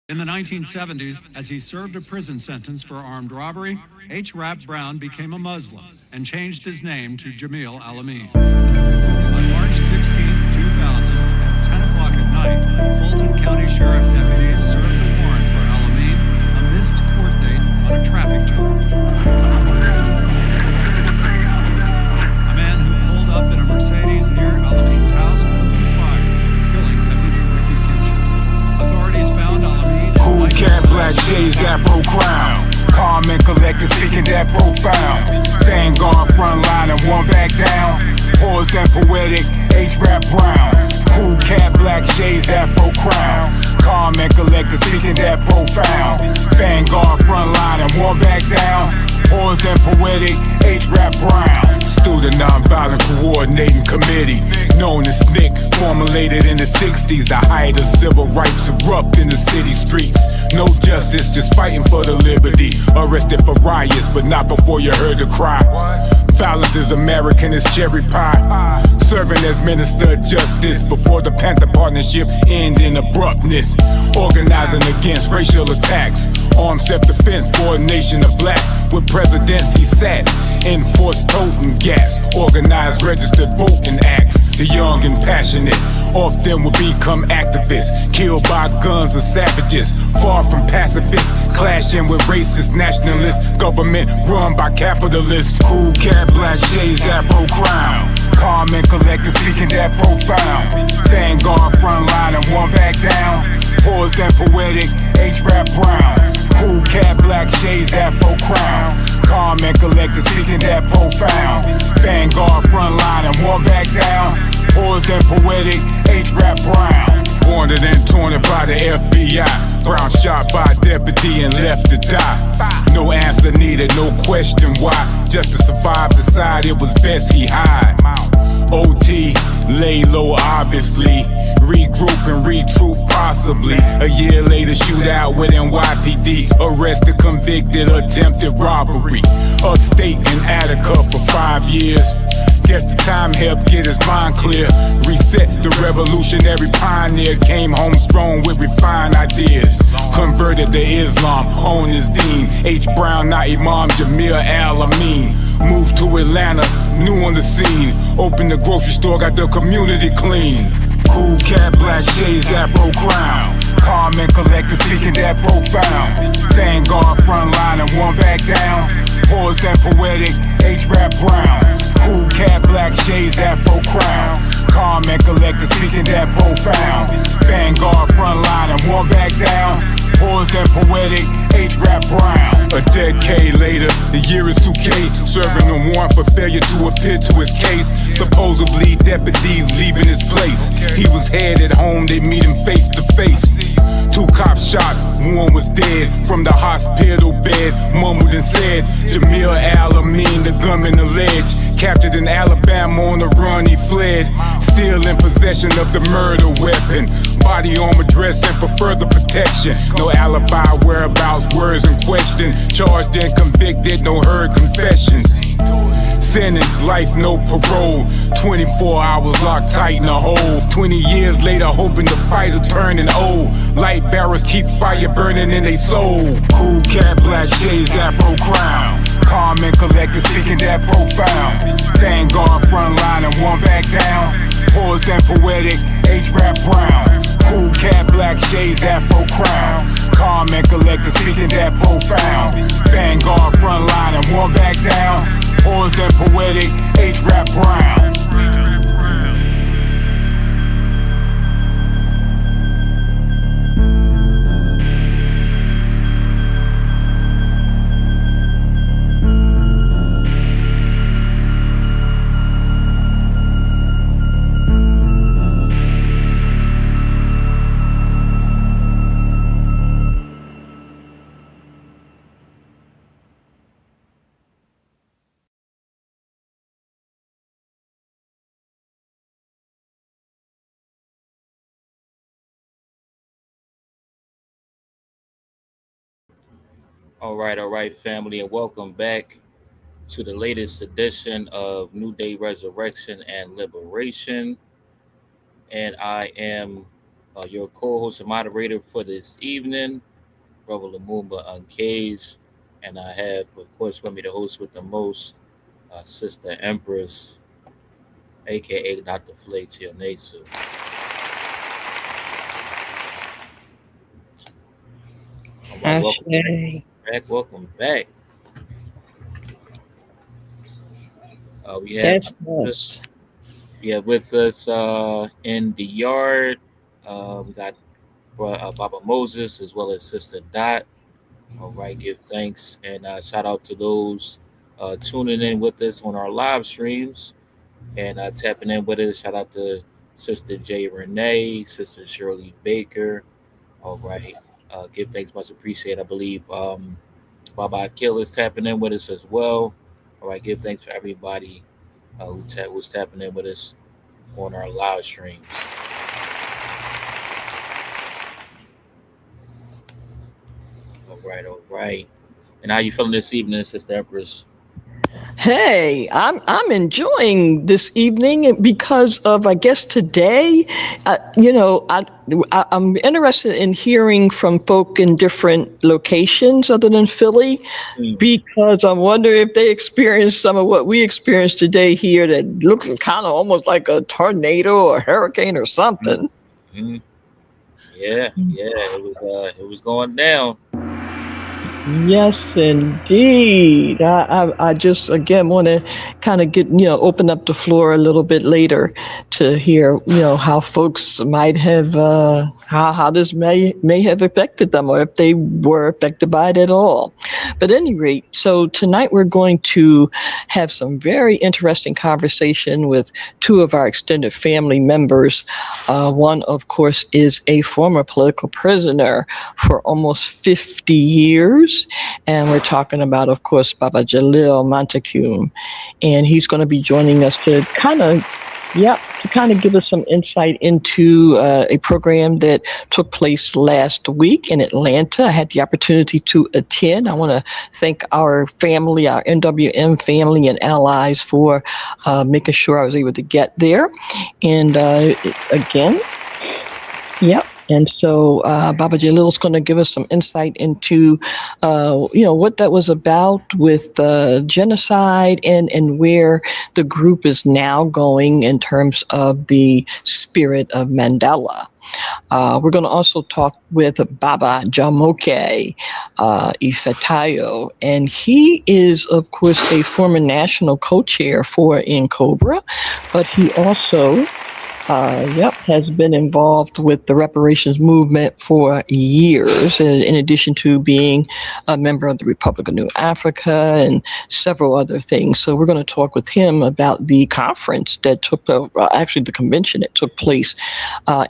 In the 1970s, as he served a prison sentence for armed robbery, H. Rap Brown became a Muslim and changed his name to Jamil Al-Amin. On March 16, 2000, at 10 o'clock at night, Fulton County Sheriff deputies served a warrant for Al-Amin, a missed court date on a traffic charge. A man who pulled up in a Mercedes near Al-Amin's house opened fire, killing Deputy Ricky Kitchen. Authorities found Al-Amin. Cool cat, black shades, afro crown. Calm and collected, speaking that profound. Vanguard, front line, and one back down. Poised and poetic, H-Rap Brown. Cool cat, black shades, afro crown. Calm and collected, speaking that profound. Vanguard, front line, and one back down. Poised and poetic, H-Rap Brown. Student Nonviolent Coordinating Committee, known as SNCC, formulated in the 60s. The height of civil rights erupt in the city streets. No justice, just fighting for the liberty. Arrested for riots, but not before you heard the cry. Violence is American as cherry pie. Serving as minister of justice before the Panther Partnership end in abruptness. Organizing against racial attacks. Armed self-defense for a nation of blacks. With presidents he sat. Enforced potent gas. Organized registered voting acts. The young and passionate often will become activists. Killed by guns of savages. Far from pacifists. Clashing with racist nationalists. Government run by capitalists. Cool cat, black shades, afro crown. Calm and collected, speaking that profound. Vanguard, front line, and one back down. Poised and poetic, H-Rap Brown. Cool cat, black shades, afro crown. Calm and collected, speaking that profound. Vanguard, front line, and one back down. Poised and poetic, H-Rap Brown. Wanted and taunted by the FBI. Brown shot by a deputy and left to die. No answer needed, no question why. Just to survive, decide it was best he hide. OT, lay low obviously. Regroup and retroop possibly. A year later, shootout with NYPD. Arrested, convicted, attempted robbery. Upstate in Attica for 5 years. Guess the time helped get his mind clear. Reset the revolutionary pioneer. Came home strong with refined ideas. Converted to Islam on his deen. H. Brown, not Imam Jamil Al-Amin. Moved to Atlanta, new on the scene. Opened the grocery store, got the community clean. Cool cat, black shades, afro crown. Calm and collected, speaking that profound. Vanguard, front line, and one back down. Poised and poetic, H-Rap Brown. Cool cat, black shades, afro crown. Calm and collected, speaking that profound. Vanguard, front line, and one back down. Poised and poetic, H-Rap Brown. A decade later, the year is 2K. Serving a warrant for failure to appear to his case. Supposedly deputies leaving his place. He was headed home, they meet him face to face. 2 cops shot, one was dead. From the hospital bed, mumbled and said, Jamil Al-Amin, the gunman alleged. Captured in Alabama on the run, he fled. Still in possession of the murder weapon. Body armor dressing for further protection. No alibi, whereabouts, words in question. Charged and convicted, no heard confessions. Sentence, life, no parole. 24 hours locked tight in a hole. 20 years later, hoping the fighter turning old. Light barrels keep fire burning in they soul. Cool cat, black shades, afro crown. Calm and collected, speaking that profound. Vanguard, front line, and one back down. Poised and poetic, H-Rap Brown. Cool cat, black shades, afro crown. Calm and collected, speaking that profound. Vanguard, front line, and one back down. Poised and poetic, H-Rap Brown. All right, family, and welcome back to the latest edition of New Day Resurrection and Liberation. And I am your co-host and moderator for this evening, Brother Lumumba Uncaged. And I have, of course, with me the host with the most, Sister Empress, aka Dr. Flake Chionesu. All right, welcome Ashley. back. Welcome back. We have That's us. with us in the yard. We got Baba Moses as well as Sister Dot. All right, give thanks and shout out to those tuning in with us on our live streams and tapping in with us. Shout out to Sister J. Renee, Sister Shirley Baker. All right, give thanks, much appreciated. I believe Baba Akil is tapping in with us as well. All right, give thanks to everybody who's tapping in with us on our live streams. All right. And how you feeling this evening, Sister Empress? Hey, I'm enjoying this evening because of, I guess, today. I'm interested in hearing from folk in different locations other than Philly, because I'm wondering if they experienced some of what we experienced today here that looked kind of almost like a tornado or a hurricane or something. Mm-hmm. Yeah, it was going down. Yes, indeed. I just again want to kind of get open up the floor a little bit later to hear how folks might have how this may have affected them, or if they were affected by it at all. But at any rate, so tonight we're going to have some very interesting conversation with two of our extended family members. One, of course, is a former political prisoner for almost 50 years. And we're talking about, of course, Baba Jalil Montague. And he's going to be joining us to kind of give us some insight into a program that took place last week in Atlanta. I had the opportunity to attend. I want to thank our family, our NWM family and allies for making sure I was able to get there. And again, yep. And so Baba Jalil is going to give us some insight into, what that was about with genocide and where the group is now going in terms of the spirit of Mandela. We're going to also talk with Baba Jamoke Ifetayo, and he is, of course, a former national co-chair for NCOBRA, but he also has been involved with the reparations movement for years, in addition to being a member of the Republic of New Africa and several other things. So we're going to talk with him about the conference that actually the convention that took place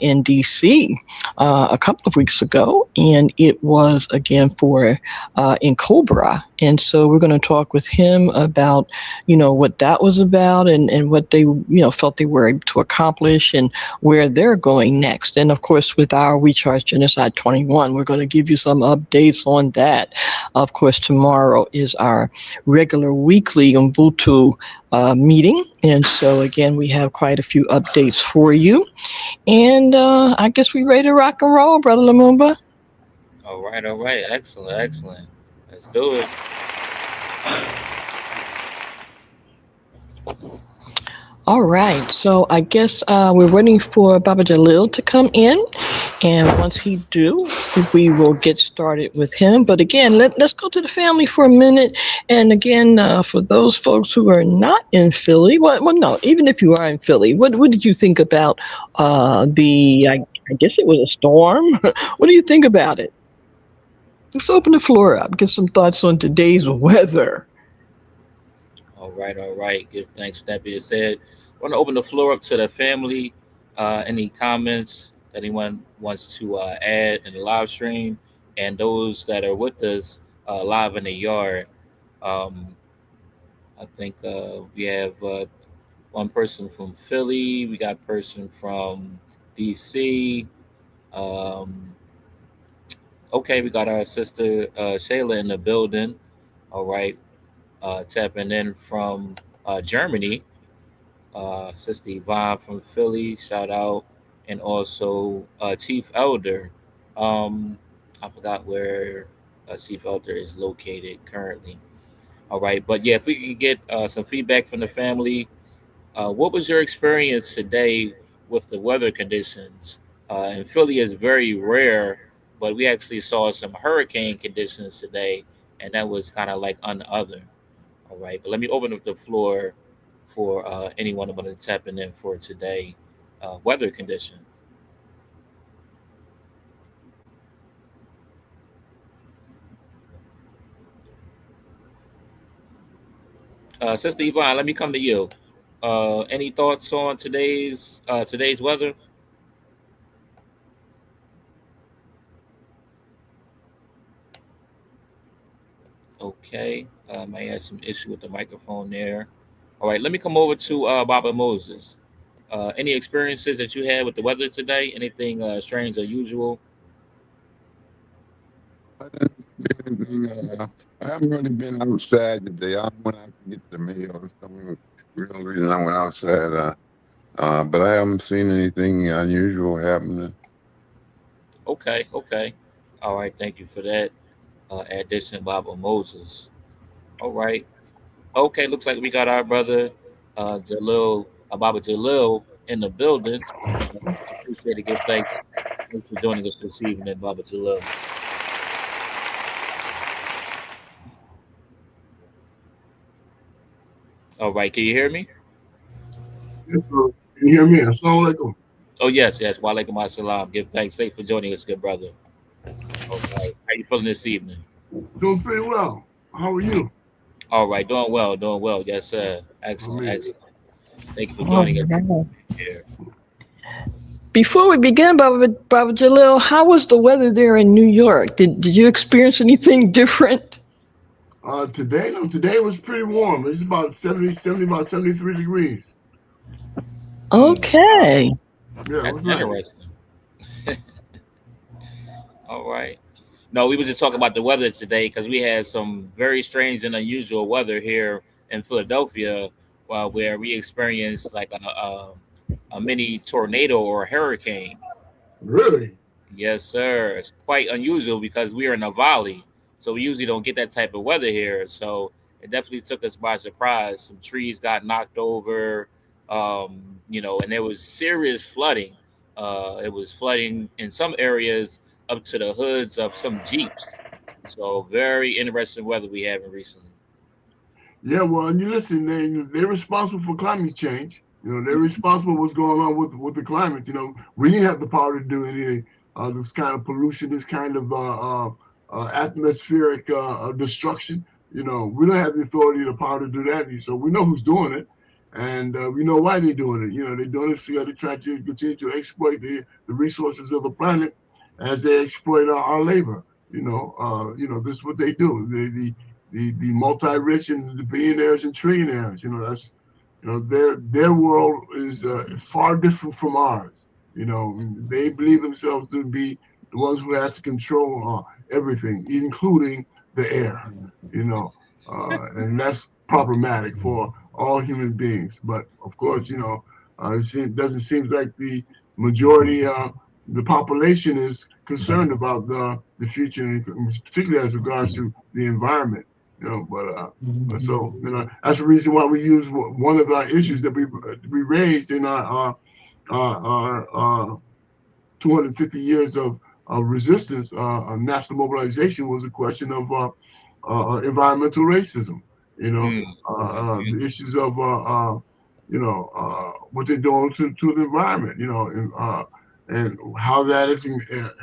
in D.C. A couple of weeks ago, and it was again for NCOBRA. And so we're going to talk with him about, what that was about and what they, felt they were able to accomplish and where they're going next. And of course, with our We Charge Genocide 21, we're going to give you some updates on that. Of course, tomorrow is our regular weekly Ubuntu meeting. And so again, we have quite a few updates for you. And I guess we're ready to rock and roll, Brother Lumumba. All right. Excellent. Let's do it. All right, so I guess we're waiting for Baba Jalil to come in, and once he do, we will get started with him. But again, let's go to the family for a minute. And again, for those folks who are not in Philly, no, even if you are in Philly, what did you think about I guess it was a storm? What do you think about it? Let's open the floor up, get some thoughts on today's weather. All right. Give thanks for that being said. I want to open the floor up to the family. Any comments that anyone wants to add in the live stream, and those that are with us live in the yard. I think we have one person from Philly. We got a person from DC. Okay, we got our sister Shayla in the building. All right. Tapping in from Germany. Sister Yvonne from Philly, shout out. and also Chief Elder. I forgot where Chief Elder is located currently. All right, but yeah, if we could get some feedback from the family, what was your experience today with the weather conditions? In Philly is very rare, but we actually saw some hurricane conditions today, and that was kind of like unother. All right, but let me open up the floor for anyone about to tap in for today weather condition. Sister Yvonne, let me come to you. Any thoughts on today's weather? Okay, I had some issue with the microphone there. All right, let me come over to Baba Moses. Any experiences that you had with the weather today? Anything strange or usual? I didn't do anything, I haven't really been outside today. I went out to get the mail. That's the only real reason I went outside. But I haven't seen anything unusual happening. Okay, okay. All right, thank you for that addition, Baba Moses. All right. Okay, looks like we got our brother Jalil, Baba Jalil in the building. Much appreciated. Give thanks. Thanks for joining us this evening, Baba Jalil. All right, can you hear me? Yes, sir. Can you hear me? Assalamu alaikum. Oh, yes, yes. Wa alaikum assalam. Give thanks. Thanks for joining us, good brother. All right. How you feeling this evening? Doing pretty well. How are you? All right, doing well, doing well. Yes, sir. Excellent, Amazing. excellent. Thank you for All joining us right. here. Before we begin, Baba Jalil, how was the weather there in New York? Did you experience anything different? Today, no, today was pretty warm. It's about 70, about 73 degrees. Wow, Okay. Yeah, it that's was nice. interesting. All right. No, we was just talking about the weather today because we had some very strange and unusual weather here in Philadelphia, where we experienced like a mini tornado or hurricane. Really? Yes, sir. It's quite unusual because we are in a valley, so we usually don't get that type of weather here. So it definitely took us by surprise. Some trees got knocked over, and there was serious flooding. It was flooding in some areas up to the hoods of some Jeeps. So very interesting weather we having recently. Yeah, well, and you listen, they're responsible for climate change. They're responsible for what's going on with the climate. We didn't have the power to do any this kind of pollution, this kind of atmospheric destruction. We don't have the authority or the power to do that. So we know who's doing it, and we know why they're doing it. They're doing it to try to continue to exploit the resources of the planet as they exploit our labor. This is what they do. The multi-rich and the billionaires and trillionaires. That's their world is far different from ours. They believe themselves to be the ones who have to control everything, including the air. And that's problematic for all human beings. But of course, doesn't seem like the majority, the population is concerned about the future, and particularly as regards to the environment. But so that's the reason why we use one of our issues that we raised in our 250 years of resistance, national mobilization, was a question of environmental racism. Mm. The issues of what they're doing to the environment. And how that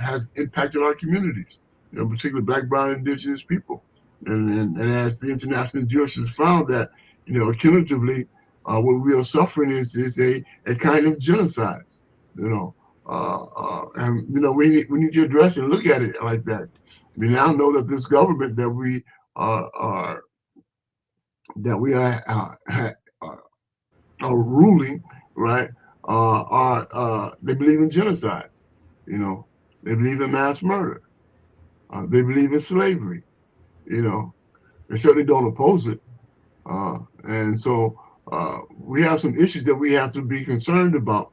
has impacted our communities. Particularly Black, Brown, Indigenous people. And as the international judge has found that, cumulatively, what we are suffering is a kind of genocide. And we need to address it and look at it like that. We now know that this government that we are ruling, right, they believe in genocide. They believe in mass murder. They believe in slavery. They certainly don't oppose it. And so we have some issues that we have to be concerned about.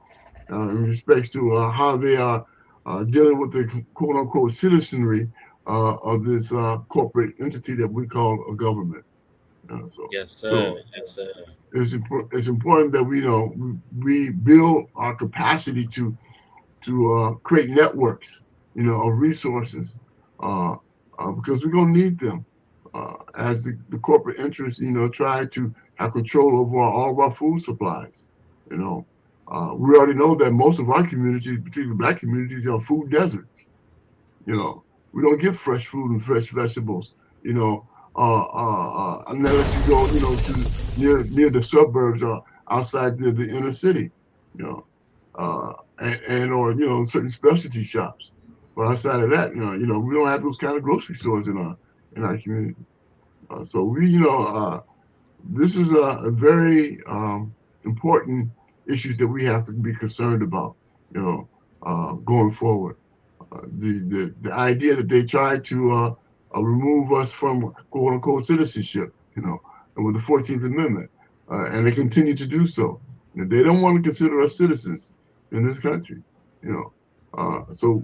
in respect to how they are dealing with the quote unquote citizenry of this corporate entity that we call a government. So, Yes, sir. so Yes, sir. it's important that we build our capacity to create networks, of resources, uh, because we're gonna need them as the corporate interests, try to have control over all of our food supplies. You know, we already know that most of our communities, particularly Black communities, are food deserts. You know, we don't get fresh fruit and fresh vegetables. You know, unless you go, to near the suburbs or outside the inner city. You know, and or certain specialty shops. But outside of that, we don't have those kind of grocery stores in our community. So this is a very important issues that we have to be concerned about. Going forward. The idea that they tried to remove us from quote unquote citizenship, and with the 14th Amendment, and they continue to do so. They don't want to consider us citizens in this country, you know. So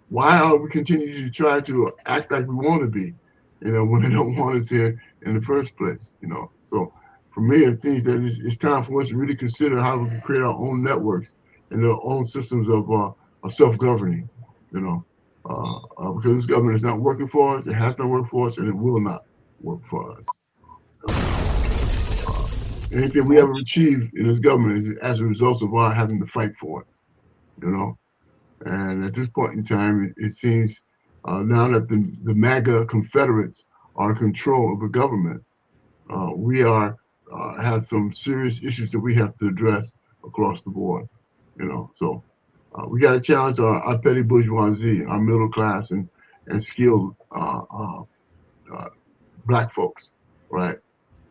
why are we continue to try to act like we want to be, when they don't want us here in the first place, So for me, it seems that it's time for us to really consider how we can create our own networks and our own systems of self-governing, because this government is not working for us, it has not worked for us, and it will not work for us. Anything we ever achieve in this government is as a result of our having to fight for it, And at this point in time, it seems now that the MAGA Confederates are in control of the government, we have some serious issues that we have to address across the board, So we got to challenge our petty bourgeoisie, our middle class, and skilled Black folks, right?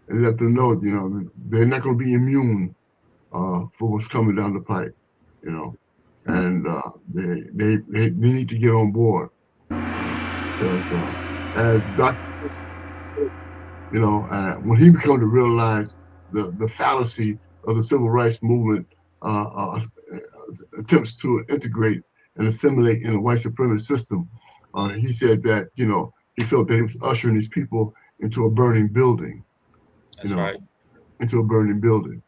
And let them know, they're not going to be immune for what's coming down the pipe, And they need to get on board. As Dr. When he began to realize the fallacy of the civil rights movement attempts to integrate and assimilate in a white supremacist system, he said that, he felt that he was ushering these people into a burning building. That's right. Into a burning building.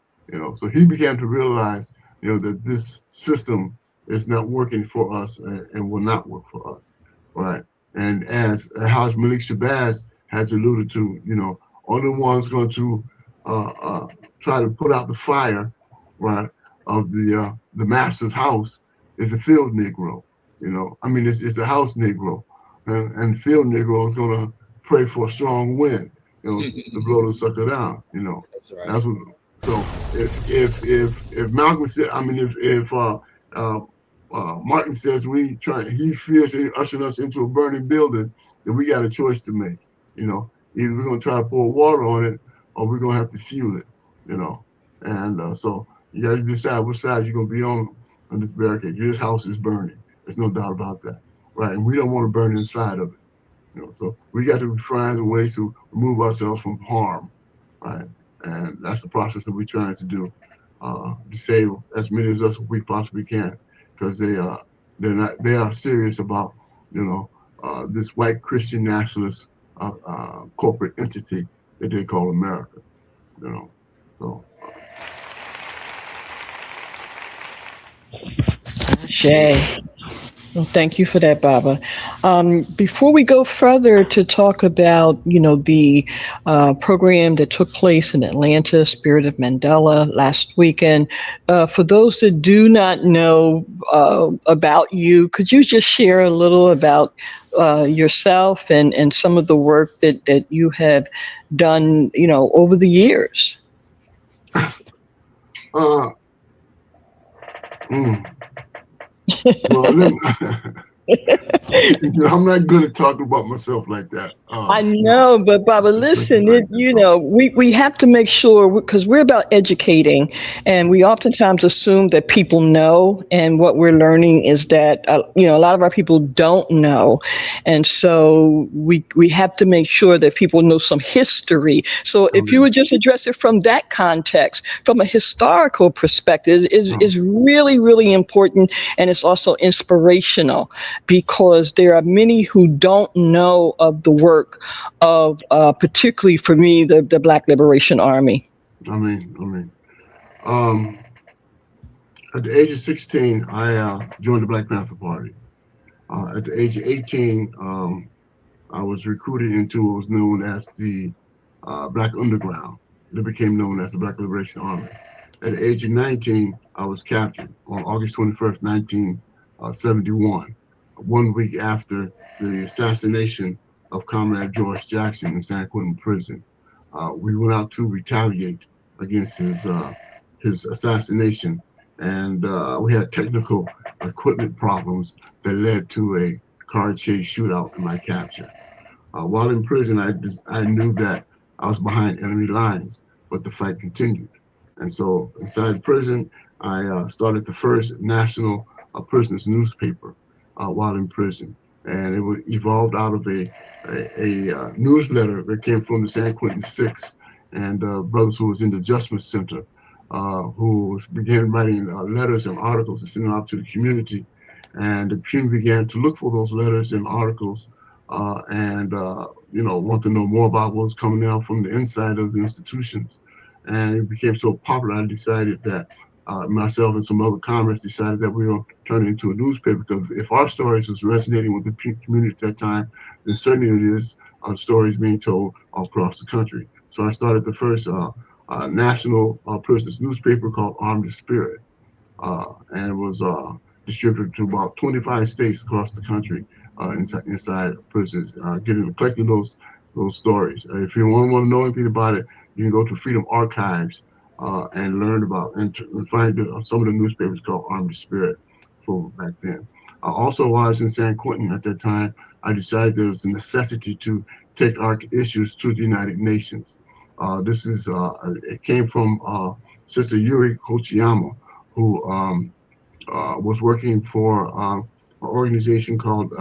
So he began to realize, that this system is not working for us and will not work for us. Right. And as Haj Malik Shabazz has alluded to, only one's going to try to put out the fire, right, of the master's house is the field Negro. It's the house Negro, and field Negro is going to pray for a strong wind, to blow the sucker down. That's right. That's what. So if Malcolm said, if Martin says he fears ushering us into a burning building, then we got a choice to make. Either we're gonna try to pour water on it, or we're gonna have to fuel it. And so you got to decide which side you're gonna be on this barricade. This house is burning. There's no doubt about that, right? And we don't want to burn inside of it. So we got to find ways to remove ourselves from harm, right? And that's the process that we're trying to do, to save as many of us as we possibly can, because they are serious about this white Christian nationalist corporate entity that they call America. So. Shay. Well, thank you for that, Baba. Before we go further to talk about, the program that took place in Atlanta, Spirit of Mandela, last weekend, for those that do not know about you, could you just share a little about yourself and some of the work that you have done, over the years? Well, I'm not good at talking about myself like that. I know, but Baba, listen, we have to make sure, because we're about educating, and we oftentimes assume that people know, and what we're learning is that, a lot of our people don't know. And so we have to make sure that people know some history. So if you would just address it from that context, from a historical perspective, is really, really important. And it's also inspirational, because there are many who don't know of the work of, particularly for me, the Black Liberation Army. I mean, at the age of 16, I joined the Black Panther Party. At the age of 18, I was recruited into what was known as the Black Underground. It became known as the Black Liberation Army. At the age of 19, I was captured on August 21st, 1971, 1 week after the assassination of Comrade George Jackson in San Quentin Prison. We went out to retaliate against his assassination, and we had technical equipment problems that led to a car chase shootout in my capture. While in prison, I knew that I was behind enemy lines, but the fight continued. And so inside prison, I started the first national prisoners newspaper while in prison. And it evolved out of a newsletter that came from the San Quentin Six and brothers who was in the Justice Center, who began writing letters and articles and sending out to the community. And the community began to look for those letters and articles and want to know more about what was coming out from the inside of the institutions. And it became so popular, I decided that myself and some other comrades decided that we were turning it into a newspaper, because if our stories was resonating with the community at that time, then certainly it is stories being told all across the country. So I started the first national prisoners newspaper called Armed the Spirit, and it was distributed to about 25 states across the country inside prisons, collecting those stories. If you want to know anything about it, you can go to Freedom Archives and learn about and find some of the newspapers called Armed the Spirit for back then. Also, while I was in San Quentin at that time, I decided there was a necessity to take our issues to the United Nations. It came from Sister Yuri Kochiyama, who was working for an organization called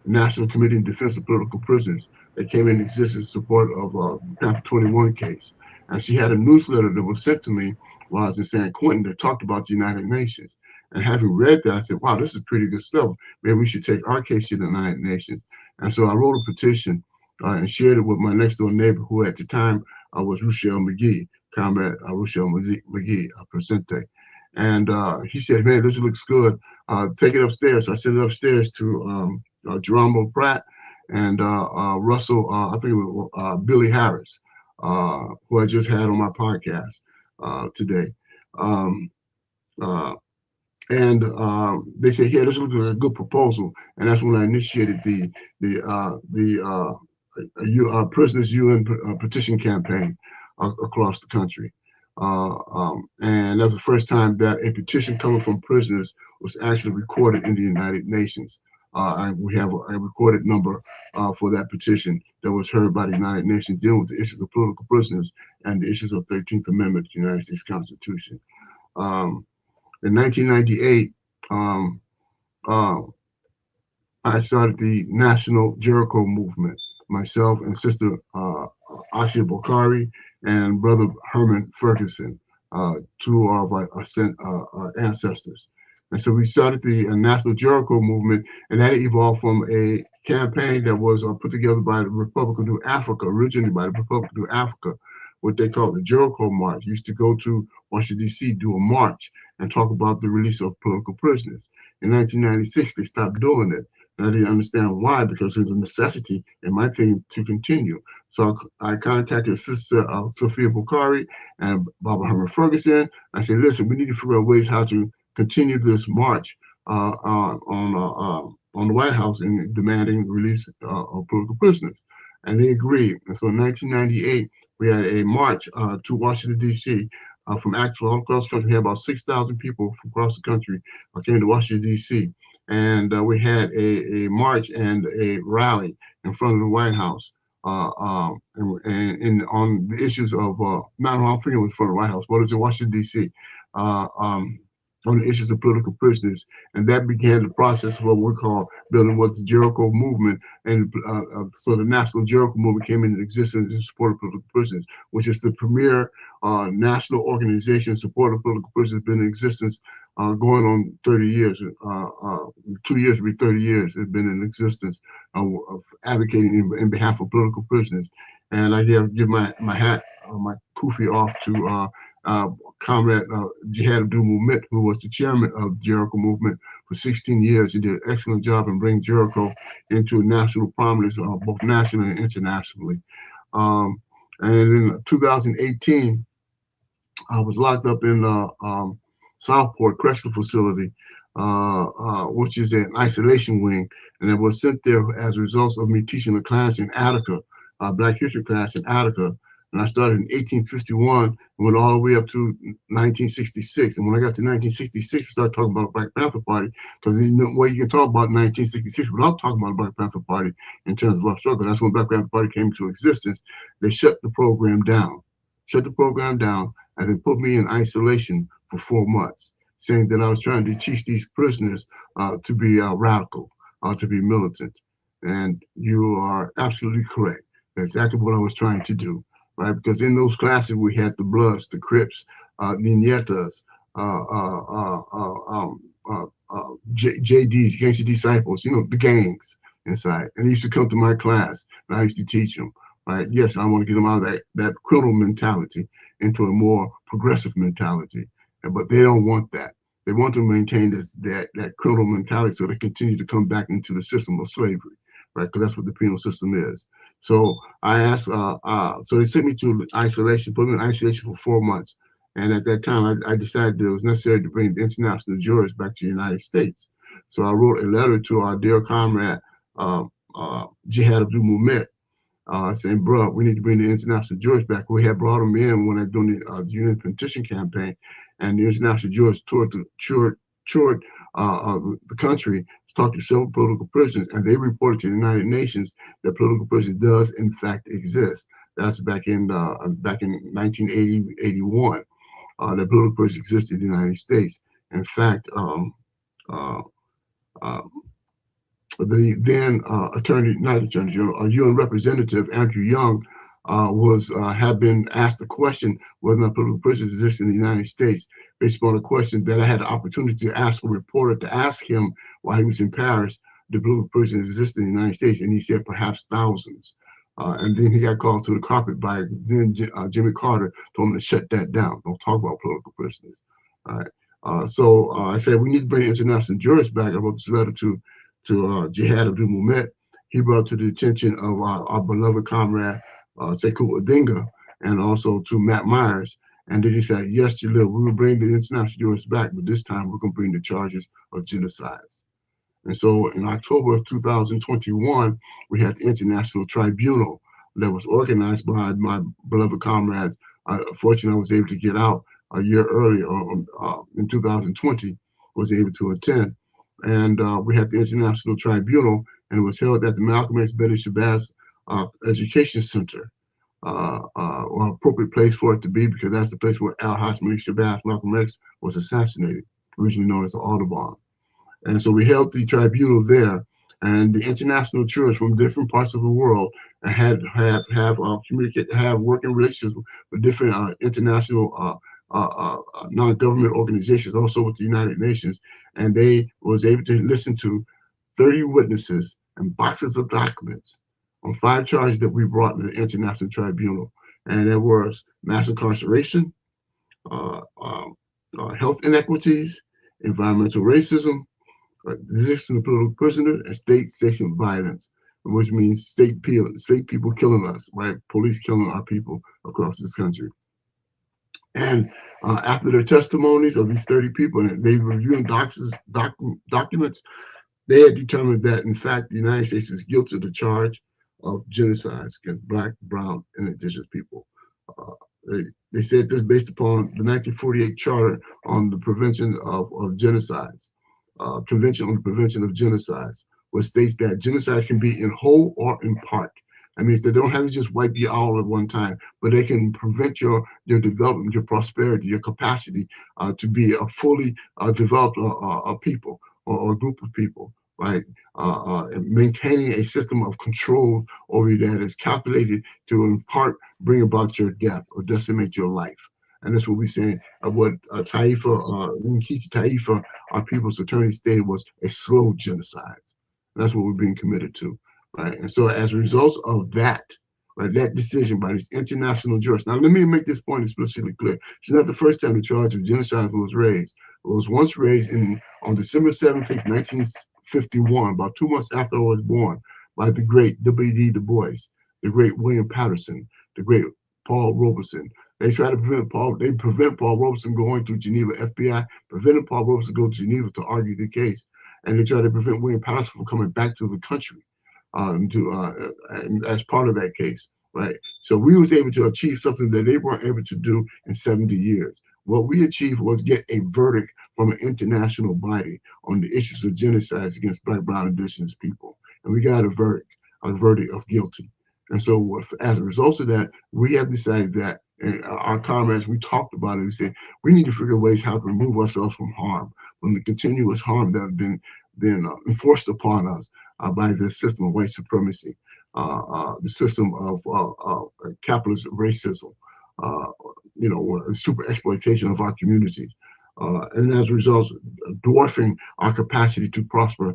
National Committee in Defense of Political Prisoners that came in existence in support of the Panther 21 case. And she had a newsletter that was sent to me while I was in San Quentin that talked about the United Nations. And having read that, I said, wow, this is pretty good stuff. Maybe we should take our case to the United Nations. And so I wrote a petition and shared it with my next door neighbor, who at the time was Ruchell McGee, Comrade Ruchell McGee, Presente. And he said, man, this looks good. Take it upstairs. So I sent it upstairs to Geronimo Pratt and Russell, I think it was Billy Harris, who I just had on my podcast today. They said, yeah, this looks like a good proposal. And that's when I initiated the Prisoners UN petition campaign across the country. And that was the first time that a petition coming from prisoners was actually recorded in the United Nations. We have a recorded number for that petition that was heard by the United Nations dealing with the issues of political prisoners and the issues of 13th Amendment to the United States Constitution. In 1998, I started the National Jericho Movement, myself and Sister Asia Bokhari and Brother Herman Ferguson, two of our ancestors. And so we started the National Jericho Movement, and that evolved from a campaign that was put together by the Republic of New Africa, originally by the Republic of New Africa, what they call the Jericho March. Used to go to Washington, D.C., do a march and talk about the release of political prisoners. In 1996, they stopped doing it. And I didn't understand why, because it was a necessity, in my opinion, to continue. So I contacted Sister Sophia Bokhari and Baba Herman Ferguson. I said, listen, we need to figure out ways how to continue this march on the White House in demanding the release of political prisoners. And they agreed. And so in 1998, we had a march to Washington, D.C. From all across the country. We had about 6,000 people from across the country came to Washington, D.C. and we had a march and a rally in front of the White House, and on the issues of not on freedom in front of the White House, but it's in Washington D.C. On the issues of political prisoners, and that began the process of what we call building what the Jericho movement, and so the National Jericho Movement came into existence in support of political prisoners, which is the premier national organization in support of political prisoners, been in existence going on 30 years. 2 years will be 30 years. It's been in existence of advocating in behalf of political prisoners. And I give my hat, my kufi off to Comrade Jihad Abdul Muhammad, who was the chairman of the Jericho movement for 16 years. He did an excellent job in bringing Jericho into national prominence, both nationally and internationally. And in 2018, I was locked up in Southport Correctional Facility, which is an isolation wing, and I was sent there as a result of me teaching a class in Attica, Black History class in Attica. And I started in 1851 and went all the way up to 1966. And when I got to 1966, I started talking about Black Panther Party, because there's no way you can talk about 1966 without talking about the Black Panther Party in terms of our struggle. That's when Black Panther Party came into existence. They shut the program down, and they put me in isolation for 4 months, saying that I was trying to teach these prisoners to be radical, to be militant. And you are absolutely correct. That's exactly what I was trying to do. Right, because in those classes we had the Bloods, the Crips, Niñetas, JDs, Gangster Disciples, the gangs inside. And they used to come to my class, and I used to teach them. Right, yes, I want to get them out of that criminal mentality into a more progressive mentality, but they don't want that. They want to maintain that criminal mentality, so they continue to come back into the system of slavery, right? Because that's what the penal system is. So I asked, so they sent me to isolation, put me in isolation for 4 months. And at that time, I decided that it was necessary to bring the international jurors back to the United States. So I wrote a letter to our dear comrade, Jihad Abdul Muhammad, saying, bro, we need to bring the international jurors back. We had brought them in when I was doing the UN petition campaign, and the international jurors toured the country to talk to several political prisoners, and they reported to the United Nations that political prisoners does in fact exist. That's back in 1980, 81, that political prisoners exist in the United States. In fact, the then not Attorney General, UN Representative Andrew Young had been asked the question whether or not political prisoners exist in the United States, based upon a question that I had the opportunity to ask a reporter to ask him while he was in Paris, do political prisoners exist in the United States? And he said perhaps thousands. And then he got called to the carpet by then Jimmy Carter, told him to shut that down. Don't talk about political prisoners. All right. So I said, we need to bring international jurists back. I wrote this letter to Jihad Abdul Muhammad. He brought to the attention of our beloved comrade, Sekou Odinga, and also to Matt Myers. And then he said, yes, Jalil, we will bring the international jurists back, but this time we're going to bring the charges of genocide. And so in October of 2021, we had the International Tribunal that was organized by my beloved comrades. Fortunately, I was able to get out a year earlier, in 2020, was able to attend. And we had the International Tribunal, and it was held at the Malcolm X Betty Shabazz Education Center. Or appropriate place for it to be, because that's the place where Al-Haj Malik Shabazz, Malcolm X, was assassinated, originally known as the Audubon. And so we held the tribunal there, and the international jurors from different parts of the world have working relationships with different international non-government organizations, also with the United Nations, and they was able to listen to 30 witnesses and boxes of documents on 5 charges that we brought to the International Tribunal. And there was mass incarceration, health inequities, environmental racism, resistance to political prisoners, and state sanctioned violence, which means state people killing us, right? Police killing our people across this country. And after the testimonies of these 30 people, and they reviewed documents, they had determined that, in fact, the United States is guilty of the charge of genocides against Black, brown, and indigenous people. They said this based upon the 1948 Charter on the Prevention of Genocides. Convention on the Prevention of Genocides, which states that genocides can be in whole or in part. That means they don't have to just wipe you all at one time, but they can prevent your development, your prosperity, your capacity to be a fully developed people or a group of people, right? Maintaining a system of control over you that is calculated to, in part, bring about your death or decimate your life. And that's what we're saying. What Nkechi Taifa, our people's attorney, stated was a slow genocide. And that's what we're being committed to, right? And so, as a result of that, right, that decision by this international jurist. Now, let me make this point explicitly clear. It's not the first time the charge of genocide was raised. It was once raised on December 17th, 1951, about 2 months after I was born, by the great W.E.B. Du Bois, the great William Patterson, the great Paul Robeson. They try to prevent Paul Robeson going to Geneva. FBI prevented Paul Robeson going to Geneva to argue the case, and they try to prevent William Patterson from coming back to the country as part of that case, right? So we was able to achieve something that they weren't able to do in 70 years. What we achieved was get a verdict from an international body on the issues of genocides against Black, Brown, Indigenous people, and we got a verdict of guilty. And so, as a result of that, we have decided that. And our comrades, we talked about it. We said we need to figure ways how to remove ourselves from harm, from the continuous harm that has been enforced upon us by the system of white supremacy, the system of capitalist racism, super exploitation of our communities, and as a result, dwarfing our capacity to prosper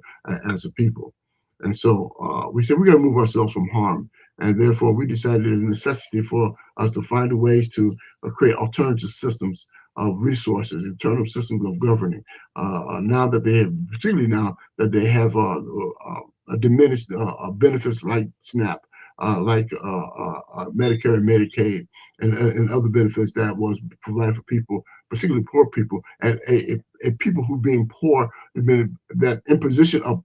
as a people. And so we said we got to move ourselves from harm. And therefore, we decided there's a necessity for us to find ways to create alternative systems of resources, alternative systems of governing. Particularly now that they have diminished benefits like SNAP, like Medicare and Medicaid, and other benefits that was provided for people, particularly poor people, and people who being poor, that imposition of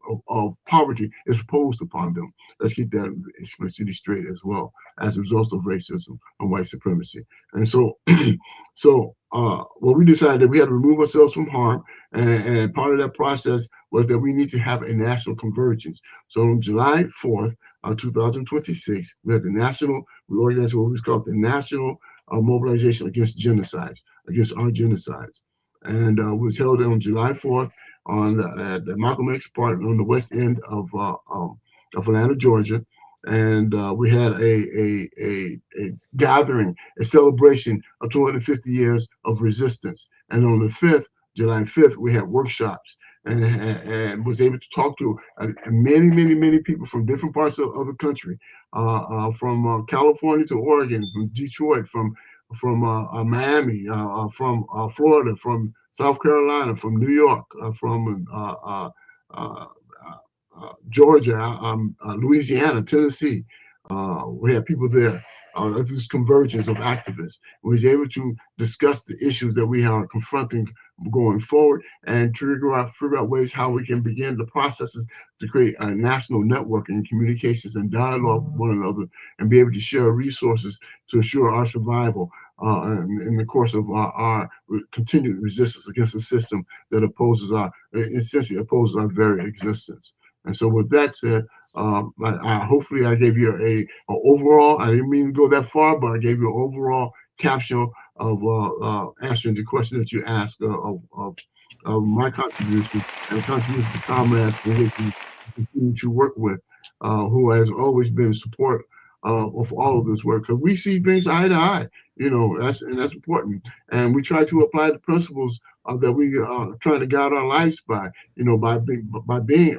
poverty is imposed upon them. Let's get that explicitly straight as well, as a result of racism and white supremacy. And so, what we decided that we had to remove ourselves from harm, and part of that process was that we need to have a national convergence. So on July 4th, 2026, we organized what we call the National Mobilization Against Genocides, against our genocides. And it was held on July 4th on the Malcolm X Park on the west end of Atlanta, Georgia. And we had a gathering, a celebration of 250 years of resistance. And on the 5th, July 5th, we had workshops and was able to talk to many people from different parts of the country, from California to Oregon, from Detroit, from Miami, from Florida, from South Carolina, from New York, from Georgia, Louisiana, Tennessee. We had people there. This convergence of activists. We was able to discuss the issues that we are confronting going forward, and figure out ways how we can begin the processes to create a national networking, communications, and dialogue with one another, and be able to share resources to assure our survival in the course of our continued resistance against a system that essentially opposes our very existence. And so, with that said, hopefully I gave you a overall. I didn't mean to go that far, but I gave you an overall capsule of answering the question that you asked of my contribution and the contribution to comrades for which we continue to work with, who has always been in support of all of this work. Because we see things eye to eye, that's important, and we try to apply the principles that we are trying to guide our lives by, by being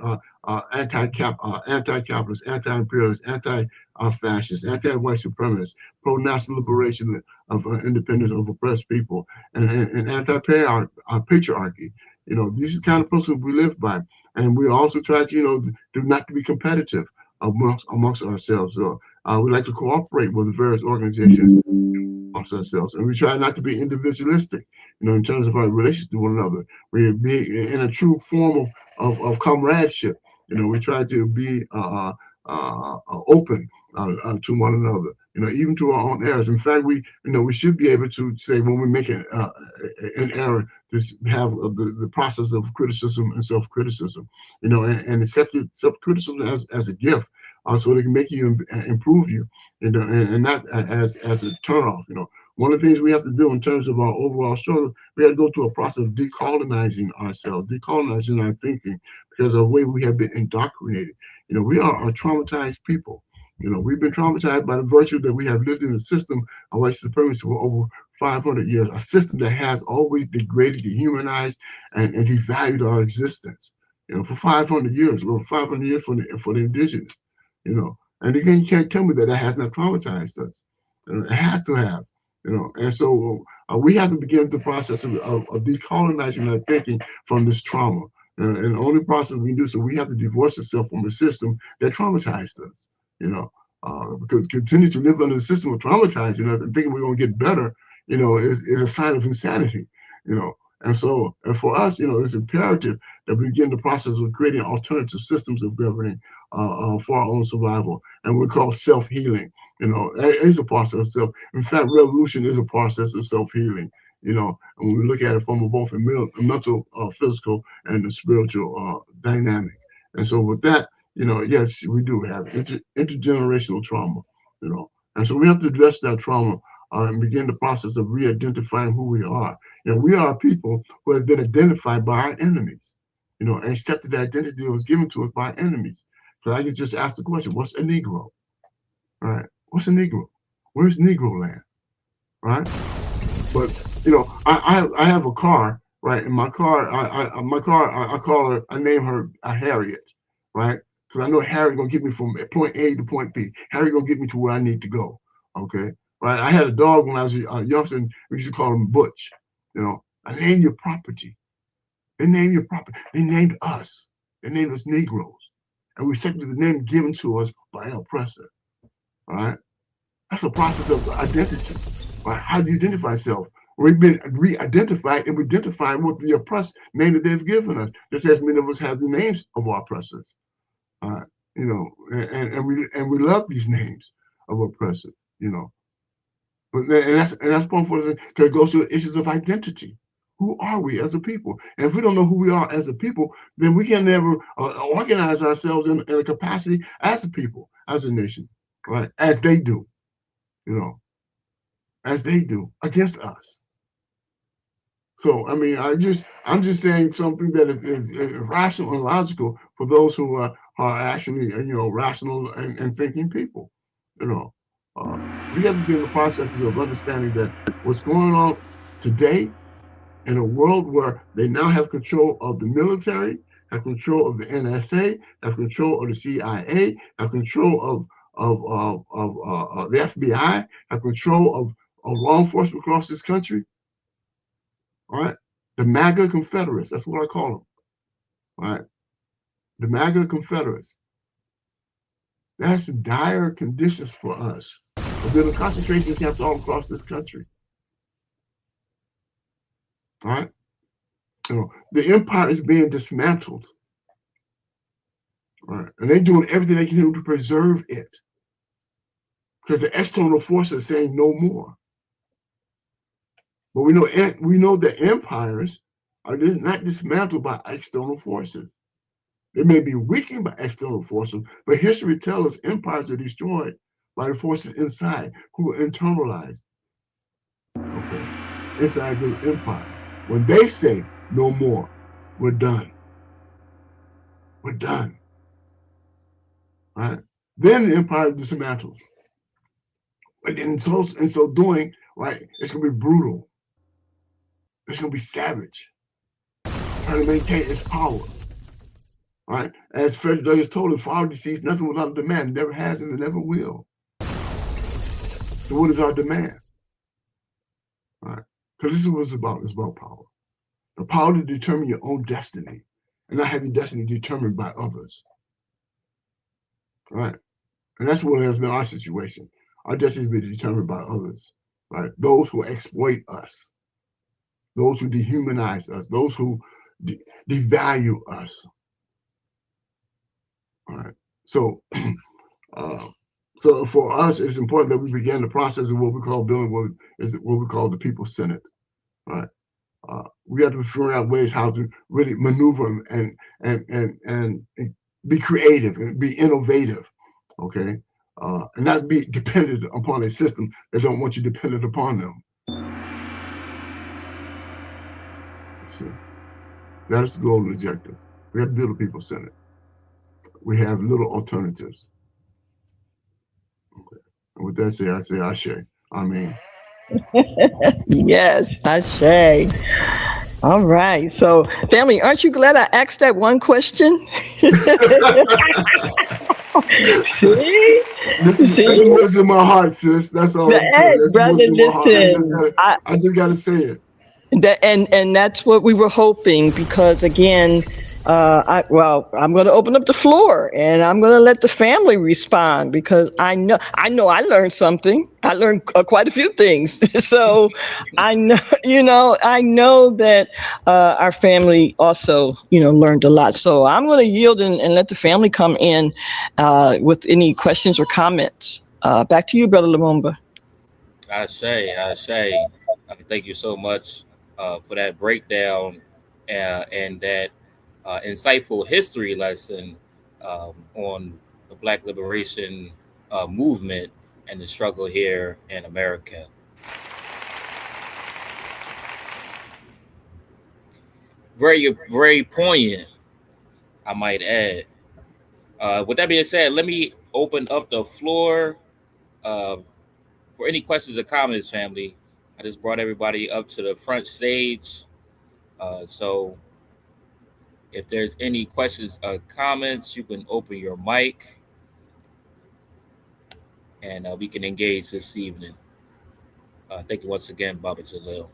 anti-capitalist, anti-imperialist, anti-fascist, anti-white supremacist, pro-national liberation of independence of oppressed people, and anti-patriarchy. These are the kind of principles we live by, and we also try to, do not to be competitive amongst ourselves. We like to cooperate with the various organizations amongst ourselves, and we try not to be individualistic, in terms of our relationship to one another. We be in a true form of comradeship. We try to be open to one another. even to our own errors. In fact, we should be able to say when we make an error, to have the process of criticism and self-criticism, and accept self-criticism as a gift, so it can make you improve you, and not as a turnoff. One of the things we have to do in terms of our overall struggle, we have to go through a process of decolonizing ourselves, decolonizing our thinking, because of the way we have been indoctrinated. We are a traumatized people. We've been traumatized by the virtue that we have lived in a system of white supremacy for over 500 years, a system that has always degraded, dehumanized, and devalued our existence. For 500 years, over 500 years for the indigenous. And again, you can't tell me that has not traumatized us. It has to have. And so we have to begin the process of decolonizing our thinking from this trauma. And the only process we can do so, we have to divorce ourselves from a system that traumatized us. Because continue to live under the system of traumatizing us and thinking we're going to get better, is a sign of insanity. And so, and for us, it's imperative that we begin the process of creating alternative systems of governing for our own survival, and we call self-healing. It is a process of self. In fact, revolution is a process of self-healing. And when we look at it from both a mental, physical, and the spiritual dynamic. And so, with that, yes, we do have intergenerational trauma. And so we have to address that trauma and begin the process of re-identifying who we are. We are people who have been identified by our enemies, and accepted the identity that was given to us by enemies. So I can just ask the question, what's a Negro? Right? What's a Negro? Where's Negro land? Right? But I have a car, right? And my car, I call her, I name her a Harriet, right? Because I know Harriet gonna get me from point A to point B. Harriet gonna get me to where I need to go. Okay, right? I had a dog when I was a youngster, and we used to call him Butch. I named your property. They named your property. They named us. They named us Negroes, and we accepted the name given to us by an oppressor. All right, that's a process of identity. Right? How do you identify yourself? We've been re-identified, and we identify with the oppressed name that they've given us. Just as many of us have the names of our oppressors. And we love these names of oppressors. But that's point for us, because it goes to the issues of identity. Who are we as a people? And if we don't know who we are as a people, then we can never organize ourselves in a capacity as a people, as a nation, right? As they do, as they do against us. So, I mean, I'm just saying something that is rational and logical for those who are actually, rational and thinking people. We have to begin the processes of understanding that what's going on today in a world where they now have control of the military, have control of the NSA, have control of the CIA, have control of the FBI, have control of law enforcement across this country. All right, the MAGA Confederates, that's what I call them. All right, the MAGA Confederates. That's dire conditions for us. We're building concentration camps all across this country. All right, the empire is being dismantled. All right, and they're doing everything they can do to preserve it, because the external forces are saying no more. But we know that empires are not dismantled by external forces. They may be weakened by external forces, but history tells us empires are destroyed by the forces inside who are internalized. Okay, inside the empire. When they say no more, we're done. We're done. Right? Then the empire dismantles. And in so doing, right, it's gonna be brutal. It's going to be savage, trying to maintain its power. Right? As Frederick Douglass told us, for our disease, nothing without demand, never has and never will. So what is our demand? Right? Because this is what it's about. It's about power. The power to determine your own destiny and not have your destiny determined by others. Right? And that's what has been our situation. Our destiny has been determined by others. Right? Those who exploit us. Those who dehumanize us, those who devalue us. All right. So, So for us, it's important that we begin the process of what we call building what we call the People Senate, right? We have to figure out ways how to really maneuver and be creative and be innovative, okay, and not be dependent upon a system that don't want you dependent upon them. Let's see. That is the goal and objective. We have to build a People Senate. We have little alternatives. Okay. And with that said, I say Ashe. Amen. Yes, I say. All right. So, family, aren't you glad I asked that one question? See? This is what's in my heart, sis. That's all I'm saying. That's Brother, what's in my heart. listen. I just gotta say it. And that's what we were hoping, because again, I'm going to open up the floor and I'm going to let the family respond, because I know I learned something. I learned quite a few things. So I know, I know that our family also, learned a lot. So I'm going to yield and let the family come in with any questions or comments. Back to you, Brother Lumumba. I say, thank you so much for that breakdown and that insightful history lesson on the Black liberation movement and the struggle here in America. Very, very poignant, I might add. With that being said, let me open up the floor for any questions or comments, family. I just brought everybody up to the front stage. So if there's any questions or comments, you can open your mic and we can engage this evening. Thank you once again, Baba Jalil.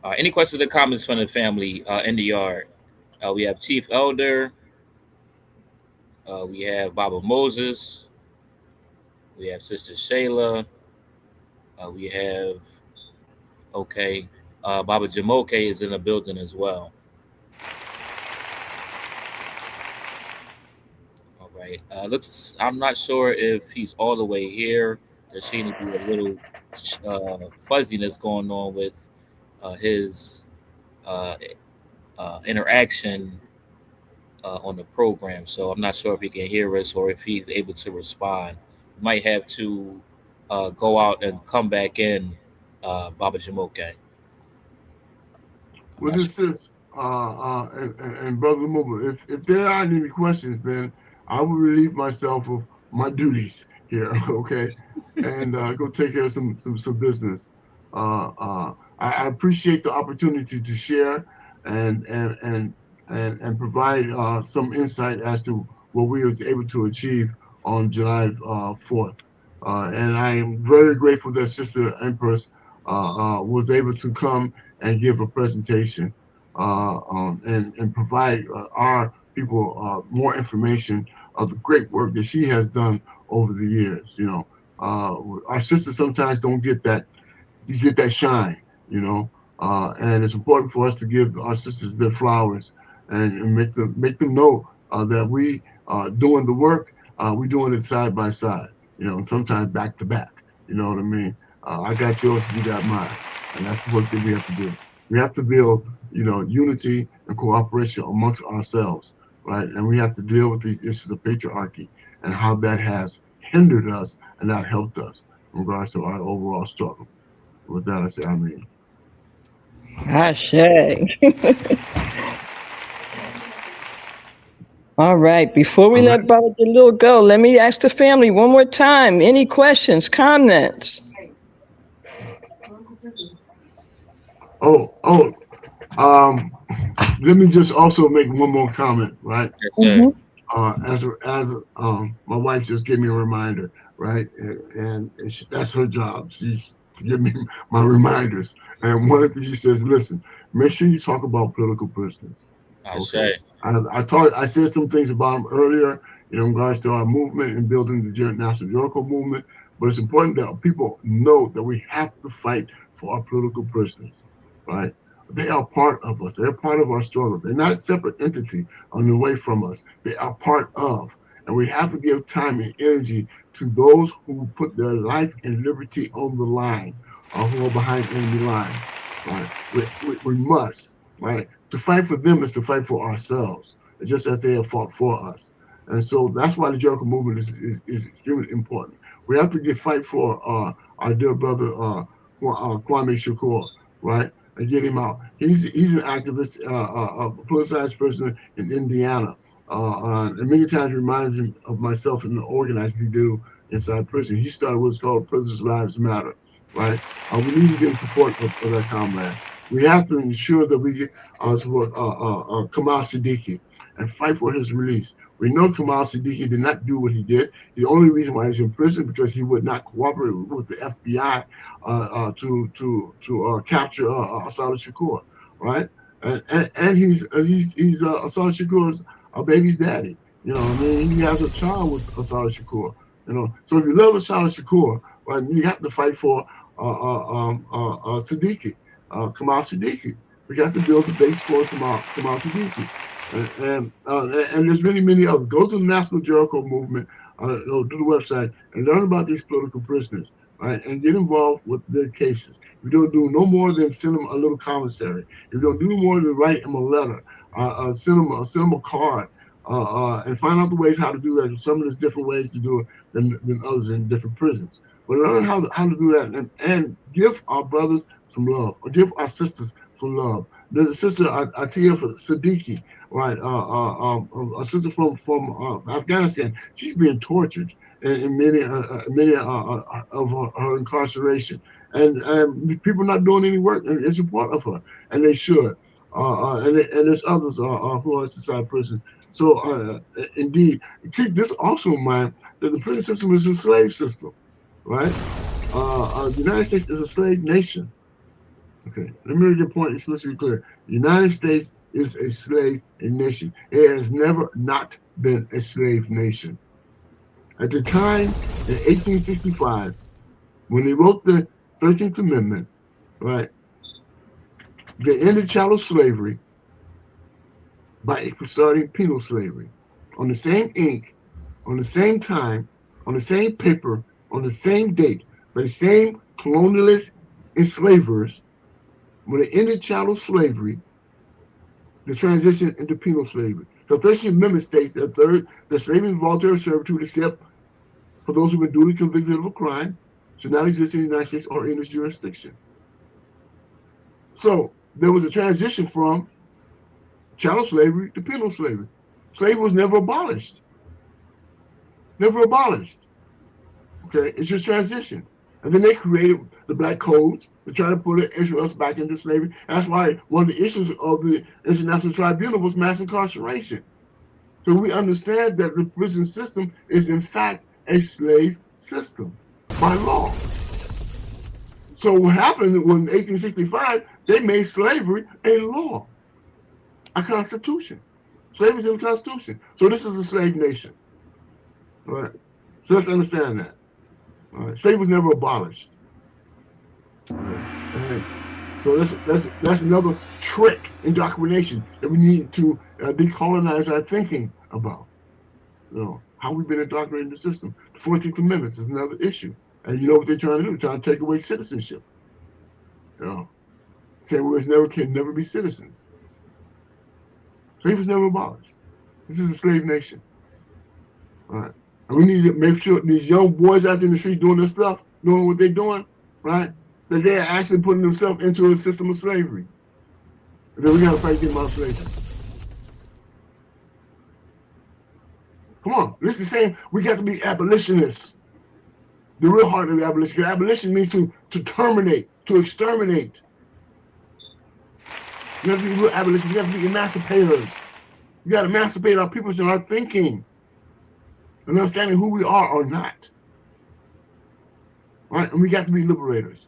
Any questions or comments from the family in the yard? We have Chief Elder. We have Baba Moses. We have Sister Shayla. We have, Baba Jamoke is in the building as well. All right. I'm not sure if he's all the way here. There seems to be a little fuzziness going on with his interaction on the program. So I'm not sure if he can hear us or if he's able to respond. We might have to go out and come back in, Baba Jamoke. Well, this is and Brother Lumumba, if there aren't any questions, then I will relieve myself of my duties here, okay, and go take care of some business. I appreciate the opportunity to share and provide some insight as to what we was able to achieve on July 4th. And I am very grateful that Sister Empress was able to come and give a presentation and provide our people more information of the great work that she has done over the years. Our sisters sometimes don't get that. You get that shine, and it's important for us to give our sisters their flowers and make them know that we are doing the work. We're doing it side by side, and sometimes back to back. You know what I mean? I got yours, you got mine, and that's the work that we have to do. We have to build, unity and cooperation amongst ourselves, right? And we have to deal with these issues of patriarchy and how that has hindered us and not helped us in regards to our overall struggle. With that, I say amen. Ashe. All right. Before we let Baba Jalil go, let me ask the family one more time. Any questions, comments? Let me just also make one more comment, right? Yes, As my wife just gave me a reminder, right? And that's her job. She's to give me my reminders. And one of the things she says, listen, make sure you talk about political prisoners. Okay. I said some things about them earlier, in regards to our movement and building the National Jericho movement. But it's important that people know that we have to fight for our political prisoners, right? They are part of us. They're part of our struggle. They're not a separate entity on the way from us. They are part of. And we have to give time and energy to those who put their life and liberty on the line, or who are behind enemy lines. Right? We must, right? To fight for them is to fight for ourselves, just as they have fought for us. And so that's why the Jericho movement is extremely important. We have to fight for our dear brother Kwame Shakur, right? And get him out. He's an activist, a politicized person in Indiana. And many times reminds him of myself and the organizing he do inside prison. He started what's called Prisoners' Lives Matter, right? We need to get support of that comrade. We have to ensure that we get support Kamal Siddiqui and fight for his release. We know Kamal Siddiqui did not do what he did. The only reason why he's in prison because he would not cooperate with the FBI to capture Assad Shakur, right? And he's Assad Shakur's baby's daddy. You know what I mean? He has a child with Assad Shakur. You know, so if you love Assad Shakur, right, you have to fight for Siddiqui, Kamal Siddiqui. We got to build the base for Kamal Siddiqui. And there's many others. Go to the National Jericho Movement, go to the website and learn about these political prisoners, right? And get involved with their cases. If you don't do no more than send them a little commissary. If you don't do more than write them a letter, send them a card, and find out the ways how to do that. Some of there's different ways to do it than others in different prisons. But learn how to do that and give our brothers some love, or give our sisters some love. There's a sister, Atia Siddiqui, right? A sister from Afghanistan. She's being tortured in many of her incarceration, and people not doing any work in support of her, and they should. And there's others who are inside prisons. So indeed, keep this also in mind that the prison system is a slave system, right? The United States is a slave nation. Okay, let me make your point explicitly clear. The United States is a slave nation. It has never not been a slave nation. At the time, in 1865, when they wrote the 13th Amendment, right, they ended chattel slavery by starting penal slavery. On the same ink, on the same time, on the same paper, on the same date, by the same colonialist enslavers, when they ended chattel slavery, the transition into penal slavery. The 13th Amendment states that the slavery and voluntary servitude, except for those who have been duly convicted of a crime, should not exist in the United States or in its jurisdiction. So there was a transition from chattel slavery to penal slavery. Slavery was never abolished. Never abolished. Okay, it's just transition. And then they created the Black Codes to try to put us back into slavery. That's why one of the issues of the International Tribunal was mass incarceration. So we understand that the prison system is in fact a slave system by law. So what happened when 1865, they made slavery a law, a constitution. Slavery is in the Constitution. So this is a slave nation. All right. So let's understand that. All right. Slavery was never abolished. All right. And so that's another trick, indoctrination, that we need to decolonize our thinking about. You know, how we've been indoctrinating the system. The 14th Amendment is another issue. And you know what they're trying to do? They're trying to take away citizenship. You know, saying we can never be citizens. Slavery was never abolished. This is a slave nation. All right. And we need to make sure these young boys out there in the streets doing this stuff, doing what they're doing, right, that they're actually putting themselves into a system of slavery. And then we got to fight them out slavery. Come on. This is the same. We got to be abolitionists. The real heart of the abolition. Because abolition means to terminate, to exterminate. You have to be real abolitionists. You have to be emancipators. You got to emancipate our people in our thinking and understanding who we are or not. Right? And we got to be liberators.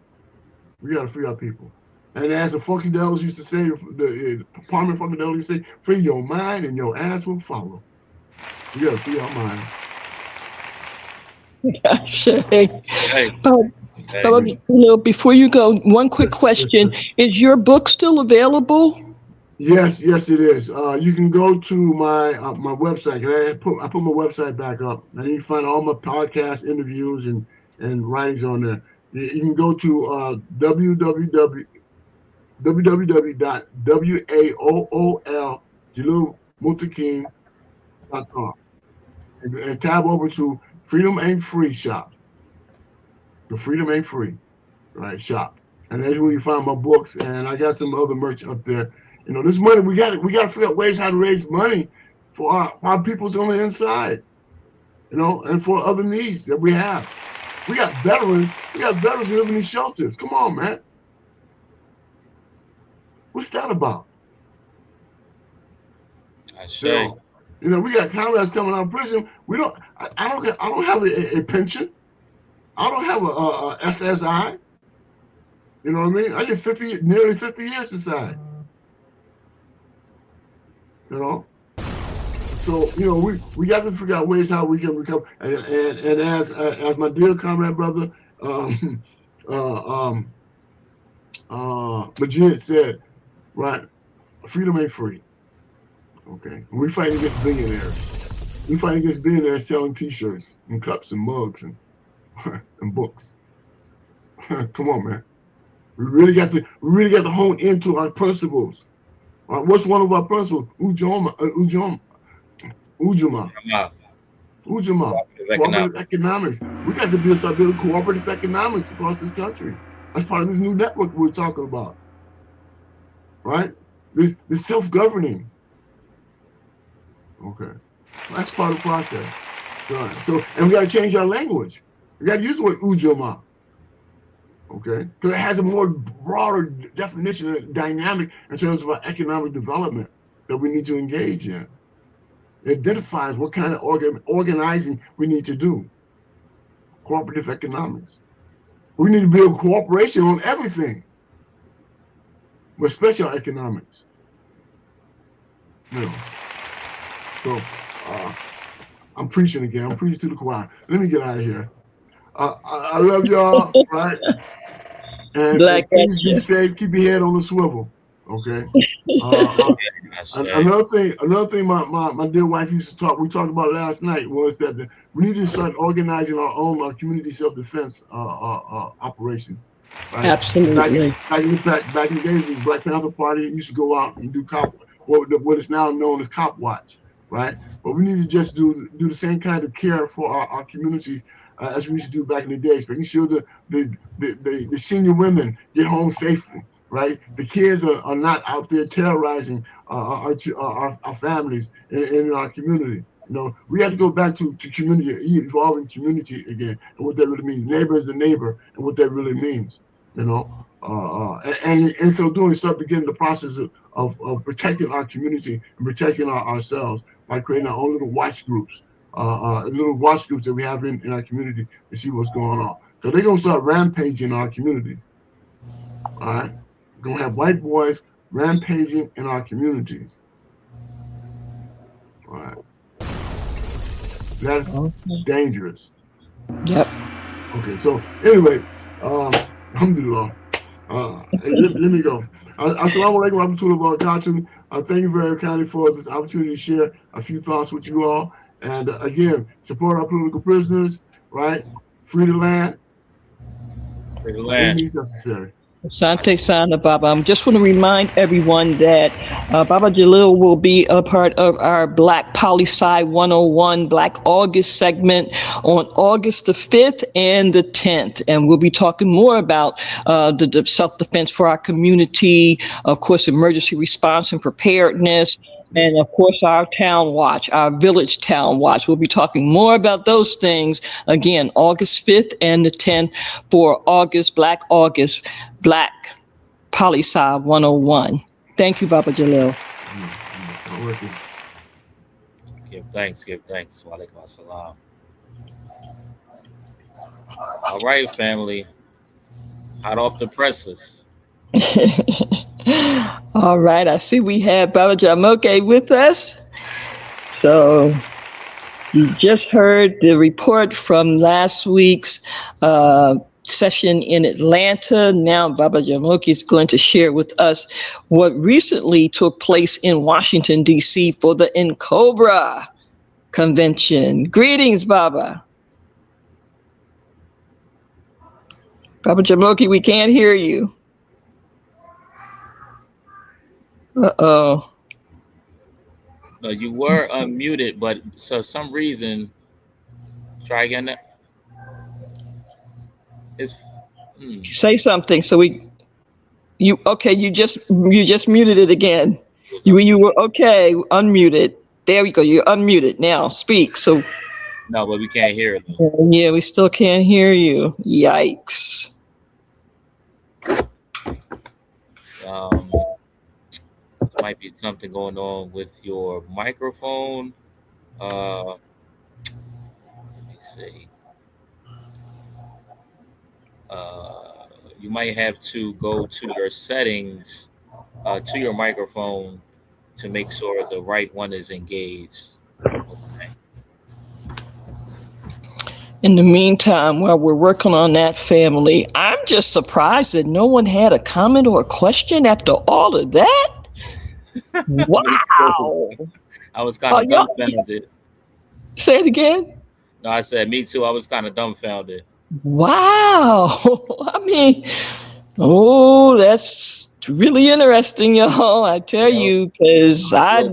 We got to free our people. And as the Funkadelics used to say, the Palmer Funkadelics used to say, free your mind and your ass will follow. We got to free our mind. But, before you go, one quick question. Is your book still available? Yes, it is. You can go to my my website. I put my website back up, and you can find all my podcast interviews and writings on there. You can go to www.waoljalilmutakin.com and tab over to Freedom Ain't Free shop. The Freedom Ain't Free, right, shop, and that's where you find my books, and I got some other merch up there. You know, this money we got to figure out ways how to raise money for our peoples on the inside. You know, and for other needs that we have. We got veterans living in shelters. Come on, man. What's that about? I say. You know, we got comrades coming out of prison. I don't have a pension. I don't have a SSI. You know what I mean? I get nearly 50 years inside. You know? So, you know, we got to figure out ways how we can recover. And as my dear comrade brother Majid said, right, freedom ain't free. Okay. And we fight against billionaires. We fight against billionaires selling t-shirts and cups and mugs and books. Come on, man. We really got to hone into our principles. What's one of our principles? Ujamaa. Cooperative economics. We got to start building cooperative economics across this country. That's part of this new network we're talking about. Right? This self-governing. Okay. That's part of the process. Right. So, and we got to change our language. We got to use the word Ujamaa. Okay? Because it has a more broader definition and dynamic in terms of our economic development that we need to engage in. It identifies what kind of organizing we need to do. Cooperative economics. We need to build cooperation on everything, but especially our economics. You know. So I'm preaching again. I'm preaching to the choir. Let me get out of here. I love y'all, right? And please be safe. Keep your head on the swivel. Okay. Another thing my dear wife used to talk, we talked about last night, was that we need to start organizing our own community self-defense operations. Right? Absolutely. Back in the days, the Black Panther Party used to go out and do what is now known as Cop Watch, right? But we need to just do the same kind of care for our communities as we used to do back in the days, making sure the senior women get home safely. Right, the kids are not out there terrorizing our families in our community. You know, we have to go back to community, evolving community again, and what that really means. Neighbor is the neighbor, and what that really means. You know, and so doing, start beginning the process of protecting our community and protecting ourselves by creating our own little watch groups, that we have in our community to see what's going on. So they're gonna start rampaging our community. All right. We're gonna have white boys rampaging in our communities. All right. That's dangerous. Yep. Okay, so anyway, alhamdulillah. Let me go. Assalamu alaikum wa rahmatullahi wa barakatuh. Thank you very kindly for this opportunity to share a few thoughts with you all. And again, support our political prisoners, right? Free the land. Free the land. It is necessary. Asante Sana Baba. I just want to remind everyone that Baba Jalil will be a part of our Black Poli-Sci 101 Black August segment on August the 5th and the 10th. And we'll be talking more about the self-defense for our community, of course, emergency response and preparedness, and of course, our town watch, our village town watch. We'll be talking more about those things again, August 5th and the 10th for Black Poli-Sci 101. Thank you, Baba Jalil. Give thanks. Wa alaikum assalam. All right, family. Hot off the presses. All right, I see we have Baba Jamoke with us. So you just heard the report from last week's session in Atlanta. Now Baba Jamoki is going to share with us what recently took place in Washington, D.C. for the NCOBRA convention. Greetings, Baba. Baba Jamoki, we can't hear you. Uh-oh. No, you were unmuted, but for some reason, try again. It's Say something so you just muted it again. You were okay, unmuted. There we go. You're unmuted now. Speak. So no, but we can't hear it. yeah, we still can't hear you. Yikes. Might be something going on with your microphone. Let me see. You might have to go to your settings, to your microphone, to make sure the right one is engaged. Okay. In the meantime, while we're working on that, family, I'm just surprised that no one had a comment or a question after all of that. Wow. I was kind of dumbfounded. Say it again. No, I said me too. I was kind of dumbfounded. Wow. I mean, that's really interesting, y'all. I tell you, because I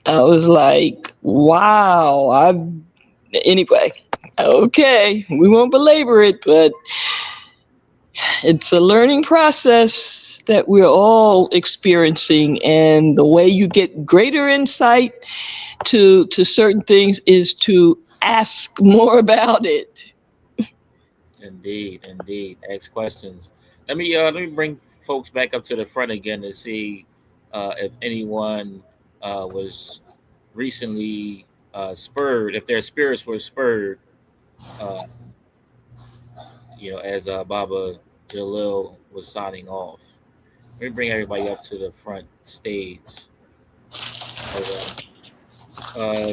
was like, wow. Anyway, okay, we won't belabor it, but it's a learning process that we're all experiencing, and the way you get greater insight to certain things is to ask more about it. Indeed. Ask questions. Let me bring folks back up to the front again to see if anyone was recently spurred, if their spirits were spurred, as Baba Jalil was signing off. Let me bring everybody up to the front stage.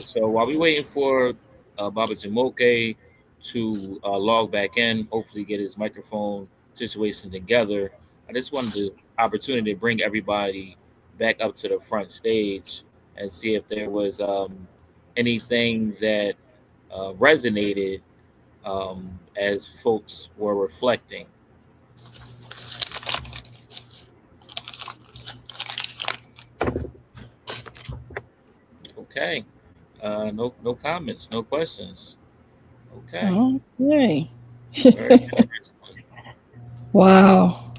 So while we're waiting for Baba Jamoke to log back in, hopefully get his microphone situation together, I just wanted the opportunity to bring everybody back up to the front stage and see if there was anything that resonated as folks were reflecting. Okay. No comments, no questions. Okay. Okay. Wow.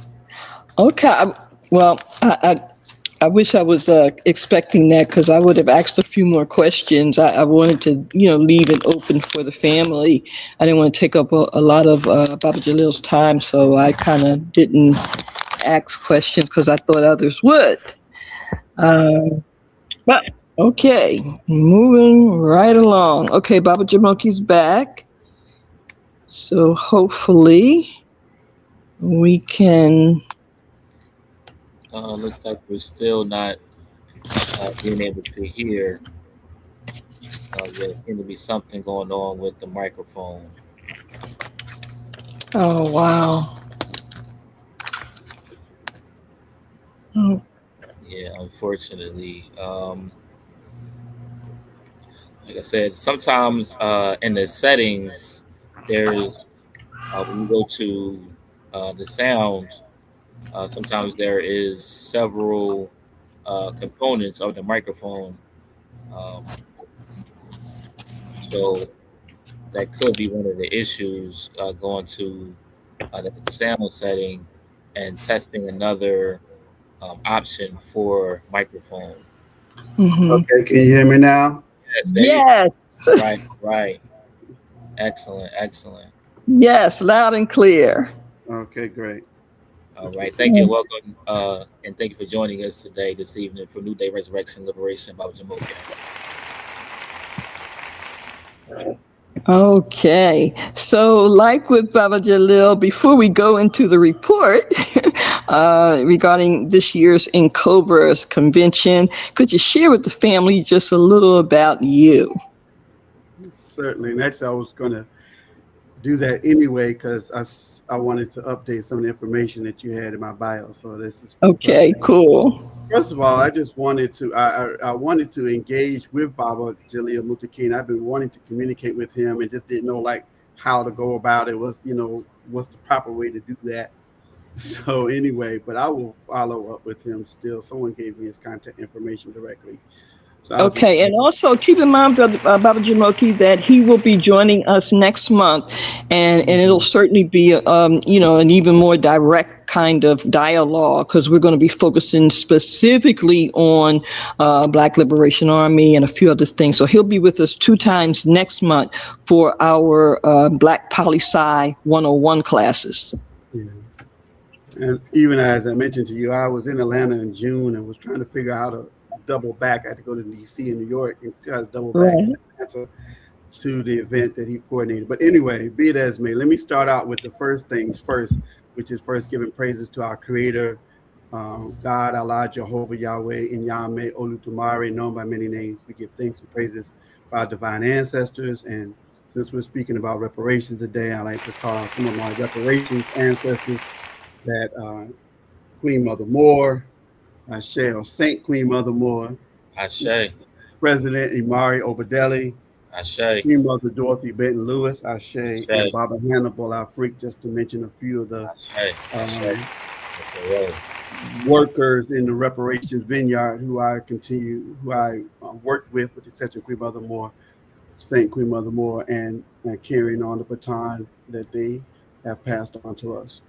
Okay. Well, I wish I was expecting that, because I would have asked a few more questions. I wanted to, leave it open for the family. I didn't want to take up a lot of Baba Jalil's time, so I kind of didn't ask questions because I thought others would. But okay, moving right along. Okay, Baba Jamoki's back, so hopefully we can. Looks like we're still not being able to hear. There seems to be something going on with the microphone. Oh, wow. Oh. Yeah, unfortunately. Like I said, sometimes in the settings, there's, when you go to the sound, sometimes there is several components of the microphone. So that could be one of the issues, going to the sound setting and testing another option for microphone. Mm-hmm. Okay, can you hear me now? Yes. Right. Excellent. Yes, loud and clear. Okay, great. All right, thank you, welcome, and thank you for joining us this evening for New Day Resurrection Liberation Baba Jamoke. Okay, so like with Baba Jalil, before we go into the report regarding this year's NCOBRA's convention, could you share with the family just a little about you? Certainly. Next, I was going to do that anyway because I wanted to update some of the information that you had in my bio. So this is Okay, cool. First of all, I just wanted to I wanted to engage with Baba Jalil Muttaqin. I've been wanting to communicate with him and just didn't know like how to go about it. What's the proper way to do that? So anyway, but I will follow up with him still. Someone gave me his contact information directly. So Okay, and also keep in mind, Brother Baba Jamoki, that he will be joining us next month, and it'll certainly be, an even more direct kind of dialogue because we're going to be focusing specifically on Black Liberation Army and a few other things. So he'll be with us 2 times next month for our Black Poli-Sci 101 classes. Yeah. And even as I mentioned to you, I was in Atlanta in June and was trying to figure out how to double back. I had to go to DC and New York and try to double back to the event that he coordinated. But anyway, be it as may, let me start out with the first things first, which is first giving praises to our Creator, God, Allah, Jehovah, Yahweh, Inyame, Olutumare, known by many names. We give thanks and praises for our divine ancestors. And since we're speaking about reparations today, I like to call some of my reparations ancestors that Queen Mother Moore, Ashe, or Saint Queen Mother Moore, Ashe, President Imari Obadeli, Ashe, Queen Mother Dorothy Benton Lewis, Ashe, Ashe, and Baba Hannibal Afrique, just to mention a few of the workers in the reparations vineyard who I worked with the exception of Queen Mother Moore, Saint Queen Mother Moore, and carrying on the baton that they have passed on to us.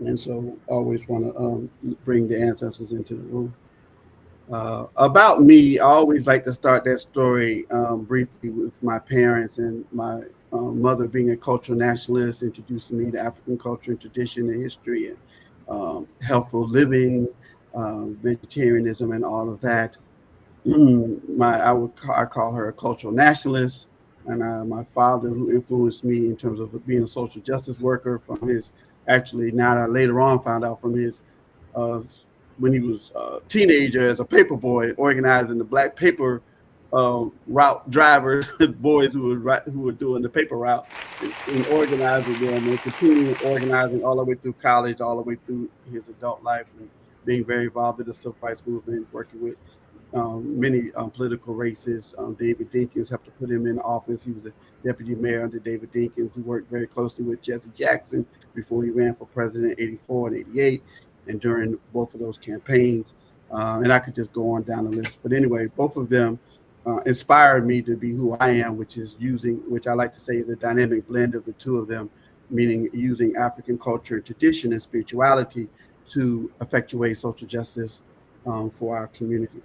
And so I always want to bring the ancestors into the room. About me, I always like to start that story briefly with my parents and my mother being a cultural nationalist, introducing me to African culture and tradition and history and healthful living, vegetarianism, and all of that. I call her a cultural nationalist, and my father, who influenced me in terms of being a social justice worker, from his now I later on found out from his when he was a teenager as a paper boy, organizing the black paper route drivers, boys who were doing the paper route, and organizing them and continuing organizing all the way through college, all the way through his adult life, and being very involved in the civil rights movement, working with many political races. David Dinkins helped to put him in office. He was a deputy mayor under David Dinkins. He worked very closely with Jesse Jackson before he ran for president in 84 and 88, and during both of those campaigns. And I could just go on down the list. But anyway, both of them inspired me to be who I am, which I like to say is a dynamic blend of the two of them, meaning using African culture, tradition, and spirituality to effectuate social justice for our community.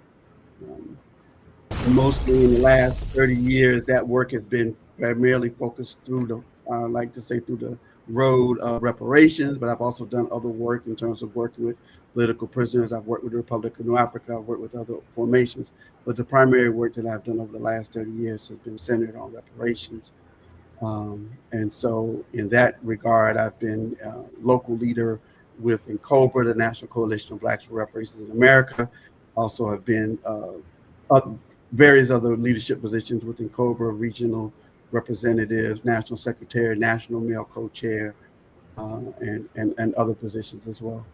Mostly in the last 30 years, that work has been primarily focused through the road of reparations, but I've also done other work in terms of working with political prisoners. I've worked with the Republic of New Africa. I've worked with other formations, but the primary work that I've done over the last 30 years has been centered on reparations. And so in that regard, I've been a local leader within COBRA, the National Coalition of Blacks for Reparations in America. Also have been various other leadership positions within COBRA, regional representatives, national secretary, national male co-chair, and other positions as well.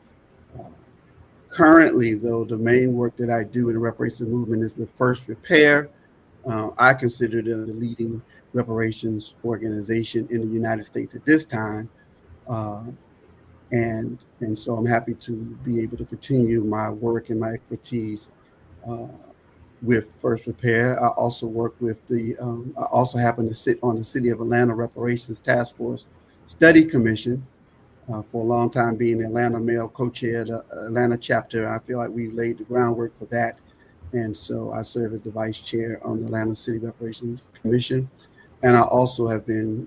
Currently, though, the main work that I do in the reparations movement is with First Repair. I consider them the leading reparations organization in the United States at this time. And so I'm happy to be able to continue my work and my expertise with First Repair. I also work with I also happen to sit on the City of Atlanta Reparations Task Force Study Commission for a long time, being the Atlanta Male Co-Chair, the Atlanta chapter. I feel like we laid the groundwork for that. And so I serve as the Vice Chair on the Atlanta City Reparations Commission. And I also have been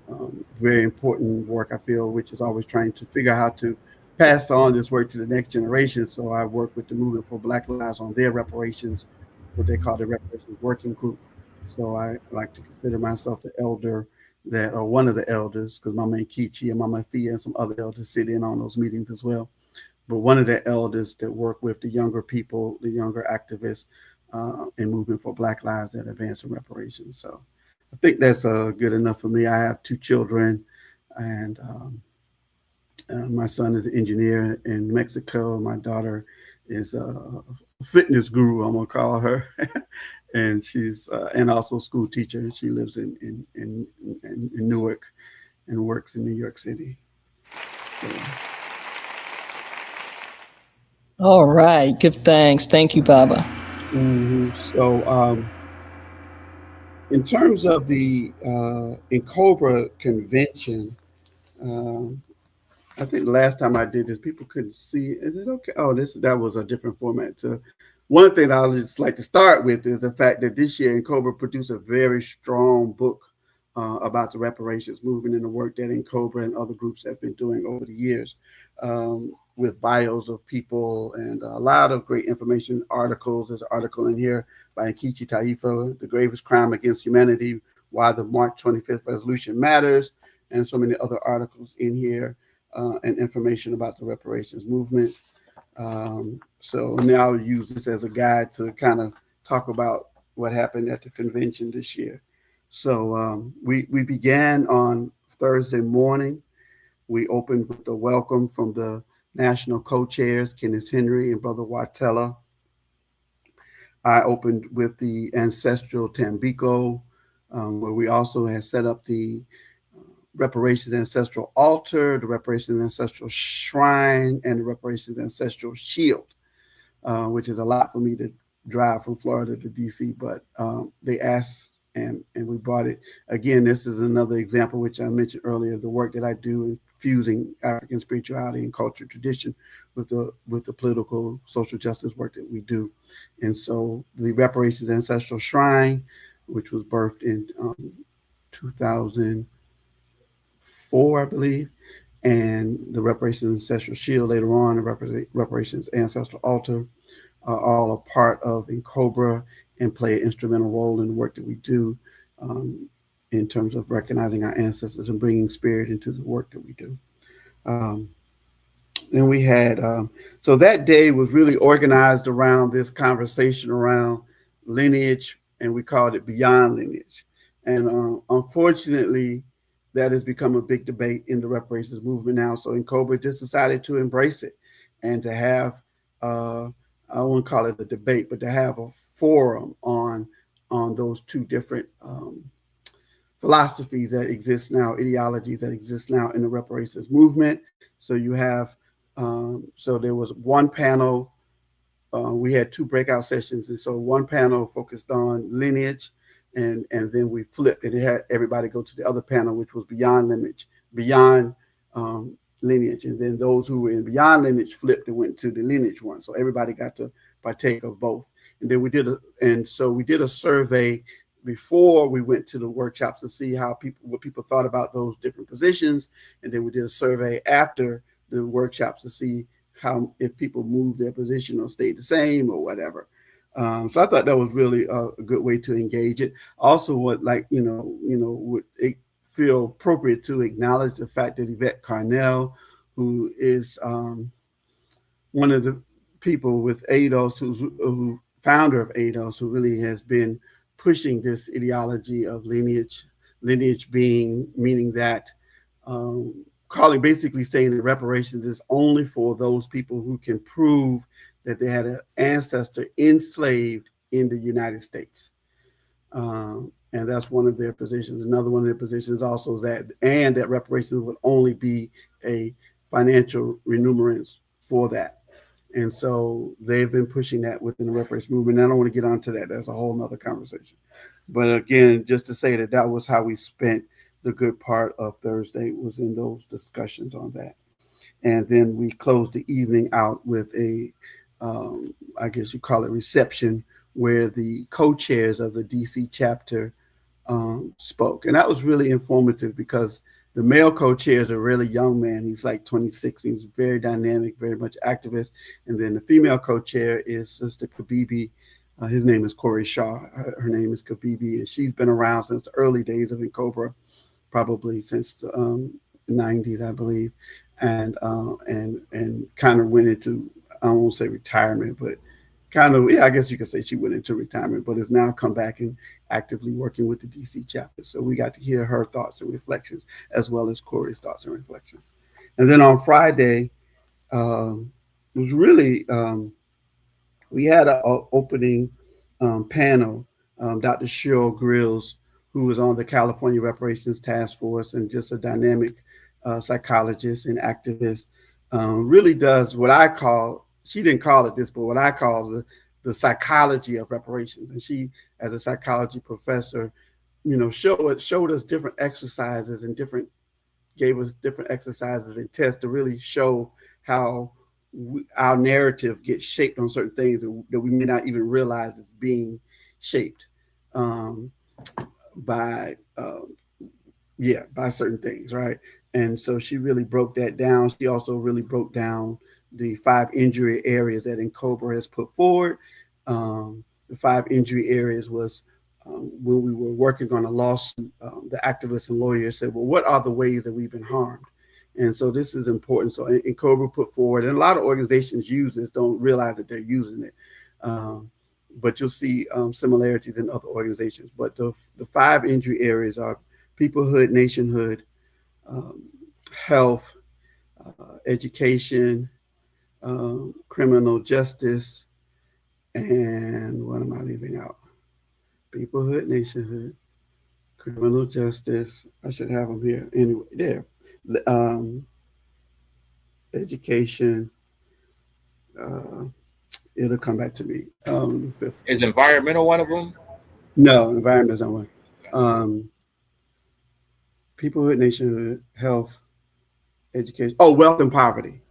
very important work, I feel, which is always trying to figure out how to pass on this work to the next generation. So I work with the Movement for Black Lives on their reparations, what they call the Reparations Working Group. So I like to consider myself the elder or one of the elders, because Mama Nkechi and Mama Fia and some other elders sit in on those meetings as well. But one of the elders that work with the younger people, the younger activists in Movement for Black Lives that advance in reparations. So I think that's good enough for me. I have 2 children. and my son is an engineer in Mexico. My daughter is a fitness guru, I'm gonna call her, and she's and also a school teacher. She lives in Newark and works in New York City. So. All right. Give thanks. Thank you, Baba. Mm-hmm. So, in terms of the NCOBRA convention, I think the last time I did this, people couldn't see. Is it okay? Oh, that was a different format. So, one thing I'll just like to start with is the fact that this year NCOBRA produced a very strong book about the reparations movement and the work that NCOBRA and other groups have been doing over the years, with bios of people and a lot of great information, articles. There's an article in here by Nkechi Taifa, The Gravest Crime Against Humanity, Why the March 25th Resolution Matters, and so many other articles in here and information about the reparations movement. So now I'll use this as a guide to kind of talk about what happened at the convention this year. So we began on Thursday morning. We opened with the welcome from the national co-chairs, Kenneth Henry and Brother Watella. I opened with the ancestral Tambiko, where we also had set up the reparations ancestral altar, the reparations ancestral shrine, and the reparations ancestral shield, which is a lot for me to drive from Florida to DC, but they asked and we brought it. Again, this is another example, which I mentioned earlier, of the work that I do in fusing African spirituality and culture tradition with the political social justice work that we do. And so the reparations ancestral shrine, which was birthed in 2004, I believe, and the reparations ancestral shield later on, the reparations ancestral altar, are all a part of NCOBRA and play an instrumental role in the work that we do in terms of recognizing our ancestors and bringing spirit into the work that we do. Then we had, so that day was really organized around this conversation around lineage, and we called it Beyond Lineage. And unfortunately, that has become a big debate in the reparations movement now. So NCOBRA just decided to embrace it and to have, I won't call it a debate, but to have a forum on those two different philosophies that exist now, ideologies that exist now in the reparations movement. So you have, so there was one panel, we had two breakout sessions. And so one panel focused on lineage, and then we flipped and it had everybody go to the other panel, which was beyond lineage, beyond lineage. And then those who were in beyond lineage flipped and went to the lineage one. So everybody got to partake of both. And then we did a survey before we went to the workshops to see what people thought about those different positions. And then we did a survey after the workshops to see if people moved their position or stayed the same or whatever. So I thought that was really a good way to engage it. Also, would it feel appropriate to acknowledge the fact that Yvette Carnell, who is one of the people with ADOS, who founder of ADOS, who really has been pushing this ideology of lineage meaning that basically saying that reparations is only for those people who can prove that they had an ancestor enslaved in the United States. And that's one of their positions. Another one of their positions also is that reparations would only be a financial remunerance for that. And so they've been pushing that within the reparations movement. And I don't want to get onto that. That's a whole nother conversation. But again, just to say that was how we spent the good part of Thursday, was in those discussions on that. And then we closed the evening out with a, I guess you call it reception, where the co-chairs of the DC chapter spoke. And that was really informative because the male co-chair is a really young man. He's like 26. He's very dynamic, very much activist. And then the female co-chair is Sister Kabibi. His name is Corey Shaw. Her name is Kabibi, and she's been around since the early days of NCOBRA, probably since the 90s, I believe, and kind of went into, I won't say retirement, but kind of, yeah, I guess you could say she went into retirement, but has now come back and actively working with the DC chapter. So we got to hear her thoughts and reflections, as well as Corey's thoughts and reflections. And then on Friday, it was really, we had an opening panel. Dr. Cheryl Grills, who was on the California Reparations Task Force and just a dynamic psychologist and activist, really does what I call, she didn't call it this, but what I call the psychology of reparations. And she, as a psychology professor, showed us different exercises and gave us different exercises and tests to really show how our narrative gets shaped on certain things that we may not even realize is being shaped by certain things, right? And so she really broke that down. She also really broke down the 5 injury areas that NCOBRA has put forward. The 5 injury areas was when we were working on a lawsuit, the activists and lawyers said, well, what are the ways that we've been harmed? And so this is important. So NCOBRA put forward, and a lot of organizations use this, don't realize that they're using it. But you'll see similarities in other organizations. But the 5 injury areas are peoplehood, nationhood, health, education, criminal justice, and what am I leaving out? Peoplehood, nationhood, criminal justice. I should have them here. Anyway, there. Education. It'll come back to me. Fifth. Is environmental one of them? No, environment is not one. Peoplehood, nationhood, health, education. Oh, wealth and poverty.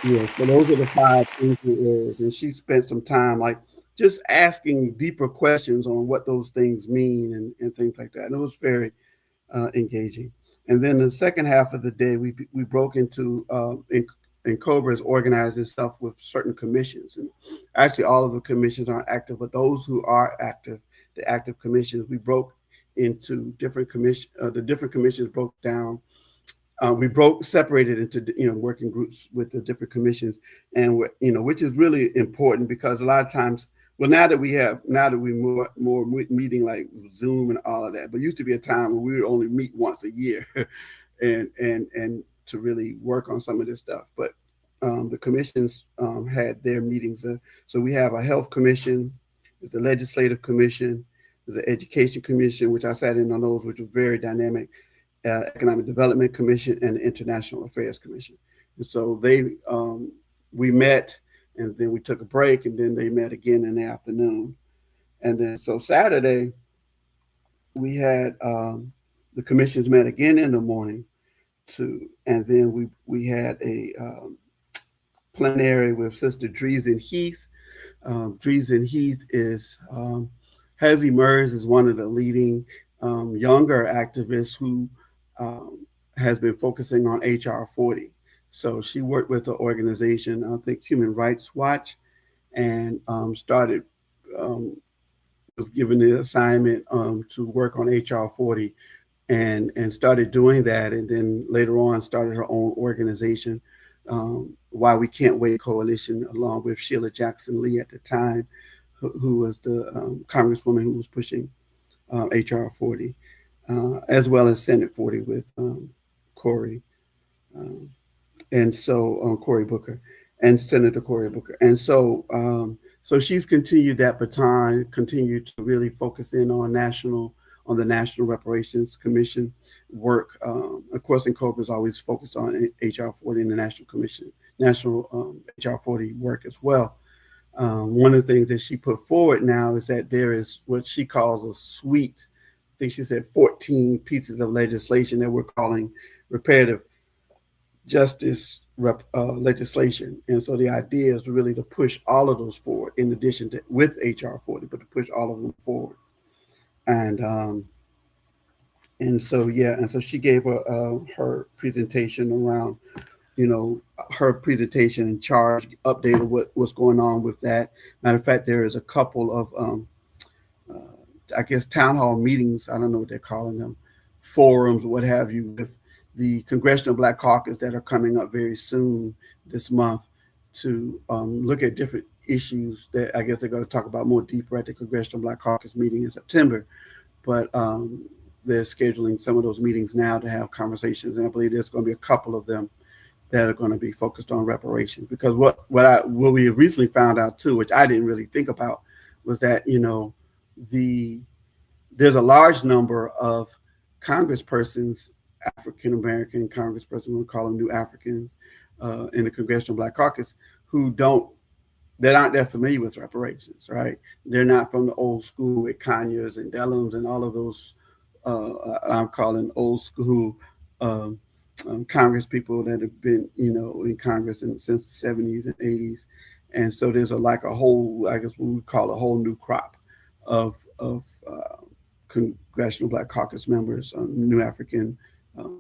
Yeah, so those are the 5 injury areas. And she spent some time like just asking deeper questions on what those things mean and things like that. And it was very engaging. And then the second half of the day, we broke into, NCOBRA has organized itself with certain commissions. And actually all of the commissions aren't active, but those who are active, the active commissions, we broke into different commissions. The different commissions broke down. Separated into working groups with the different commissions, and which is really important because a lot of times, well, now that we more meeting like Zoom and all of that, but used to be a time where we would only meet once a year, and to really work on some of this stuff. But the commissions had their meetings. So we have a health commission, there's the legislative commission, there's the education commission, which I sat in on those, which was very dynamic. Economic Development Commission and the International Affairs Commission. And so we met, and then we took a break, and then they met again in the afternoon. And then so Saturday, we had the commissions met again in the morning and then we had a plenary with Sister Dreesen Heath. Dreesen Heath has emerged as one of the leading younger activists who has been focusing on HR 40. So she worked with the organization, I think Human Rights Watch, and was given the assignment to work on HR 40 and started doing that. And then later on started her own organization, Why We Can't Wait Coalition, along with Sheila Jackson Lee at the time, who was the congresswoman who was pushing HR 40. As well as Senate 40 with Cory, and so Cory Booker and Senator Cory Booker. And so she's continued that baton, continued to really focus in on the National Reparations Commission work. Of course, NCOBRA is always focused on HR 40 and the National HR 40 work as well. One of the things that she put forward now is that there is what she calls a suite, I think she said 14 pieces of legislation that we're calling reparative justice legislation. And so the idea is really to push all of those forward in addition to with HR 40, but to push all of them forward. And so she gave her presentation around, her presentation and charge update of what's going on with that. Matter of fact, there is a couple of I guess town hall meetings, I don't know what they're calling them, forums, what have you, with the Congressional Black Caucus that are coming up very soon this month. to look at different issues that I guess they're going to talk about more deeper at the Congressional Black Caucus meeting in September. But they're scheduling some of those meetings now to have conversations, and I believe there's going to be a couple of them that are going to be focused on reparations. Because what we have recently found out too, which I didn't really think about, was that there's a large number of congresspersons, African American congresspersons, we call them New Africans, in the Congressional Black Caucus, they're not that familiar with reparations, right? They're not from the old school with Conyers and Dellums and all of those, I'm calling old school Congress people that have been, in Congress since the 70s and 80s. And so there's a whole, I guess what we call a whole new crop of Congressional Black Caucus members, New African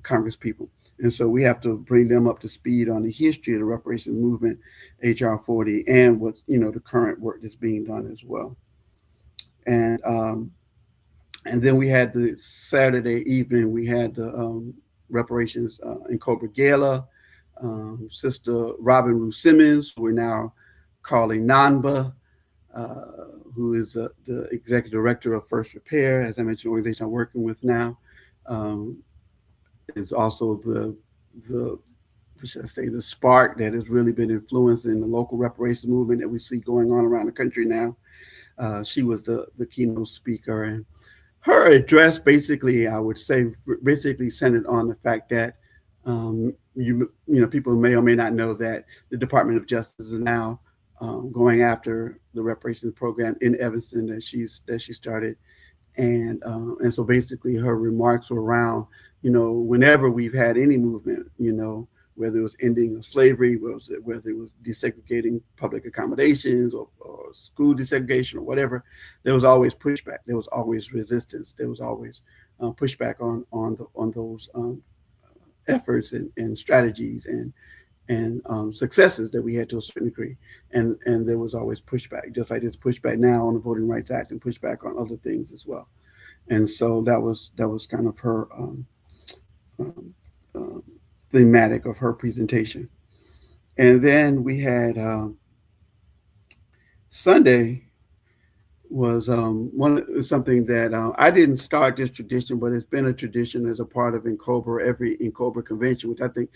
Congress people. And so we have to bring them up to speed on the history of the reparations movement, HR 40, and what's, the current work that's being done as well. And then we had the Saturday evening, we had the reparations in Cobra Gala. Sister Robin Rue Simmons, who we're now calling Nanba, who is the executive director of First Repair, as I mentioned, organization I'm working with now, is also the spark that has really been influencing the local reparations movement that we see going on around the country now. She was the keynote speaker, and her address basically, I would say, centered on the fact that people may or may not know that the Department of Justice is now going after the reparations program in Evanston that she started, and so basically her remarks were around, whenever we've had any movement, whether it was ending of slavery, whether it was desegregating public accommodations or school desegregation or whatever, there was always pushback. There was always resistance. There was always pushback on those efforts and strategies and successes that we had to a certain degree. And there was always pushback, just like there's pushback now on the Voting Rights Act and pushback on other things as well. And so that was kind of her thematic of her presentation. And then we had Sunday was something that I didn't start this tradition, but it's been a tradition as a part of every NCOBRA convention, which I think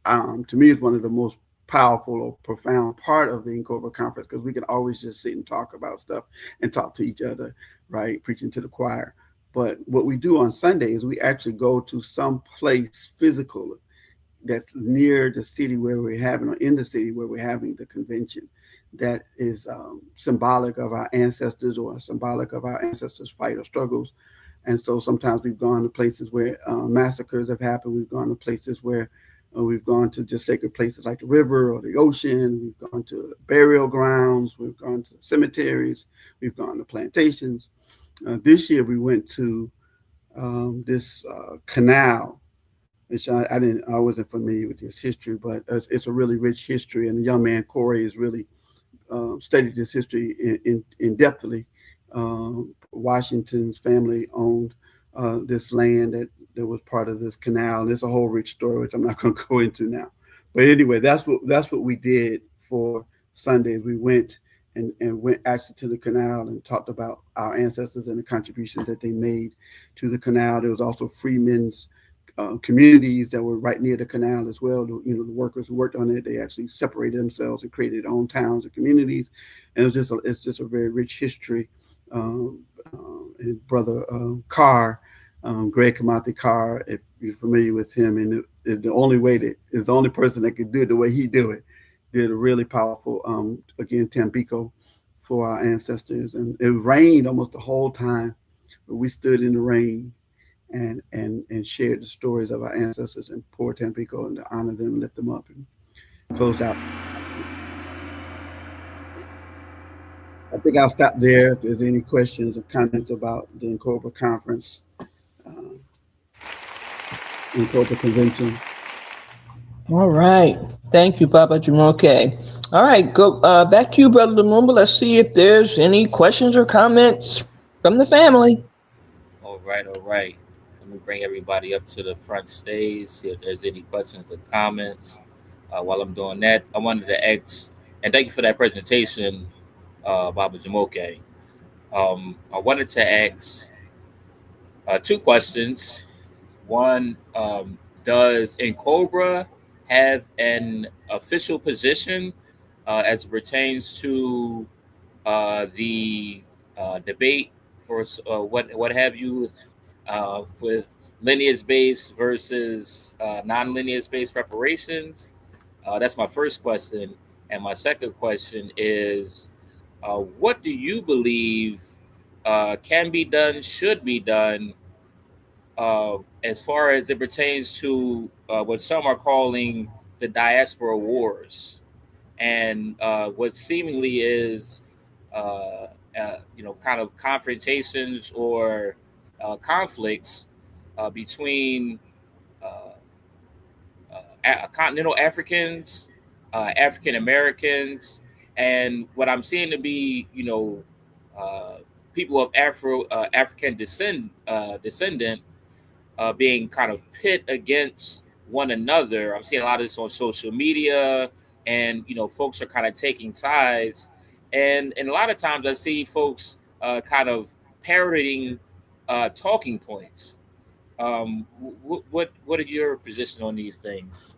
to me is one of the most powerful or profound part of the NCOBRA conference, because we can always just sit and talk about stuff and talk to each other, right? Preaching to the choir. But what we do on Sunday is we actually go to some place physical that's near the city where we're having, or in the city where we're having the convention, that is symbolic of our ancestors or symbolic of our ancestors' fight or struggles. And so sometimes we've gone to places where massacres have happened. We've gone to places where we've gone to just sacred places like the river or the ocean. We've gone to burial grounds. We've gone to cemeteries. We've gone to plantations. This year we went to this canal, which I wasn't familiar with this history, but it's a really rich history. And the young man Corey has really studied this history in depthly. Washington's family owned this land that was part of this canal. And there's a whole rich story, which I'm not going to go into now. But anyway, that's what we did for Sundays. We went and went actually to the canal and talked about our ancestors and the contributions that they made to the canal. There was also freemen's communities that were right near the canal as well. The workers who worked on it, they actually separated themselves and created their own towns and communities. And it's just a very rich history. And Brother Carr, Greg Kamati Carr, if you're familiar with him, and the only person that could do it the way he do it, did a really powerful, again, Tampico for our ancestors. And it rained almost the whole time, but we stood in the rain and shared the stories of our ancestors and poured Tampico and to honor them, lift them up, and closed out. I think I'll stop there. If there's any questions or comments about the NCOBRA conference, NCOBRA convention. All right. Thank you, Papa Jumoke. All right, go back to you, Brother Lumumba. Let's see if there's any questions or comments from the family. All right. Let me bring everybody up to the front stage, see if there's any questions or comments. While I'm doing that, I wanted to ask And thank you for that presentation, Baba Jamoke. I wanted to ask two questions. One, does N'Cobra have an official position as it pertains to the debate or what have you with lineage-based versus non-lineage-based reparations? That's my first question. And my second question is, what do you believe can be done, should be done, as far as it pertains to what some are calling the diaspora wars, and what seemingly is, kind of confrontations or conflicts between uh, continental Africans, African Americans, and what I'm seeing to be, uh, people of African descendant being kind of pit against one another. I'm seeing a lot of this on social media, and folks are kind of taking sides, and a lot of times I see folks kind of parroting talking points. What are your position on these things?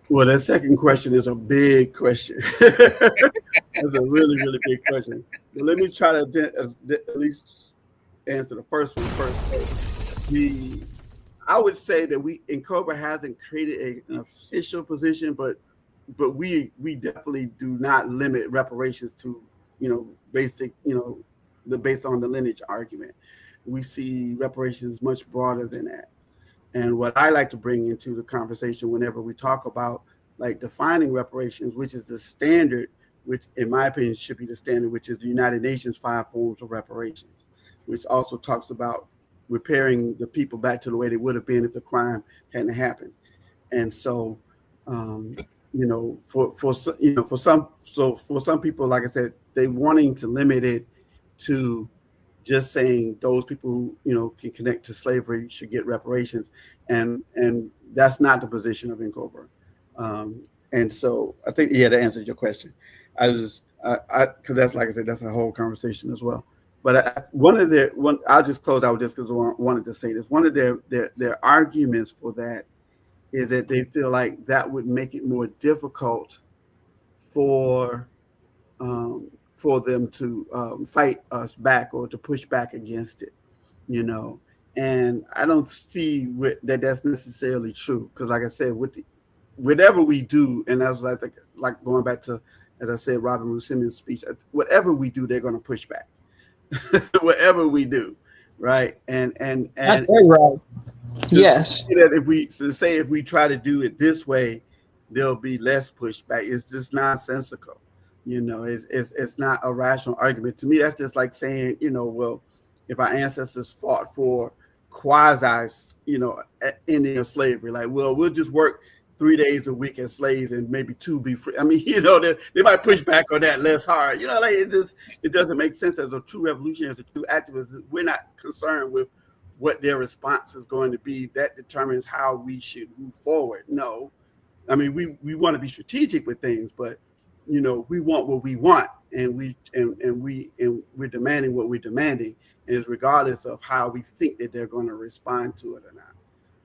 Well, that second question is a big question. That's a really, really big question. But let me try to at least answer the first one first. I would say that N'Cobra hasn't created an official position, but we definitely do not limit reparations to basic based on the lineage argument. We see reparations much broader than that. And what I like to bring into the conversation whenever we talk about like defining reparations, which is the standard, which in my opinion should be the standard, which is the United Nations 5 forms of reparations, which also talks about repairing the people back to the way they would have been if the crime hadn't happened. And so, for some people, like I said, they wanting to limit it to just saying those people who can connect to slavery should get reparations, and that's not the position of N'Cobra. And so I think that answers your question. Because that's, like I said, that's a whole conversation as well. But I'll just close out just because I wanted to say this. One of their arguments for that is that they feel like that would make it more difficult for them to fight us back or to push back against it, And I don't see that that's necessarily true, because, like I said, whatever we do, and that's like going back to, as I said, Robin Louis Simmons' speech, whatever we do, they're going to push back. Whatever we do, right? And that's very right. Yes. If we try to do it this way, there'll be less pushback. It's just nonsensical. It's not a rational argument. To me, that's just like saying, well, if our ancestors fought for quasi, ending of slavery, like, well, we'll just work 3 days a week as slaves and maybe 2 be free. I mean, they might push back on that less hard. It doesn't make sense. As a true revolutionary, as a true activist, we're not concerned with what their response is going to be. That determines how we should move forward. No, I mean, we want to be strategic with things, but we want what we want, and we're demanding what we're demanding, and it's regardless of how we think that they're going to respond to it or not.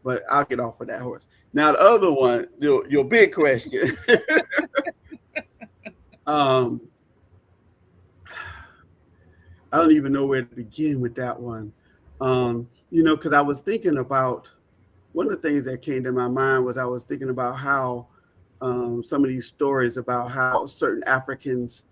But I'll get off of that horse. Now, the other one, your big question. I don't even know where to begin with that one. Because I was thinking about, one of the things that came to my mind was I was thinking about how some of these stories about how certain Africans,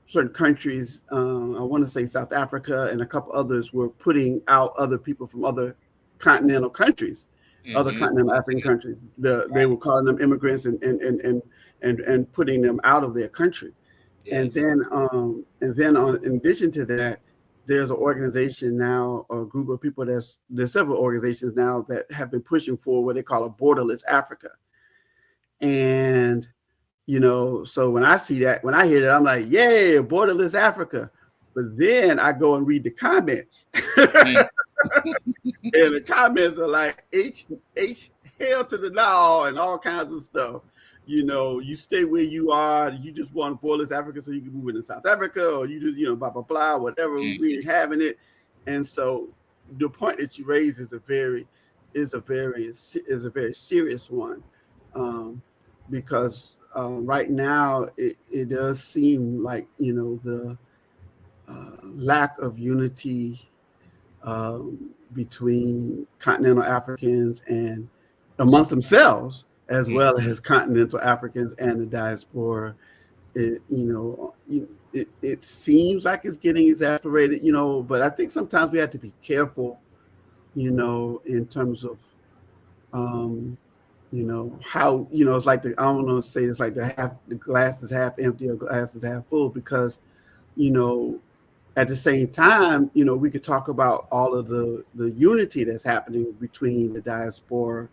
certain countries, I want to say South Africa and a couple others, were putting out other people from other continental countries, other continental African countries. They were calling them immigrants and putting them out of their country. Yes. And then in addition to that, there's an organization now, a group of people there's several organizations now that have been pushing for what they call a borderless Africa. And so when I see that, when I hear that, I'm like, yeah, borderless Africa. But then I go and read the comments. And the comments are like H hell to the no and all kinds of stuff. you know, you stay where you are. You just want to boil this Africa so you can move into South Africa, or you just, you know, blah blah blah, whatever. We ain't having it. And so the point that you raise is a very serious one, because right now it does seem like, you know, the lack of unity between continental Africans and amongst themselves, as well as continental Africans and the diaspora. It seems like it's getting exasperated, you know, but I think sometimes we have to be careful, you know, in terms of, you know, how, you know, it's like I don't want to say it's like the glass is half empty or glass is half full, because, you know, at the same time, you know, we could talk about all of the unity that's happening between the diaspora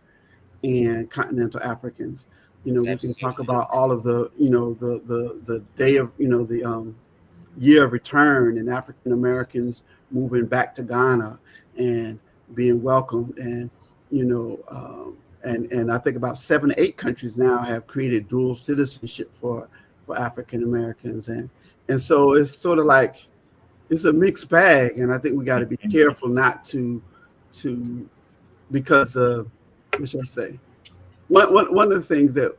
and continental Africans. You know, we can talk about all of the, you know, the day of, you know, the year of return and African Americans moving back to Ghana and being welcomed, and, you know, and I think about 7 or 8 countries now have created dual citizenship for African Americans, and so it's sort of like it's a mixed bag, and I think we got to be careful not to because what should I say? One of the things that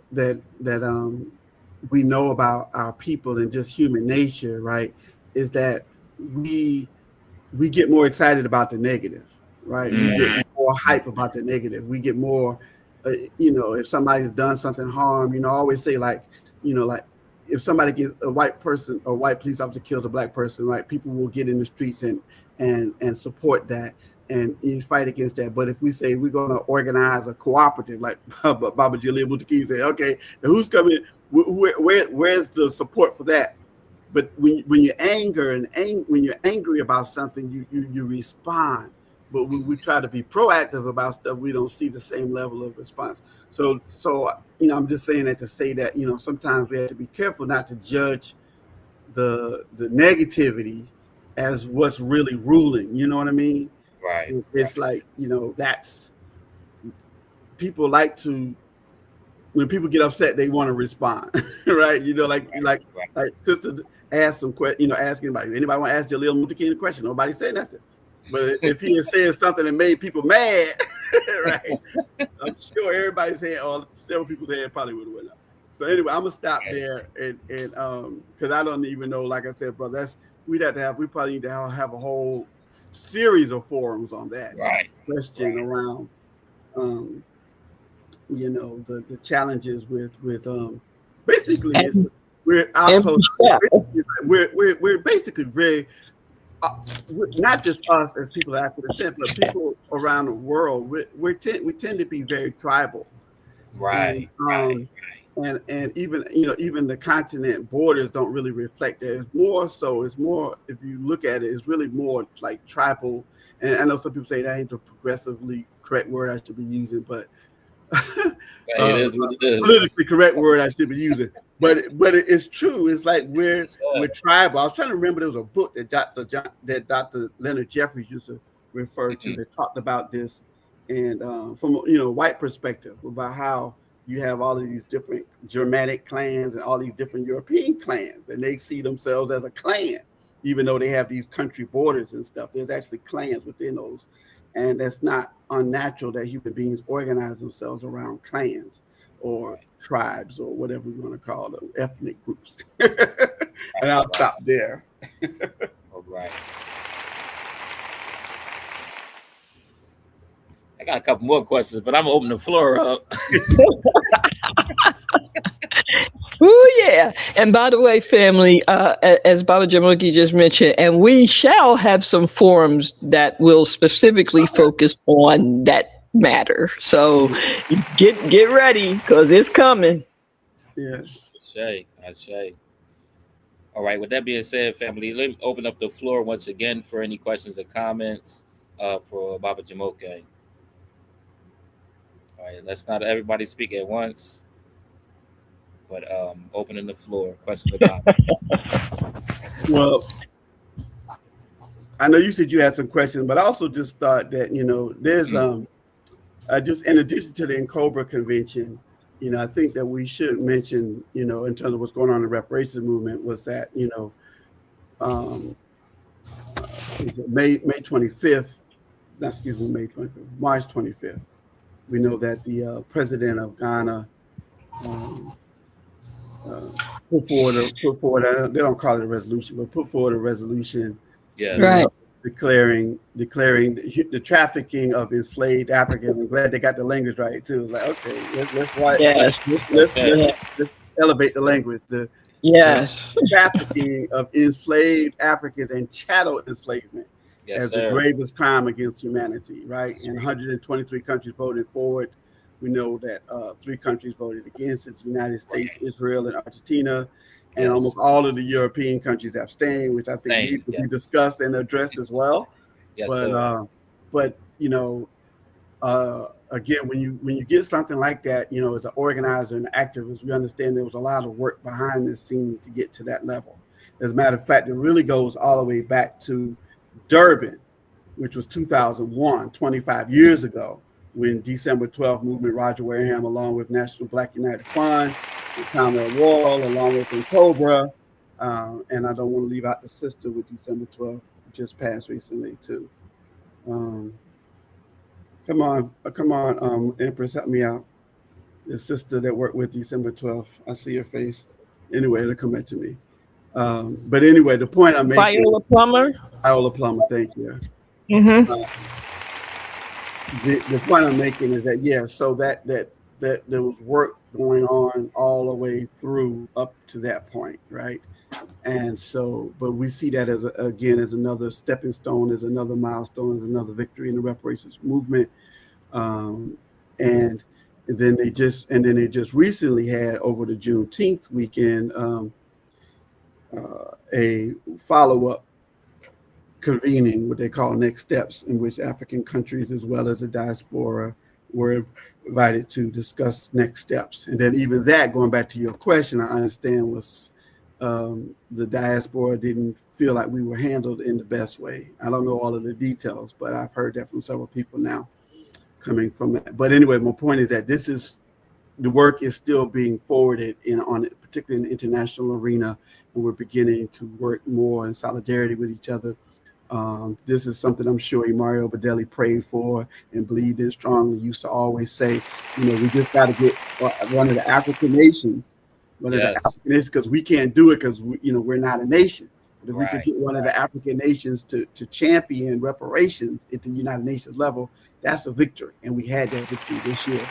we know about our people and just human nature, right, is that we get more excited about the negative, right? We get more hype about the negative. We get more, you know, if somebody's done something harm, you know, I always say, like, you know, like if somebody gets a white police officer kills a black person, right, people will get in the streets and support that and fight against that. But if we say we're going to organize a cooperative, like Baba Jalil Muttaqi said, okay, who's coming? Where's the support for that? But when you're when you're angry about something, you respond. But when we try to be proactive about stuff, we don't see the same level of response. So you know, I'm just saying that to say that, you know, sometimes we have to be careful not to judge the negativity as what's really ruling. You know what I mean? Right. It's like, you know, that's people like to, when people get upset, they want to respond, right? You know, like sister asked some question, you know, asking anybody want to ask Jalil Muttaqi a question? Nobody said nothing. But if he had said something that made people mad, right, I'm sure everybody's head, or several people's head, probably would have went up. So anyway, I'm gonna stop there, and because I don't even know, like I said, brother, we probably need to have a whole series of forums on that question around, you know, the challenges with basically we're basically very. Not just us as people of African descent, but people around the world. We tend to be very tribal, right? And even, you know, even the continent borders don't really reflect that. It's more if you look at it, it's really more like tribal. And I know some people say that ain't the progressively correct word I should be using, but it is what it is. Politically correct word I should be using. But it's true. It's like we're tribal. I was trying to remember, there was a book that Dr. Leonard Jeffries used to refer to that talked about this, and from, you know, white perspective, about how you have all of these different Germanic clans and all these different European clans, and they see themselves as a clan, even though they have these country borders and stuff. There's actually clans within those, and that's not unnatural that human beings organize themselves around clans or tribes or whatever we want to call them, ethnic groups. And I'll stop there. All right. I got a couple more questions, but I'm gonna open the floor up. Oh yeah! And by the way, family, as Baba Jamuki just mentioned, and we shall have some forums that will specifically focus on that matter. So get ready, because it's coming. Yes. I say. All right. With that being said, family, let me open up the floor once again for any questions or comments for Baba Jamoke. All right. Let's not everybody speak at once, but opening the floor. Questions or comments? Well, I know you said you had some questions, but I also just thought that, you know, there's just in addition to the N'COBRA convention, I think that we should mention, in terms of what's going on in the reparations movement, was that, May 25th, March 25th, we know that the president of Ghana put forward, they don't call it a resolution, but put forward a resolution, Yeah. Right. declaring the trafficking of enslaved Africans. I'm glad they got the language right too. Like, okay, let's write. Yes. Let's elevate the language. The Yes. trafficking of enslaved Africans and chattel enslavement Yes, as sir. the gravest crime against humanity, right? And 123 countries voted for it. We know that 3 countries voted against it: the United States, Israel, and Argentina. And Yes. almost all of the European countries abstained, which I think Abstained, needs to yeah. be discussed and addressed as well. Yes, But sir. Again, when you get something like that, as an organizer and activist, we understand there was a lot of work behind the scenes to get to that level. As a matter of fact, it really goes all the way back to Durban, which was 2001, 25 years ago, when December 12th movement, Roger Wareham, along with National Black United Front, Counter Wall, along with Cobra, and I don't want to leave out the sister with December 12th, just passed recently too. Come on, Empress, help me out. The sister that worked with December 12th, I see her face. Anyway, it'll come back to me. But anyway, the point I'm making. Viola Plummer. Viola Plummer, thank you. Mm-hmm. The point I'm making is that, so that there was work going on all the way through up to that point, right? And so, but we see that as another stepping stone, as another milestone, as another victory in the reparations movement. And then they just recently had, over the Juneteenth weekend, a follow-up convening, what they call Next Steps, in which African countries as well as the diaspora were invited to discuss next steps. And then even that, going back to your question, I understand was the diaspora didn't feel like we were handled in the best way. I don't know all of the details, but I've heard that from several people now coming from that. But anyway, my point is that the work is still being forwarded particularly in the international arena, and we're beginning to work more in solidarity with each other. This is something I'm sure Mario Baddelli prayed for and believed in strongly. Used to always say, we just got to get one of the African nations, because we can't do it because we're not a nation. But if we could get one of the African nations to champion reparations at the United Nations level, that's a victory, and we had that victory this year.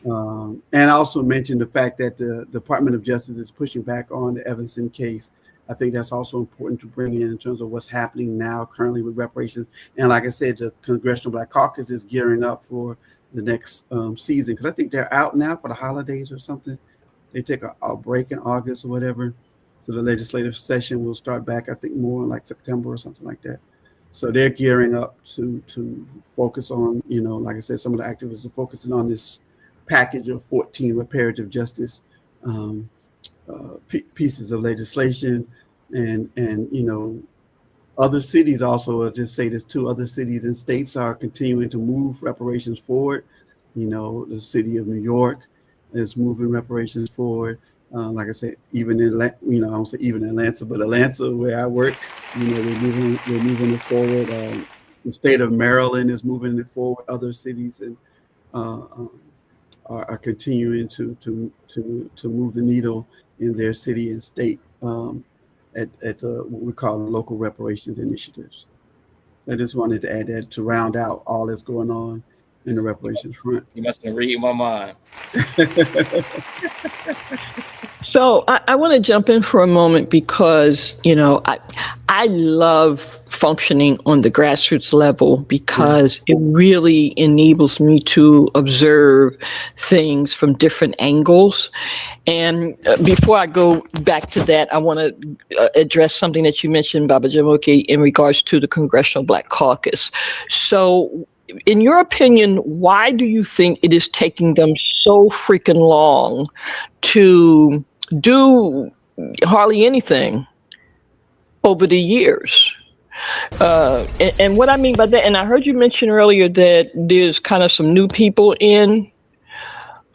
And I also mentioned the fact that the Department of Justice is pushing back on the Evanston case. I think that's also important to bring in terms of what's happening now currently with reparations. And like I said, the Congressional Black Caucus is gearing up for the next season, because I think they're out now for the holidays or something. They take a break in August or whatever. So the legislative session will start back, I think, more in like September or something like that. So they're gearing up to focus on, like I said, some of the activists are focusing on this package of 14 reparative justice pieces of legislation, and other cities also, I'll just say this too, other cities and states are continuing to move reparations forward. The city of New York is moving reparations forward. Like I said, even in I don't say even in Atlanta, but Atlanta, where I work, we're moving it forward. The state of Maryland is moving it forward. Other cities and are continuing to move the needle in their city and state at what we call local reparations initiatives. I just wanted to add that to round out all that's going on in the reparations front. You must have been reading my mind. So I want to jump in for a moment because, I love functioning on the grassroots level because it really enables me to observe things from different angles. And before I go back to that, I want to address something that you mentioned, Baba Jamoke, in regards to the Congressional Black Caucus. So in your opinion, why do you think it is taking them so freaking long to do hardly anything over the years? And what I mean by that, and I heard you mention earlier that there's kind of some new people in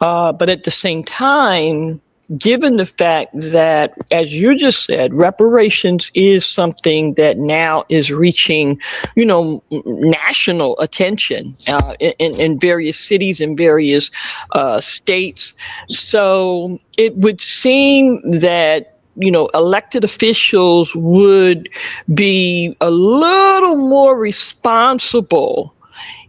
But at the same time, given the fact that, as you just said, reparations is something that now is reaching, national attention in various cities and various states. So it would seem that, elected officials would be a little more responsible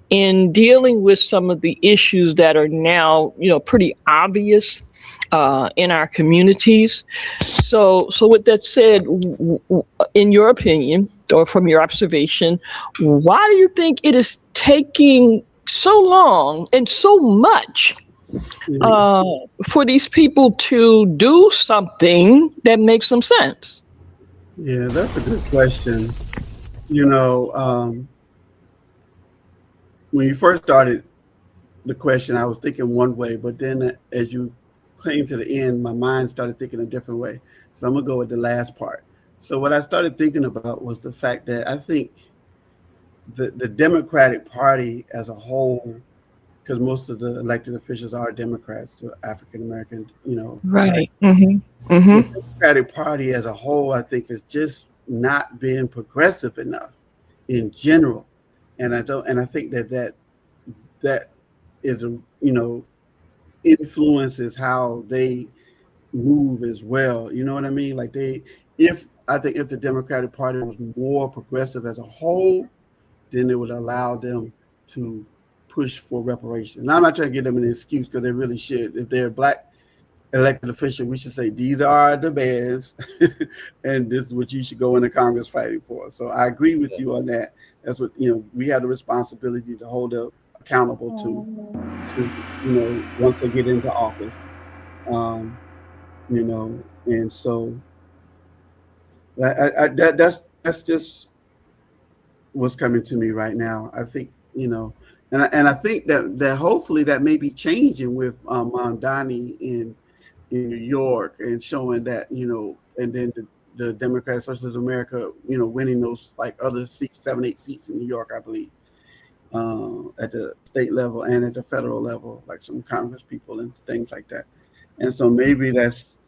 in dealing with some of the issues that are now, pretty obvious in our communities. So with that said, in your opinion, or from your observation, why do you think it is taking so long and so much for these people to do something that makes some sense? Yeah, that's a good question. When you first started the question, I was thinking one way, but then as you came to the end, my mind started thinking a different way. So I'm gonna go with the last part. So what I started thinking about was the fact that I think the Democratic Party as a whole, because most of the elected officials are Democrats, African American, Right. The Democratic Party as a whole, I think, is just not being progressive enough in general, and I think that is influences how they move as well. You know what I mean? Like if the Democratic Party was more progressive as a whole, then it would allow them to push for reparations. Now, I'm not trying to give them an excuse, because they really should. If they're a Black elected official, we should say, these are our demands, and this is what you should go into Congress fighting for. So I agree with you on that. That's what, we have the responsibility to hold them accountable to once they get into office. And so that's just what's coming to me right now. I think, and I think that hopefully that may be changing with Mamdani in New York, and showing that, and then the Democratic Socialists of America, winning those other seats, 7-8 seats in New York, I believe, at the state level and at the federal level, like some Congress people and things like that. And so maybe that's,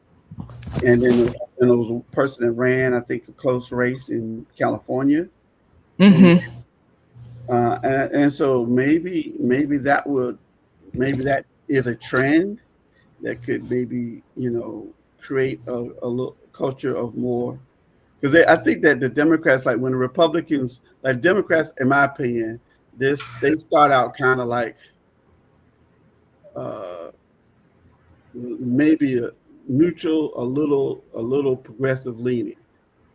and then there was a person that ran, I think, a close race in California. And so maybe that is a trend that could maybe, create a little culture of more, because I think that the Democrats, like when the Republicans, like Democrats, in my opinion, they start out kind of like maybe a neutral, a little progressive leaning.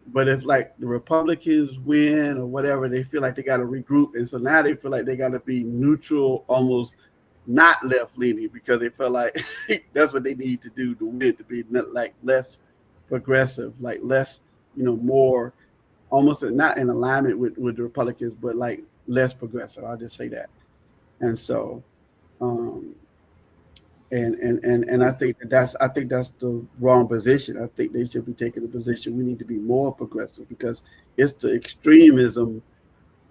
But if like the Republicans win or whatever, they feel like they got to regroup, and so now they feel like they got to be neutral, almost not left leaning, because they feel like that's what they need to do to win, to be like less progressive, like less, more, almost not in alignment with the Republicans, but like less progressive. I'll just say that. And so, and I think that's the wrong position. I think they should be taking the position we need to be more progressive, because it's the extremism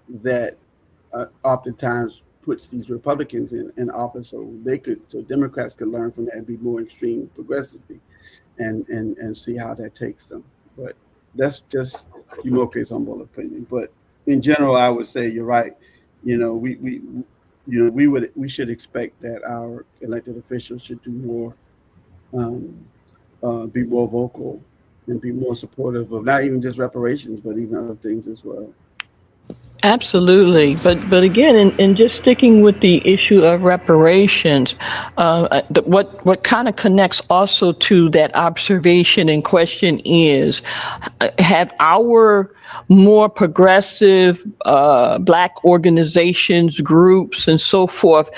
that oftentimes puts these Republicans in office, so Democrats could learn from that and be more extreme progressively, and see how that takes them. But that's just Jumoke's humble opinion. But in general, I would say you're right. We should expect that our elected officials should do more, be more vocal, and be more supportive of not even just reparations, but even other things as well. Absolutely, but again, in just sticking with the issue of reparations, what kind of connects also to that observation and question is, have our more progressive Black organizations, groups, and so forth,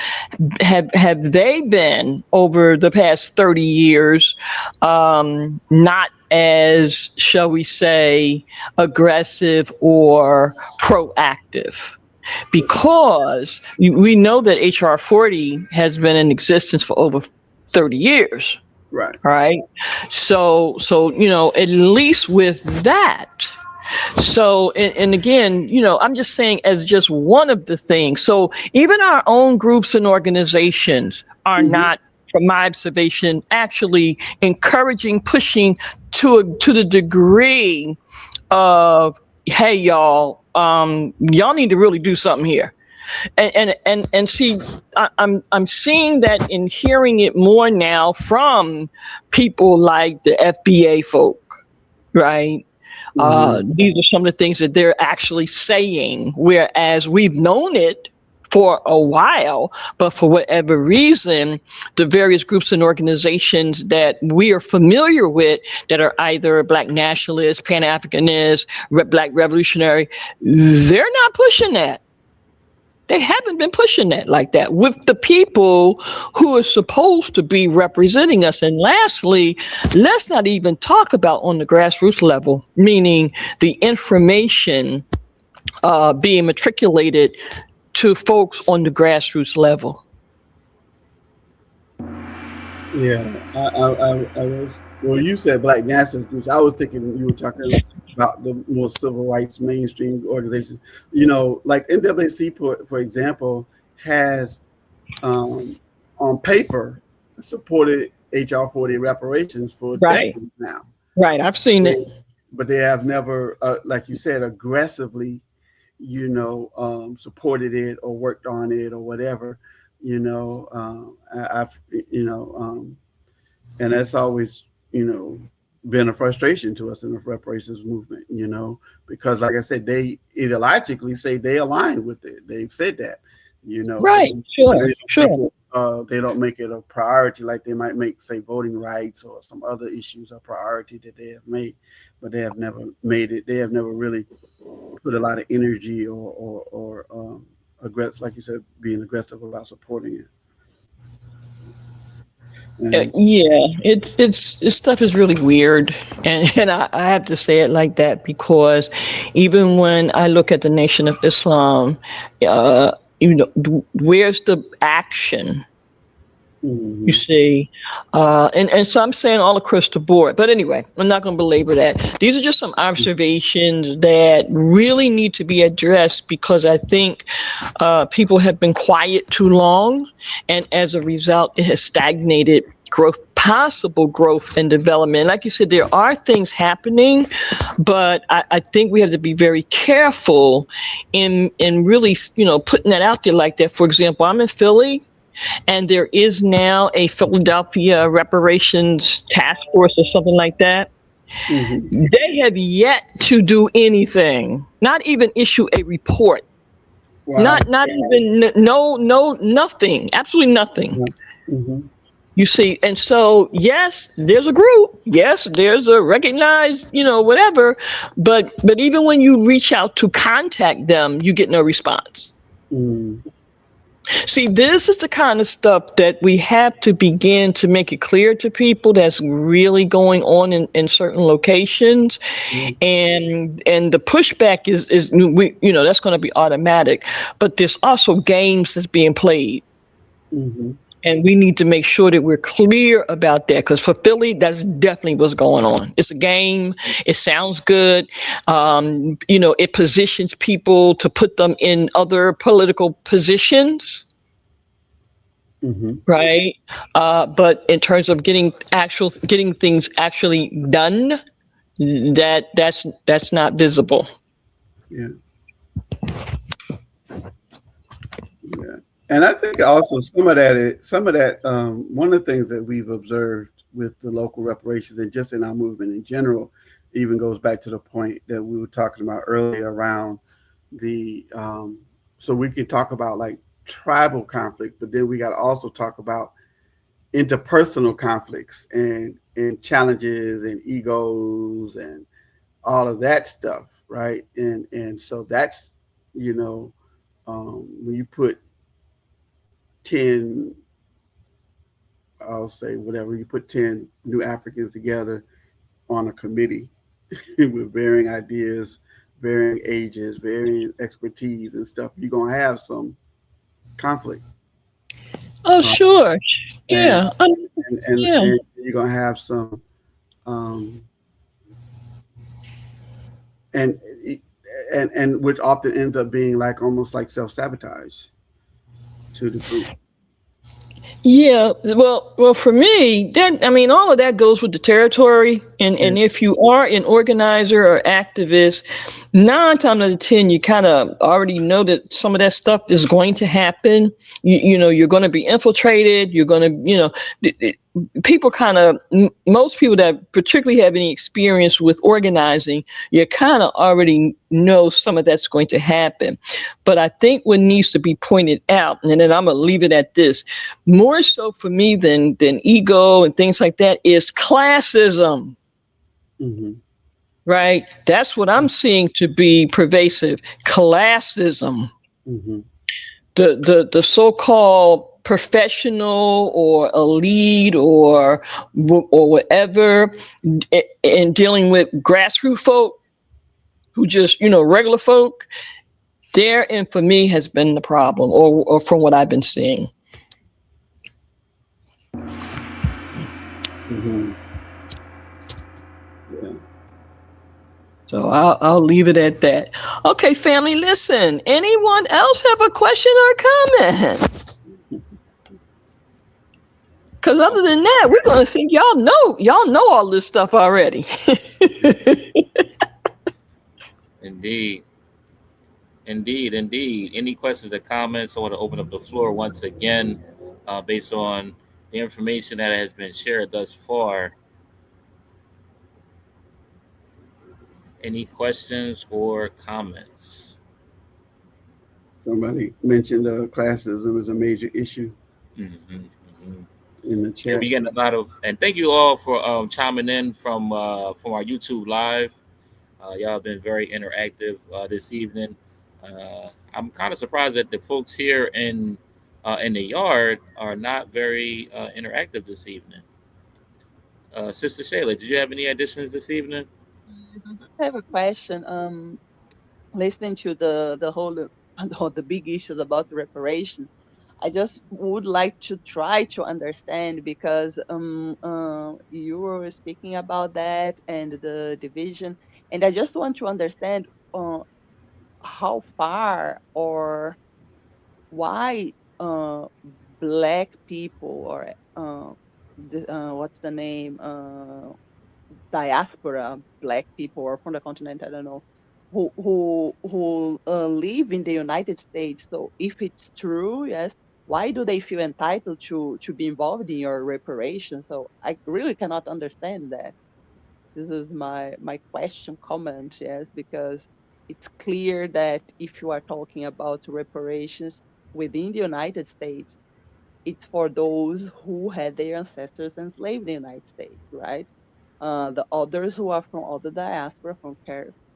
have they been over the past 30 years not as, shall we say, aggressive or proactive? Because we know that HR 40 has been in existence for over 30 years. Right. So, at least with that. So, and again, I'm just saying as just one of the things. So even our own groups and organizations are not from my observation, actually encouraging, pushing to the degree of, hey, y'all, y'all need to really do something here. And see, I'm seeing that and hearing it more now from people like the FBA folk, right? These are some of the things that they're actually saying, whereas we've known it for a while, but for whatever reason, the various groups and organizations that we are familiar with that are either Black nationalists, Pan-Africanists, Black revolutionary, they're not pushing that. They haven't been pushing that like that with the people who are supposed to be representing us. And lastly, let's not even talk about on the grassroots level, meaning the information being matriculated to folks on the grassroots level. Yeah, I was. Well, you said Black nationalist groups. I was thinking you were talking about the more civil rights mainstream organizations. You know, like NAACP, for example, has on paper supported HR 40 reparations for decades now. Right, I've seen it. But they have never, like you said, aggressively, supported it or worked on it or whatever. And that's always, been a frustration to us in the reparations movement, because like I said, they ideologically say they align with it. They've said that, Right, sure. They don't make it a priority like they might make, say, voting rights or some other issues a priority that they have made, but they have never made it. They have never really put a lot of energy or aggressive, like you said, being aggressive about supporting it. Yeah, it's stuff is really weird, and I have to say it like that because even when I look at the Nation of Islam, where's the action? Mm-hmm. You see, and so I'm saying all across the board. But anyway, I'm not going to belabor that. These are just some observations that really need to be addressed because I think people have been quiet too long, and as a result, it has stagnated possible growth and development. Like you said, there are things happening, but I think we have to be very careful in really, putting that out there like that. For example, I'm in Philly. And there is now a Philadelphia reparations task force or something like that. Mm-hmm. They have yet to do anything, not even issue a report. Wow. Not even, nothing, absolutely nothing. Mm-hmm. You see, and so, yes, there's a group. Yes, there's a recognized, whatever. But even when you reach out to contact them, you get no response. Mm-hmm. See, this is the kind of stuff that we have to begin to make it clear to people that's really going on in certain locations. Mm-hmm. And the pushback is that's going to be automatic. But there's also games that's being played. Mm-hmm. And we need to make sure that we're clear about that, because for Philly, that's definitely what's going on. It's a game. It sounds good. It positions people to put them in other political positions. Mm-hmm. Right. But in terms of getting things actually done, that's not visible. Yeah. Yeah. And I think also some of that, one of the things that we've observed with the local reparations and just in our movement in general, even goes back to the point that we were talking about earlier around the, so we could talk about like tribal conflict, but then we got to also talk about interpersonal conflicts and challenges and egos and all of that stuff, right? And so that's, when you put 10, I'll say whatever, you put 10 new Africans together on a committee with varying ideas, varying ages, varying expertise and stuff, you're going to have some conflict. Oh, sure. Yeah. And you're going to have some, and which often ends up being like almost like self-sabotage to the group. Yeah, well, for me, that I mean, all of that goes with the territory, and if you are an organizer or activist, 9 times out of 10, you kind of already know that some of that stuff is going to happen. You know, you're going to be infiltrated. You're going to, people kind of, most people that particularly have any experience with organizing, you kind of already know some of that's going to happen. But I think what needs to be pointed out, and then I'm gonna leave it at this, more so for me than ego and things like that, is classism. Mm-hmm. Right? That's what I'm seeing to be pervasive. Classism. Mm-hmm. The so-called professional or elite or whatever, in dealing with grassroots folk who just, regular folk, therein for me has been the problem, or from what I've been seeing. Mm-hmm. Yeah. So I'll leave it at that. Okay, family, listen. Anyone else have a question or comment? Because other than that, we're gonna think y'all know all this stuff already. Indeed. Any questions or comments? I want to open up the floor once again, based on the information that has been shared thus far. Any questions or comments? Somebody mentioned classism is a major issue in the chat. Yeah, we getting a lot of, and thank you all for chiming in from our YouTube live. Y'all have been very interactive this evening. I'm kind of surprised that the folks here in the yard are not very interactive this evening. Sister Shayla, did you have any additions this evening? I have a question. Listening to the whole the big issues about the reparation, I just would like to try to understand, because you were speaking about that and the division, and I just want to understand how far or why Black people or what's the name, diaspora Black people, or from the continent, I don't know, who live in the United States. So if it's true, yes, why do they feel entitled to be involved in your reparations? So I really cannot understand that. This is my question, comment, yes, because it's clear that if you are talking about reparations within the United States, it's for those who had their ancestors enslaved in the United States, right? The others who are from other diaspora, from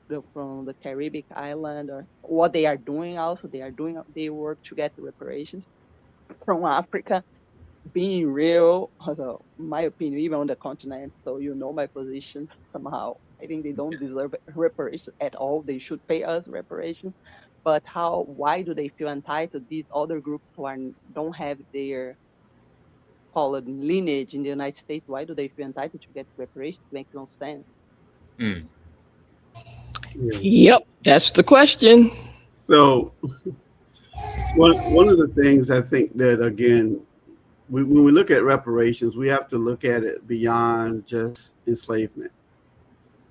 the Caribbean island, or what they are doing also, they work to get the reparations from Africa. Being real, also, my opinion, even on the continent, so my position somehow. I think they don't deserve reparations at all. They should pay us reparations. But why do they feel entitled? These other groups who don't have their called lineage in the United States, why do they feel entitled to get reparations? Makes no sense. Yep, that's the question. So one of the things I think that, again, when we look at reparations, we have to look at it beyond just enslavement.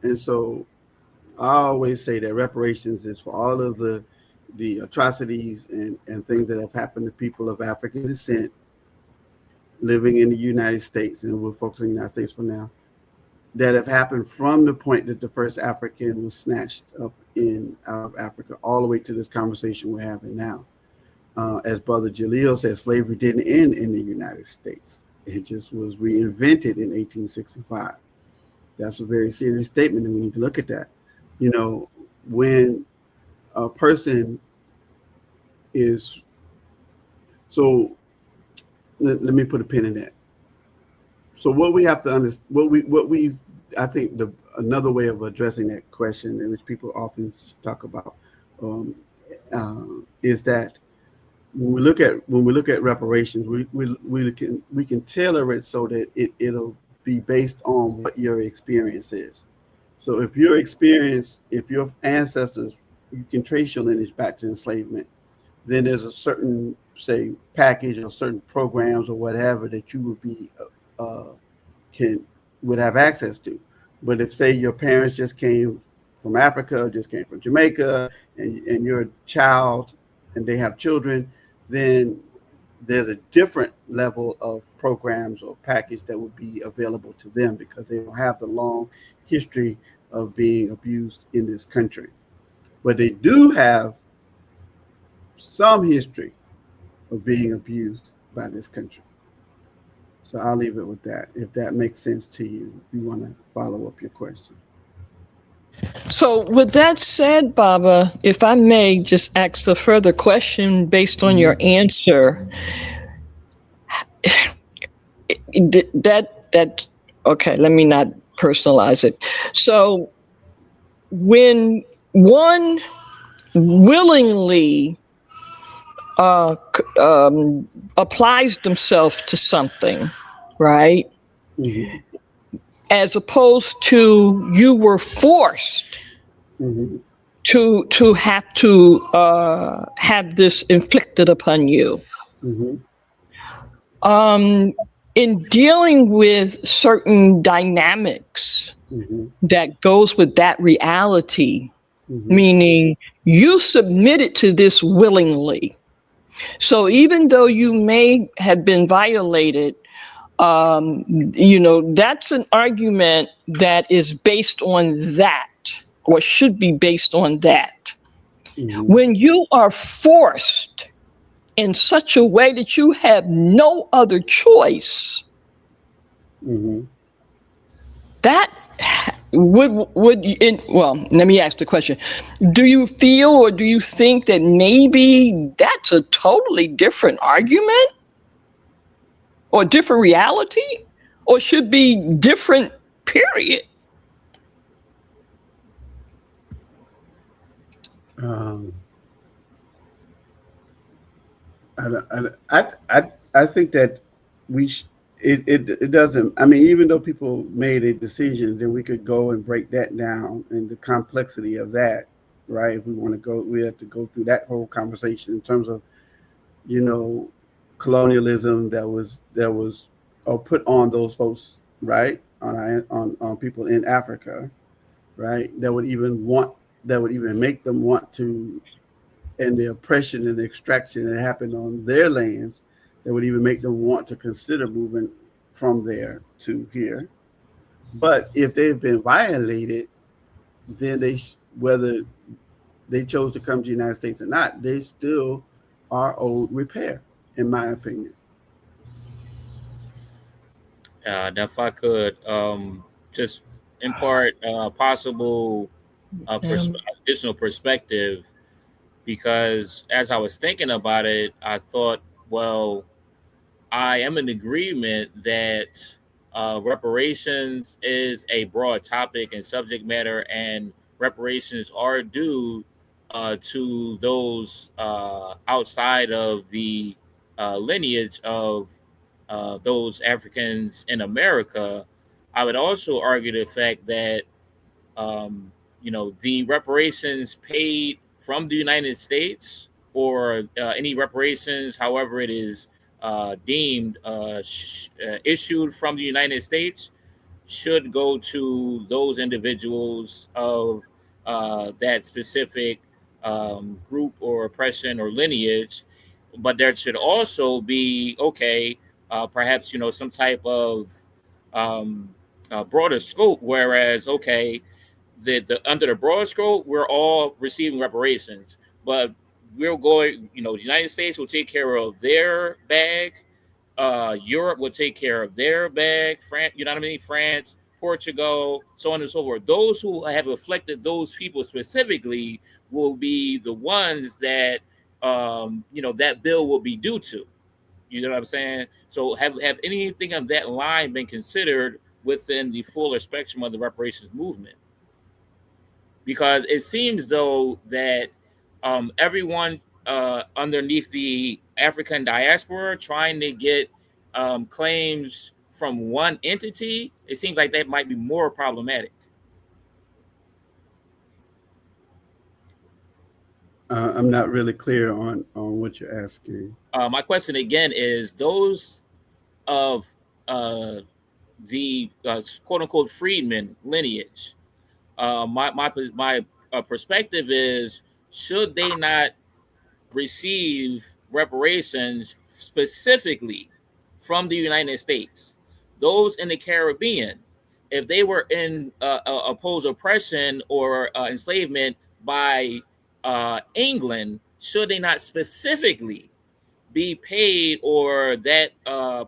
And so I always say that reparations is for all of the atrocities and things that have happened to people of African descent living in the United States, and we're focusing on the United States for now, that have happened from the point that the first African was snatched up out of Africa all the way to this conversation we're having now. As Brother Jaleel said, slavery didn't end in the United States. It just was reinvented in 1865. That's a very serious statement, and we need to look at that. When a person is, so let me put a pin in that. So what we have to understand, I think another way of addressing that question, in which people often talk about, is that when we look at reparations, we can tailor it so that it'll be based on what your experience is. So if your ancestors, you can trace your lineage back to enslavement, then there's a certain say package or certain programs or whatever that you would be would have access to. But if say your parents just came from Africa, just came from Jamaica, and you're a child and they have children, then there's a different level of programs or package that would be available to them because they don't have the long history of being abused in this country. But they do have some history of being abused by this country. So I'll leave it with that, if that makes sense to you, if you want to follow up your question. So with that said, Baba, if I may just ask a further question based on your answer, that okay, let me not personalize it. So when one willingly applies themselves to something, right? Mm-hmm. As opposed to you were forced Mm-hmm. to have this inflicted upon you. Mm-hmm. In dealing with certain dynamics Mm-hmm. that goes with that reality, Mm-hmm. meaning you submitted to this willingly. So even though you may have been violated, that's an argument that is based on that, or should be based on that. Mm-hmm. When you are forced in such a way that you have no other choice, Mm-hmm. that well, let me ask the question. Do you feel or do you think that maybe that's a totally different argument or different reality, or should be different, period? I think that it doesn't. I mean, even though people made a decision, then we could go and break that down and the complexity of that, right? If we want to go, we have to go through that whole conversation in terms of, colonialism that was put on those folks, right? On people in Africa, right? That would even make them want to, and the oppression and the extraction that happened on their lands, that would even make them want to consider moving from there to here. But if they've been violated, then whether they chose to come to the United States or not, they still are owed repair, in my opinion. If I could just impart possible additional perspective, because as I was thinking about it, I thought, well, I am in agreement that reparations is a broad topic and subject matter, and reparations are due to those outside of the lineage of those Africans in America. I would also argue the fact that the reparations paid from the United States, or any reparations, however it is deemed, issued from the United States, should go to those individuals of that specific group or oppression or lineage. But there should also be, perhaps, some type of broader scope, whereas, the under the broad scope, we're all receiving reparations, but we're going, the United States will take care of their bag, Europe will take care of their bag, France, France, Portugal, so on and so forth. Those who have afflicted those people specifically will be the ones that that bill will be due to. You know what I'm saying? So have anything of that line been considered within the fuller spectrum of the reparations movement? Because it seems though that everyone underneath the African diaspora trying to get claims from one entity, it seems like that might be more problematic. I'm not really clear on what you're asking. My question again is those of the quote unquote freedmen lineage. My perspective is, should they not receive reparations specifically from the United States? Those in the Caribbean, if they were in opposed oppression or enslavement by England, should they not specifically be paid, or that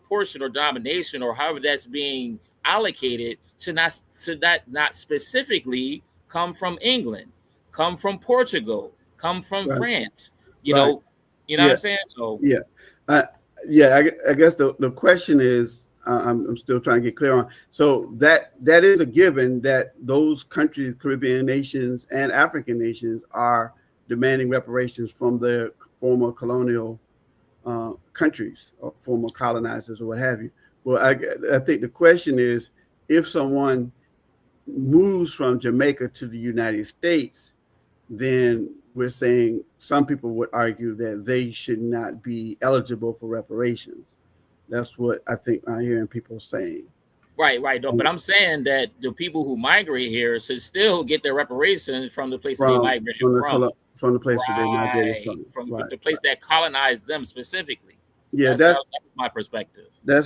portion or domination or however that's being allocated should not specifically come from England, come from Portugal, come from Right. France? Right. What Yeah. I'm saying? So Yeah. I guess the question is, I'm still trying to get clear on. So that is a given that those countries, Caribbean nations and African nations, are demanding reparations from their former colonial countries or former colonizers or what have you. Well, I think the question is, if someone moves from Jamaica to the United States, then we're saying some people would argue that they should not be eligible for reparations. That's what I think I'm hearing people saying. right. No, but I'm saying that the people who migrate here should still get their reparations from the place that they migrated From the place that they migrated from Right. the place that colonized them specifically. Yeah, that's my perspective. that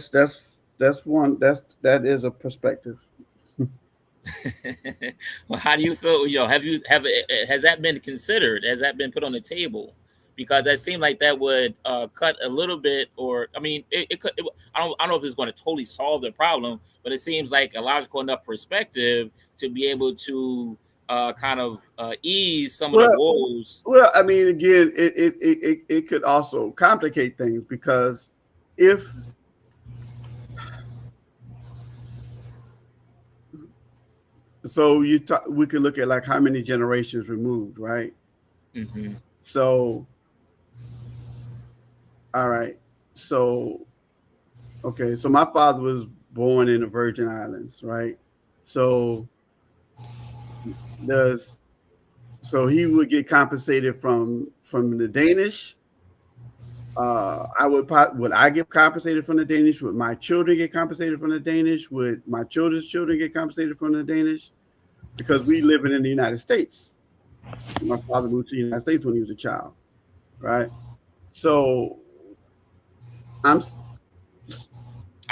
is a perspective. Well, how do you feel? Has that been considered? Has that been put on the table? Because that seemed like that would cut a little bit, or I mean, it could. I don't know if it's going to totally solve the problem, but it seems like a logical enough perspective to be able to kind of ease some of the woes. Well, I mean, again, it could also complicate things, because if so, we could look at like how many generations removed, right? Mm-hmm. So, all right. So, okay. So my father was born in the Virgin Islands, right? So he would get compensated from the Danish. Would I get compensated from the Danish? Would my children get compensated from the Danish? Would my children's children get compensated from the Danish? Because we live in the United States. My father moved to the United States when he was a child, right? So I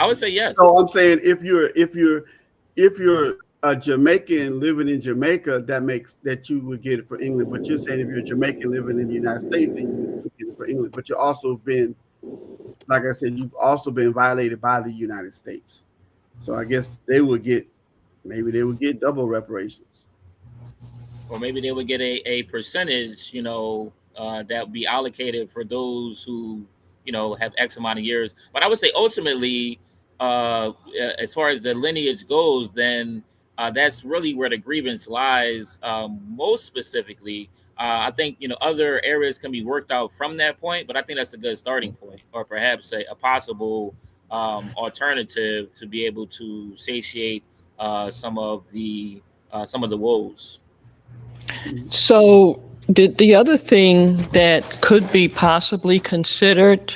would say yes. So I'm saying if you're a Jamaican living in Jamaica, that you would get it for England. But you're saying if you're a Jamaican living in the United States, then you would get it for England. But you've also been, like I said, you've also been violated by the United States. So I guess maybe they would get double reparations. Or maybe they would get a percentage, that would be allocated for those who, have X amount of years. But I would say ultimately, as far as the lineage goes, then that's really where the grievance lies. Most specifically, I think other areas can be worked out from that point, but I think that's a good starting point, or perhaps a possible alternative to be able to satiate some of the woes. So the other thing that could be possibly considered,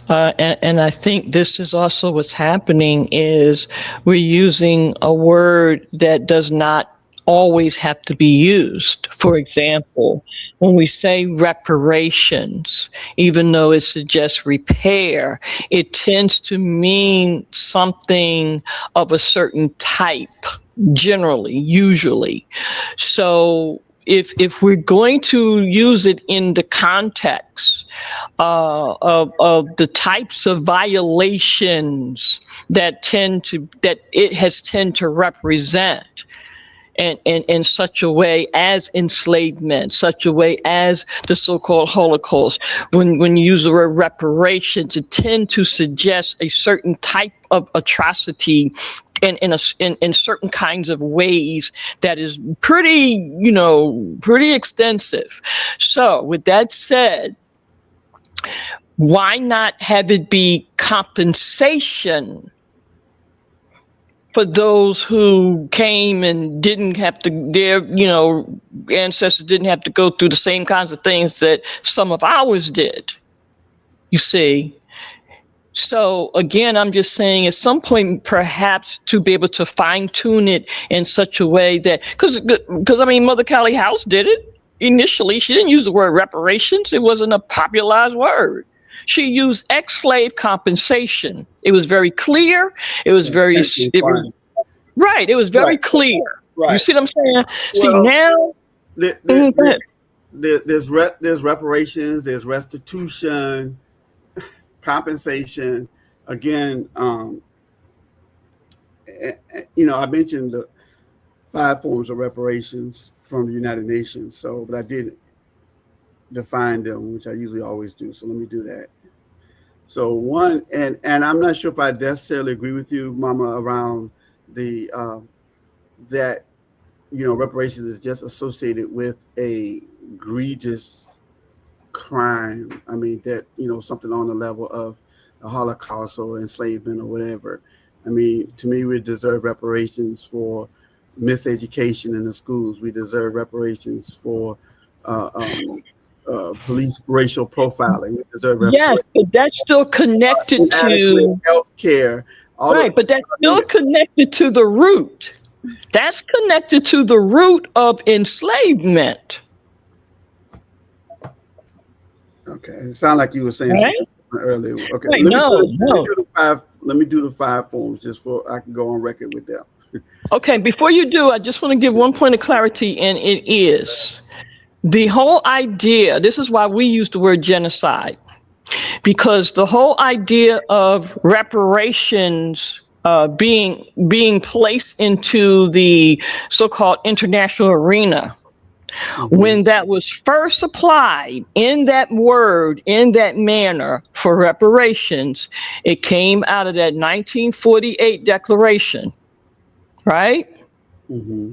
and I think this is also what's happening, is we're using a word that does not always have to be used. For example, when we say reparations, even though it suggests repair, it tends to mean something of a certain type, generally, usually. So if we're going to use it in the context of the types of violations that it has tend to represent, and in such a way as enslavement, such a way as the so-called Holocaust, when you use the word reparations, it tend to suggest a certain type of atrocity in certain kinds of ways that is pretty extensive. So with that said, why not have it be compensation for those who came and didn't have to, their, ancestors didn't have to go through the same kinds of things that some of ours did, you see. So again, I'm just saying at some point, perhaps to be able to fine tune it in such a way that, because I mean, Mother Callie House did it initially. She didn't use the word reparations. It wasn't a popularized word. She used ex-slave compensation. It was very clear. It was very, right. It was very clear. Right. You see what I'm saying? Well, see now. There's reparations. There's restitution. Compensation, again, I mentioned the 5 forms of reparations from the United Nations. So, but I did define them, which I usually always do. So let me do that. So one, and I'm not sure if I necessarily agree with you, Mama, around the that reparations is just associated with a egregious crime. I mean, that, something on the level of the Holocaust or enslavement or whatever. I mean, to me, we deserve reparations for miseducation in the schools. We deserve reparations for police racial profiling. We deserve reparations. Yes, but that's still connected to healthcare. Right, but that's still connected to the root. That's connected to the root of enslavement. Okay, it sounded like you were saying something earlier. Okay, Wait, let me do the 5 forms just for I can go on record with them. Okay, before you do, I just want to give one point of clarity, and it is the whole idea. This is why we use the word genocide, because the whole idea of reparations being placed into the so-called international arena. When that was first applied in that word, in that manner for reparations, it came out of that 1948 declaration, right? Mm-hmm.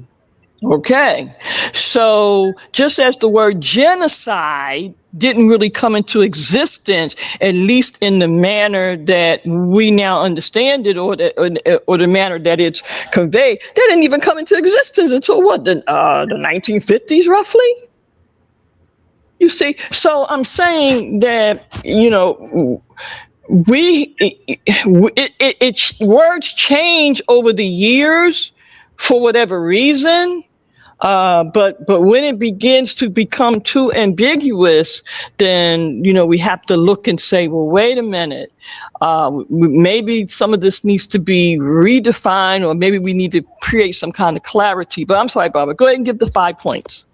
Okay. So just as the word genocide didn't really come into existence, at least in the manner that we now understand it, or the manner that it's conveyed, that didn't even come into existence until what, the 1950s, roughly? You see, so I'm saying that, words change over the years for whatever reason. But when it begins to become too ambiguous, then, we have to look and say, well, wait a minute, maybe some of this needs to be redefined, or maybe we need to create some kind of clarity. But I'm sorry, Barbara, go ahead and give the 5 points.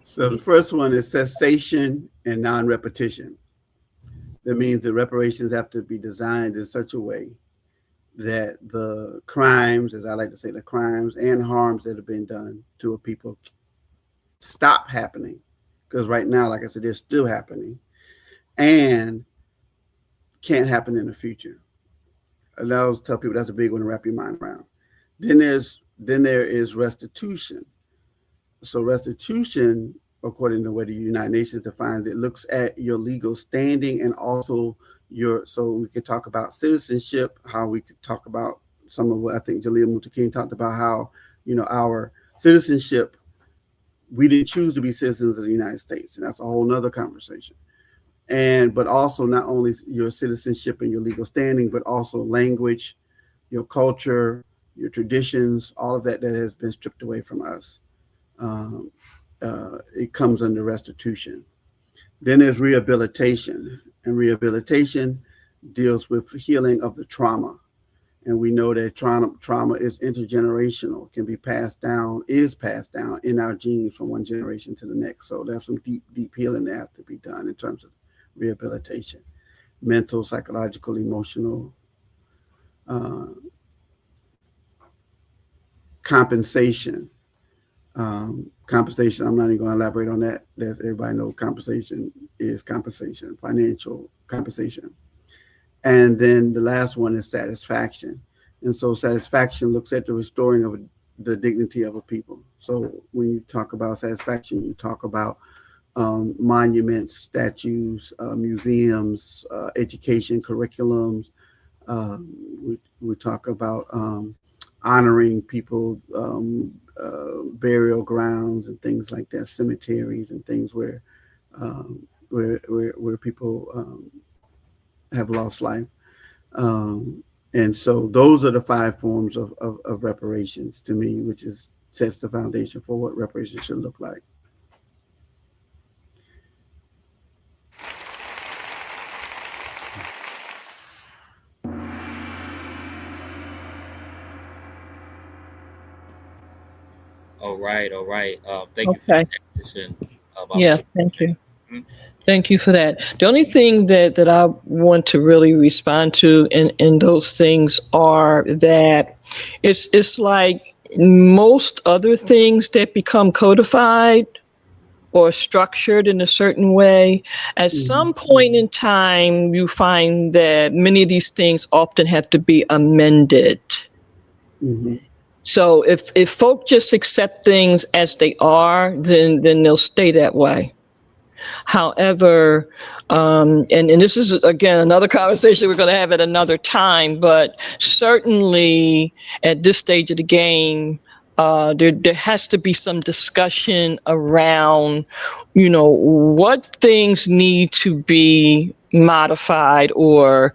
So the first one is cessation and non-repetition. That means the reparations have to be designed in such a way that the crimes, as I like to say, the crimes and harms that have been done to a people stop happening. Because right now, like I said, they're still happening and can't happen in the future. And I always tell people that's a big one to wrap your mind around. Then there is restitution. So restitution, according to what the United Nations defines, it looks at your legal standing and also so we could talk about citizenship, how we could talk about some of what I think Jaleel Muttaqin talked about, how, our citizenship, we didn't choose to be citizens of the United States. And that's a whole nother conversation. But also not only your citizenship and your legal standing, but also language, your culture, your traditions, all of that has been stripped away from us. It comes under restitution. Then there's rehabilitation, and rehabilitation deals with healing of the trauma. And we know that trauma is intergenerational, can be is passed down in our genes from one generation to the next. So there's some deep healing that has to be done in terms of rehabilitation, mental, psychological, emotional, compensation. Compensation, I'm not even going to elaborate on that. Everybody knows compensation is compensation, financial compensation. And then the last one is satisfaction. And so satisfaction looks at the restoring of the dignity of a people. So when you talk about satisfaction, you talk about monuments, statues, museums, education, curriculums, We talk about honoring people, burial grounds and things like that, cemeteries and things where people have lost life. And so those are the 5 forms of reparations to me, which sets the foundation for what reparations should look like. All right. Thank you for Okay. that addition. Yeah, thank you. Mhm. Thank you for that. The only thing that I want to really respond to in those things are that it's like most other things that become codified or structured in a certain way. At some point in time, you find that many of these things often have to be amended. Mm-hmm. So if folk just accept things as they are, then they'll stay that way. However, and this is again another conversation we're going to have at another time, but certainly at this stage of the game, there has to be some discussion around, what things need to be modified or,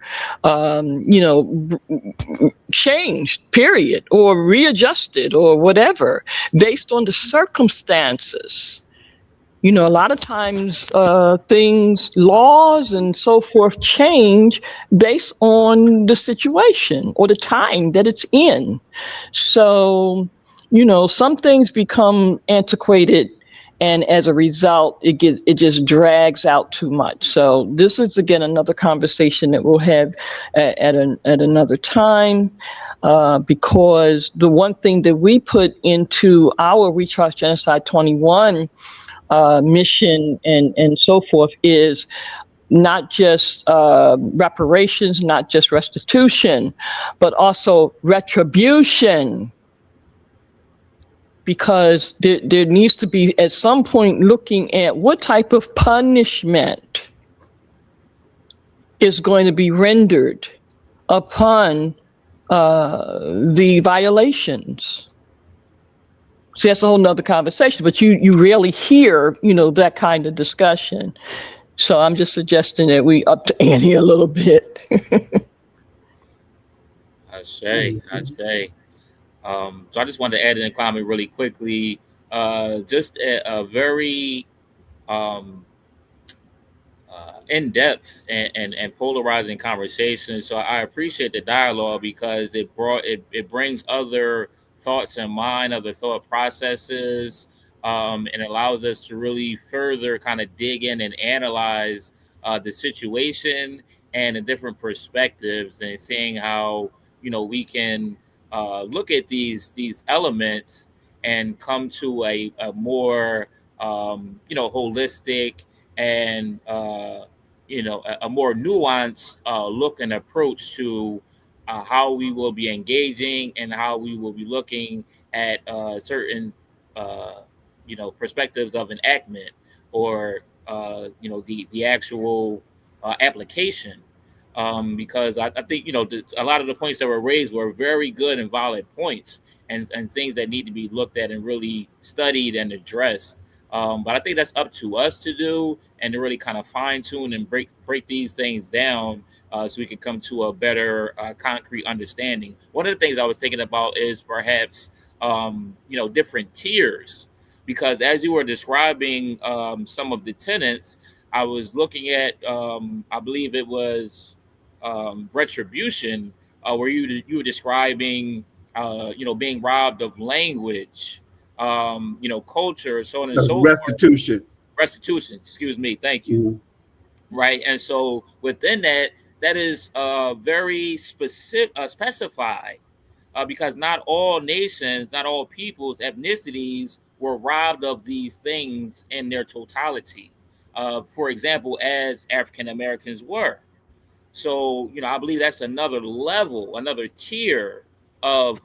changed, period, or readjusted or whatever, based on the circumstances. A lot of times things, laws and so forth change based on the situation or the time that it's in. So, some things become antiquated, and as a result, it just drags out too much. So this is, again, another conversation that we'll have at another time. Because the one thing that we put into our Recharge Genocide 21 mission and so forth is not just reparations, not just restitution, but also retribution. Because there needs to be, at some point, looking at what type of punishment is going to be rendered upon the violations. So that's a whole nother conversation, but you rarely hear, that kind of discussion. So I'm just suggesting that we up the ante a little bit. I say. So I just wanted to add in a comment really quickly. Just a very in-depth and polarizing conversation. So I appreciate the dialogue because it brings other thoughts in mind, other thought processes, and allows us to really further kind of dig in and analyze the situation and the different perspectives, and seeing how we can look at these elements and come to a more holistic and a more nuanced look and approach to how we will be engaging and how we will be looking at certain perspectives of enactment or the actual application. Because I think a lot of the points that were raised were very good and valid points, and things that need to be looked at and really studied and addressed. But I think that's up to us to do and to really kind of fine tune and break these things down so we can come to a better concrete understanding. One of the things I was thinking about is perhaps different tiers, because as you were describing some of the tenants, I was looking at I believe it was retribution, where you were describing being robbed of language, culture, so on and so restitution. forth. Restitution, excuse me, thank you. Mm-hmm. Right, and so within that is very specific, specified, because not all nations, not all peoples, ethnicities were robbed of these things in their totality. For example, as African Americans were. So I believe that's another level, another tier of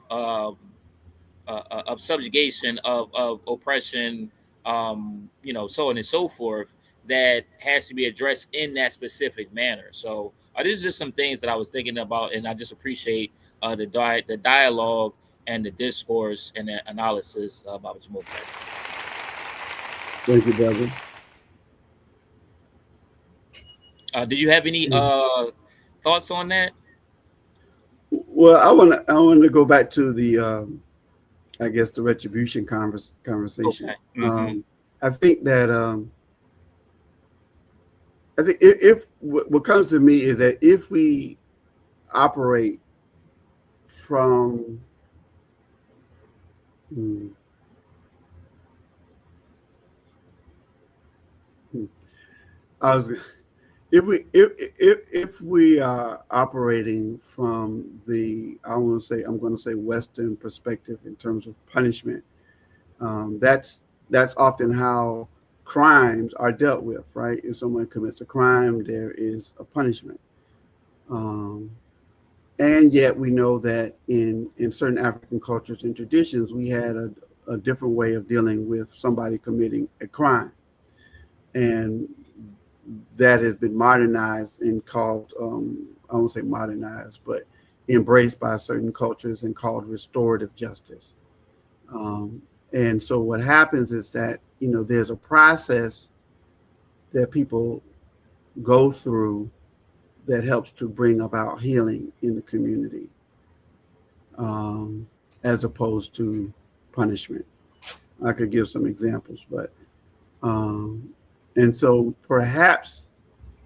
subjugation, of oppression, so on and so forth, that has to be addressed in that specific manner. So These are just some things that I was thinking about, and I just appreciate the dialogue and the discourse and the analysis, Baba Jamoke. Thank you, brother. Do you have any thoughts on that? Well, I want to go back to the I guess the retribution conversation. Okay. Mm-hmm. I think that I think if what comes to me is that if we operate from if we are operating from the I'm going to say Western perspective in terms of punishment, that's often how crimes are dealt with, right? If someone commits a crime, there is a punishment, and yet we know that in certain African cultures and traditions, we had a different way of dealing with somebody committing a crime, and that has been modernized and called, I won't say modernized, but embraced by certain cultures and called restorative justice. And so what happens is that, there's a process that people go through that helps to bring about healing in the community, as opposed to punishment. I could give some examples, but and so perhaps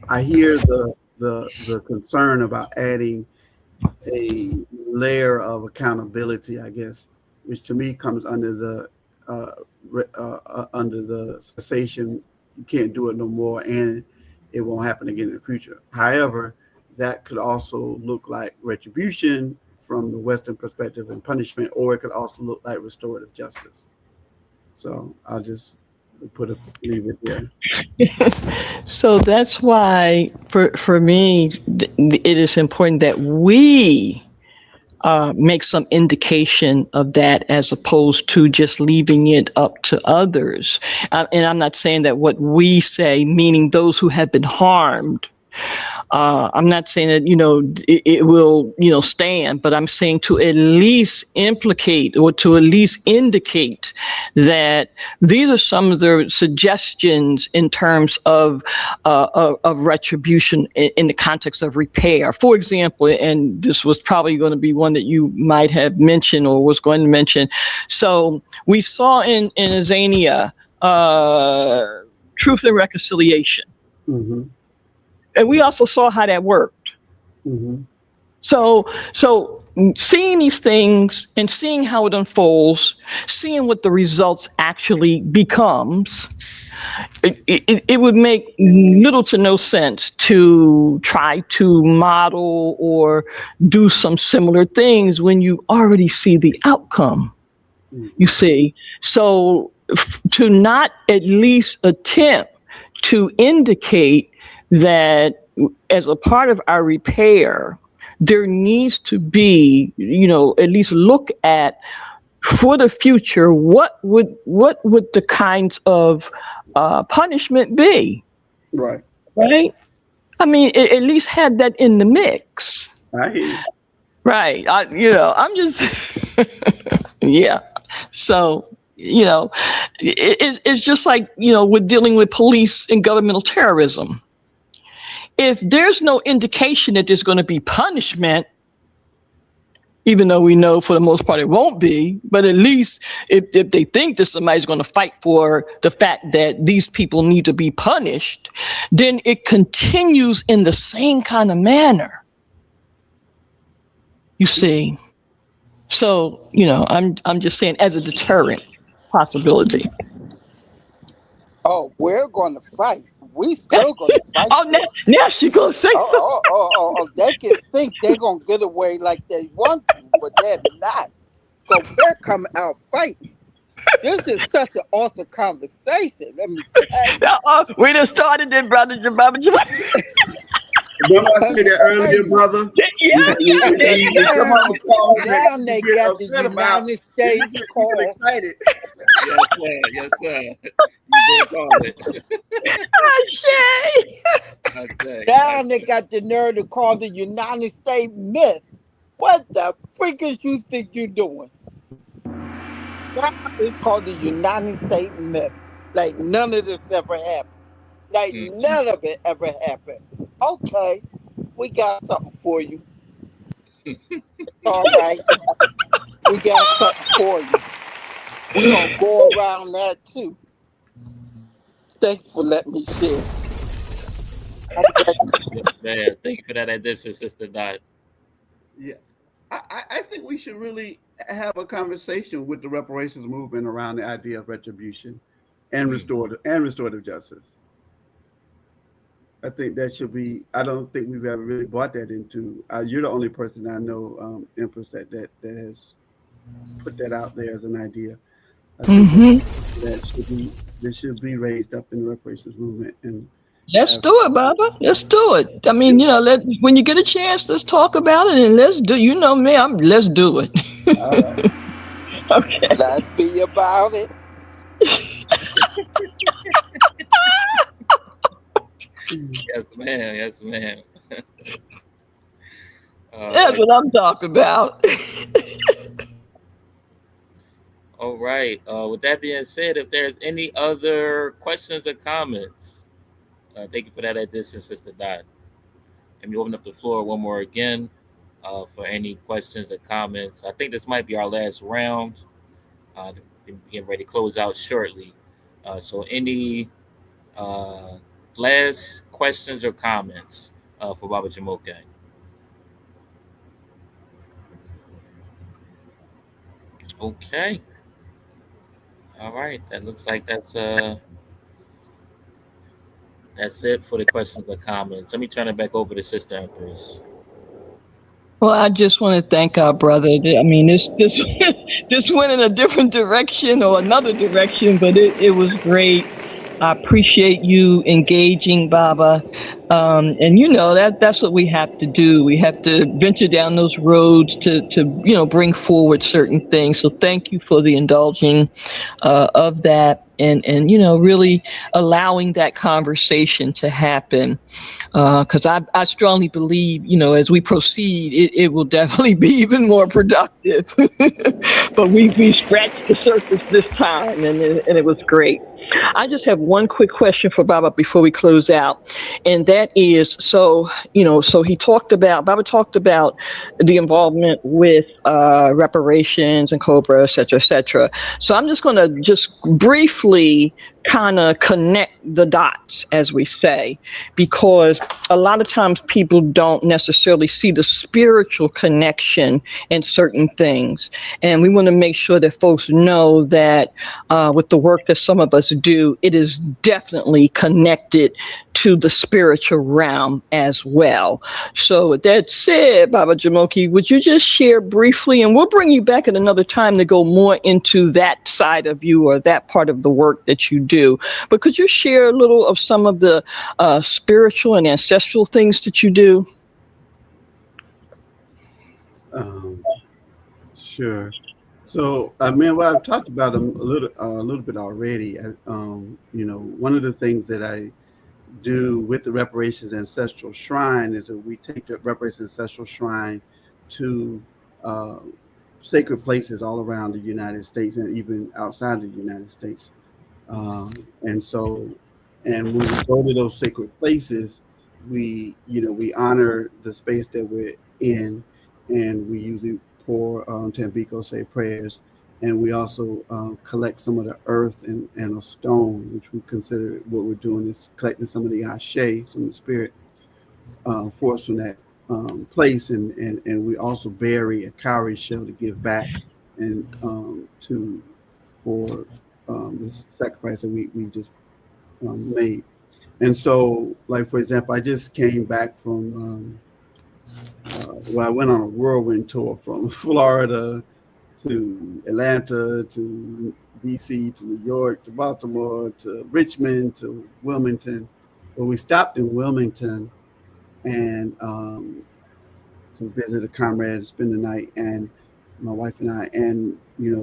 I hear the concern about adding a layer of accountability, I guess, which to me comes under the cessation. You can't do it no more, and it won't happen again in the future. However, that could also look like retribution from the Western perspective and punishment, or it could also look like restorative justice. So I'll just leave it there. So that's why, for me, it is important that we make some indication of that, as opposed to just leaving it up to others. And I'm not saying that what we say, meaning those who have been harmed, I'm not saying that, it will, stand, but I'm saying to at least implicate or to at least indicate that these are some of the suggestions in terms of retribution in the context of repair. For example, and this was probably going to be one that you might have mentioned or was going to mention. So we saw in Azania, Truth and Reconciliation. Mm-hmm. And we also saw how that worked. Mm-hmm. So seeing these things and seeing how it unfolds, seeing what the results actually becomes, it would make little to no sense to try to model or do some similar things when you already see the outcome. You see, so to not at least attempt to indicate that as a part of our repair, there needs to be, at least look at for the future, what would the kinds of punishment be? Right. Right. I mean, at least have that in the mix. I hear you. Right. I'm just, yeah. So, it's just like, with dealing with police and governmental terrorism. If there's no indication that there's going to be punishment, even though we know for the most part it won't be, but at least if they think that somebody's going to fight for the fact that these people need to be punished, then it continues in the same kind of manner. You see? So, I'm just saying as a deterrent possibility. Oh, we're going to fight. We still going to fight. Oh, now she's going to say something. Oh, they can think they're going to get away like they want to, but they're not. So they're coming out fighting. This is such an awesome conversation. Let me tell you. We done started it, brother. Remember I said that earlier, brother? Yeah. Now they got the United States call. Excited. Yes, sir. You did call it. Oh, Shay. Now they got the nerve to call the United States myth. What the freak is you think you're doing? Now it's called the United States myth. Like none of this ever happened. Like none of it ever happened. Okay, we got something for you. It's all right. We got something for you. We're gonna go around that too. Thanks for letting me share. Yes, man. Thank you for that addition, Sister Dot. Yeah, I think we should really have a conversation with the reparations movement around the idea of retribution and restorative justice. I think that should be. I don't think we've ever really brought that into. You're the only person I know, Empress, that has put that out there as an idea. I think that should be raised up in the reparations movement. And let's do it, Baba. Let's do it. I mean, when you get a chance, let's talk about it and let's do. You know me, let's do it. All right. Okay. Let's be about it. Yes, ma'am. Yes, ma'am. That's what I'm talking about. All right. With that being said, if there's any other questions or comments, thank you for that addition, Sister Dot. Let me open up the floor one more again for any questions or comments. I think this might be our last round. Getting ready to close out shortly. So any last questions or comments for Baba Jamoke? Okay. All right. That looks like that's it for the questions or comments. Let me turn it back over to Sister Empress. Well, I just want to thank our brother. I mean, this went in a different direction or another direction, but it was great. I appreciate you engaging, Baba. And that's what we have to do. We have to venture down those roads to bring forward certain things. So thank you for the indulging of that and really allowing that conversation to happen. Because I strongly believe, as we proceed, it will definitely be even more productive. But we scratched the surface this time and it was great. I just have one quick question for Baba before we close out. And that is, so Baba talked about the involvement with reparations and COBRA, et cetera, et cetera. So I'm just going to just briefly kind of connect the dots, as we say, because a lot of times people don't necessarily see the spiritual connection in certain things. And we want to make sure that folks know that with the work that some of us do, it is definitely connected to the spiritual realm as well. So with that said, Baba Jamoke, would you just share briefly, and we'll bring you back at another time to go more into that side of you or that part of the work that you do. But could you share a little of some of the spiritual and ancestral things that you do? Sure. So, well, I've talked about them a little bit already. One of the things that I do with the Reparations Ancestral Shrine is that we take the Reparations Ancestral Shrine to sacred places all around the United States and even outside the United States. And when we go to those sacred places, we honor the space that we're in, and we usually pour Tambico say prayers, and we also collect some of the earth and a stone, which we consider what we're doing is collecting some of the ashe, some of the spirit force from that place, and we also bury a cowrie shell to give back and for the sacrifice that we just made. And so, like, for example, I just came back from I went on a whirlwind tour from Florida to Atlanta to DC to New York to Baltimore to Richmond to Wilmington. Well, we stopped in Wilmington and to visit a comrade, spend the night, and my wife and I. And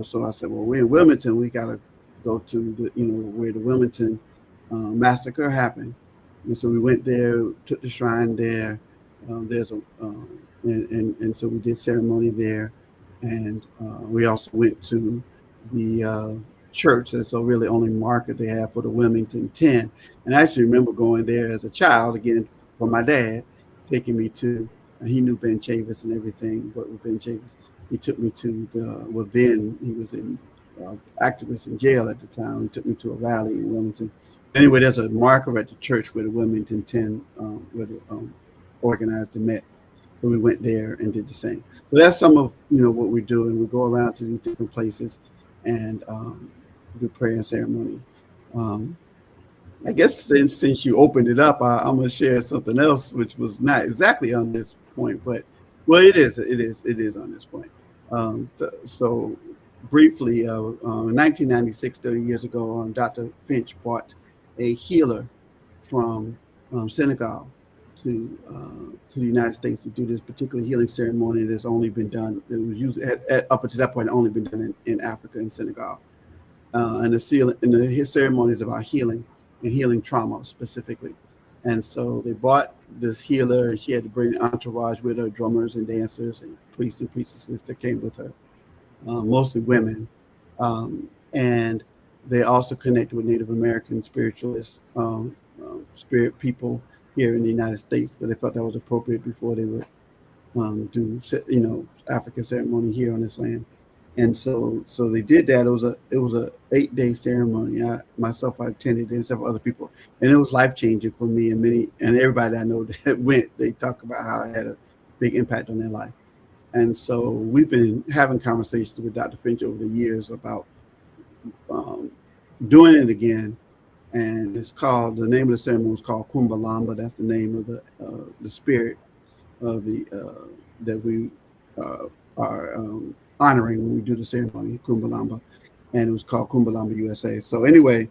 so I said, well, we're in Wilmington. We got to go to the where the Wilmington massacre happened. And so we went there, took the shrine there. There's a and so we did ceremony there, and we also went to the church. That's a really only market they have for the Wilmington 10. And I actually remember going there as a child, again, for my dad, taking me to, he knew Ben Chavis and everything, but with Ben Chavis, he took me to then he was in activist in jail at the time. He took me to a rally in Wilmington. Anyway, there's a marker at the church where the Wilmington 10 organized and met. So we went there and did the same. So that's some of what we do, and we go around to these different places and do prayer and ceremony. I guess since you opened it up, I'm going to share something else, which was not exactly on this point, but it is on this point. So briefly, in 1996, 30 years ago, Dr. Finch brought a healer from Senegal to the United States to do this particular healing ceremony that's only been done. It was used up until that point, only been done in Africa and Senegal. And his ceremony is about healing and healing trauma specifically. And so they brought this healer, and she had to bring an entourage with her, drummers and dancers and priests and priestesses that came with her, mostly women. And they also connected with Native American spiritualists, spirit people here in the United States, because they thought that was appropriate before they would do African ceremony here on this land. And so they did that. It was a 8-day ceremony. I attended, and several other people, and it was life-changing for me and everybody that I know that went. They talk about how it had a big impact on their life. And so we've been having conversations with Dr. Finch over the years about doing it again. And the name of the ceremony is called Kumbalamba. That's the name of the spirit of that we are honoring when we do the ceremony, Kumbalamba. And it was called Kumbalamba USA. So anyway,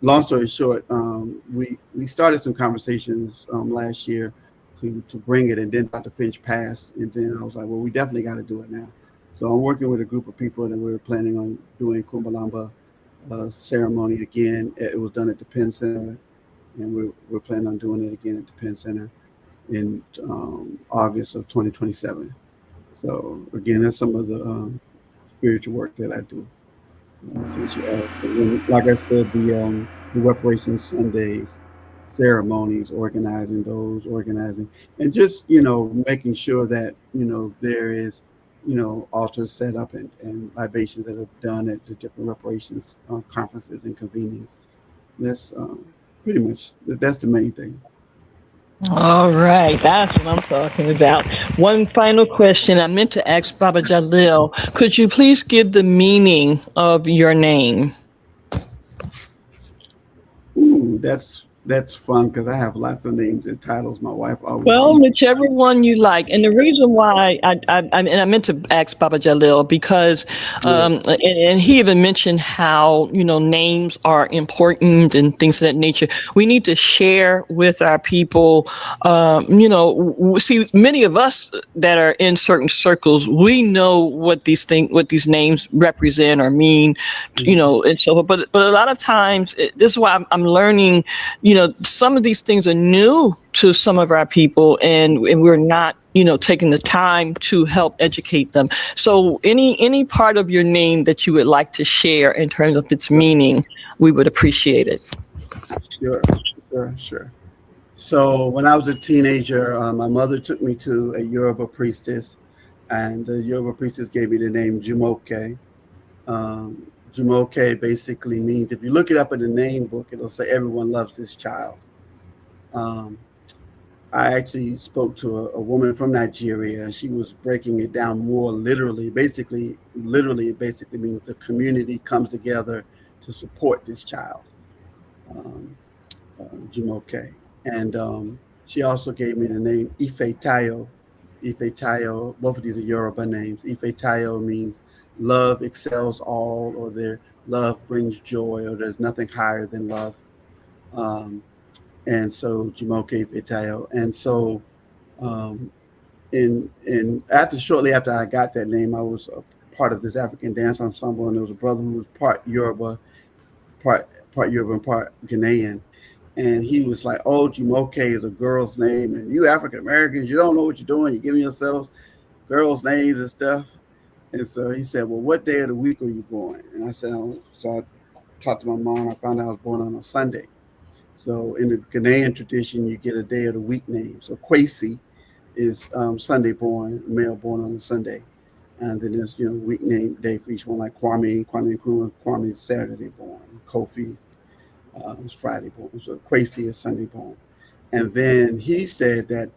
long story short, we started some conversations last year to bring it, and then Dr. Finch passed, and then I was like, well, we definitely got to do it now. So I'm working with a group of people that we're planning on doing Kumbalamba ceremony again. It was done at the Penn Center, and we're planning on doing it again at the Penn Center in August of 2027. So again, that's some of the spiritual work that I do. Like I said, the Reparations Sundays ceremonies, organizing, and just making sure that there is altars set up and libations that are done at the different reparations conferences and convenings. That's pretty much that's the main thing. All right, that's what I'm talking about. One final question I meant to ask Baba Jalil. Could you please give the meaning of your name? Ooh, that's fun because I have lots of names and titles. My wife always. Well, whichever one you like. And the reason why I meant to ask Baba Jalil because, and he even mentioned how, names are important and things of that nature. We need to share with our people, see, many of us that are in certain circles, we know what these names represent or mean, and so, but a lot of times, this is why I'm learning, some of these things are new to some of our people, and we're not, taking the time to help educate them. So any part of your name that you would like to share in terms of its meaning, we would appreciate it. Sure. So when I was a teenager, my mother took me to a Yoruba priestess, and the Yoruba priestess gave me the name Jumoke. Jumoke basically means, if you look it up in the name book, it'll say everyone loves this child. I actually spoke to a woman from Nigeria. She was breaking it down more literally. Basically, it basically means the community comes together to support this child, Jumoke. And she also gave me the name Ife Tayo. Ife Tayo, both of these are Yoruba names. Ife Tayo means love excels all, or their love brings joy, or there's nothing higher than love. And so Jumoke Ife Tayo. And so shortly after I got that name, I was a part of this African dance ensemble, and there was a brother who was part Yoruba and part Ghanaian. And he was like, "Oh, Jumoke is a girl's name, and you African Americans, you don't know what you're doing. You're giving yourselves girls' names and stuff." And so he said, "Well, what day of the week are you born?" And I said, "Oh." So I talked to my mom. I found out I was born on a Sunday. So in the Ghanaian tradition, you get a day of the week name. So Kwesi is Sunday born, male born on a Sunday. And then there's, week name day for each one, like Kwame Nkrumah. Kwame is Saturday born. Kofi is Friday born. So Kwesi is Sunday born. And then he said that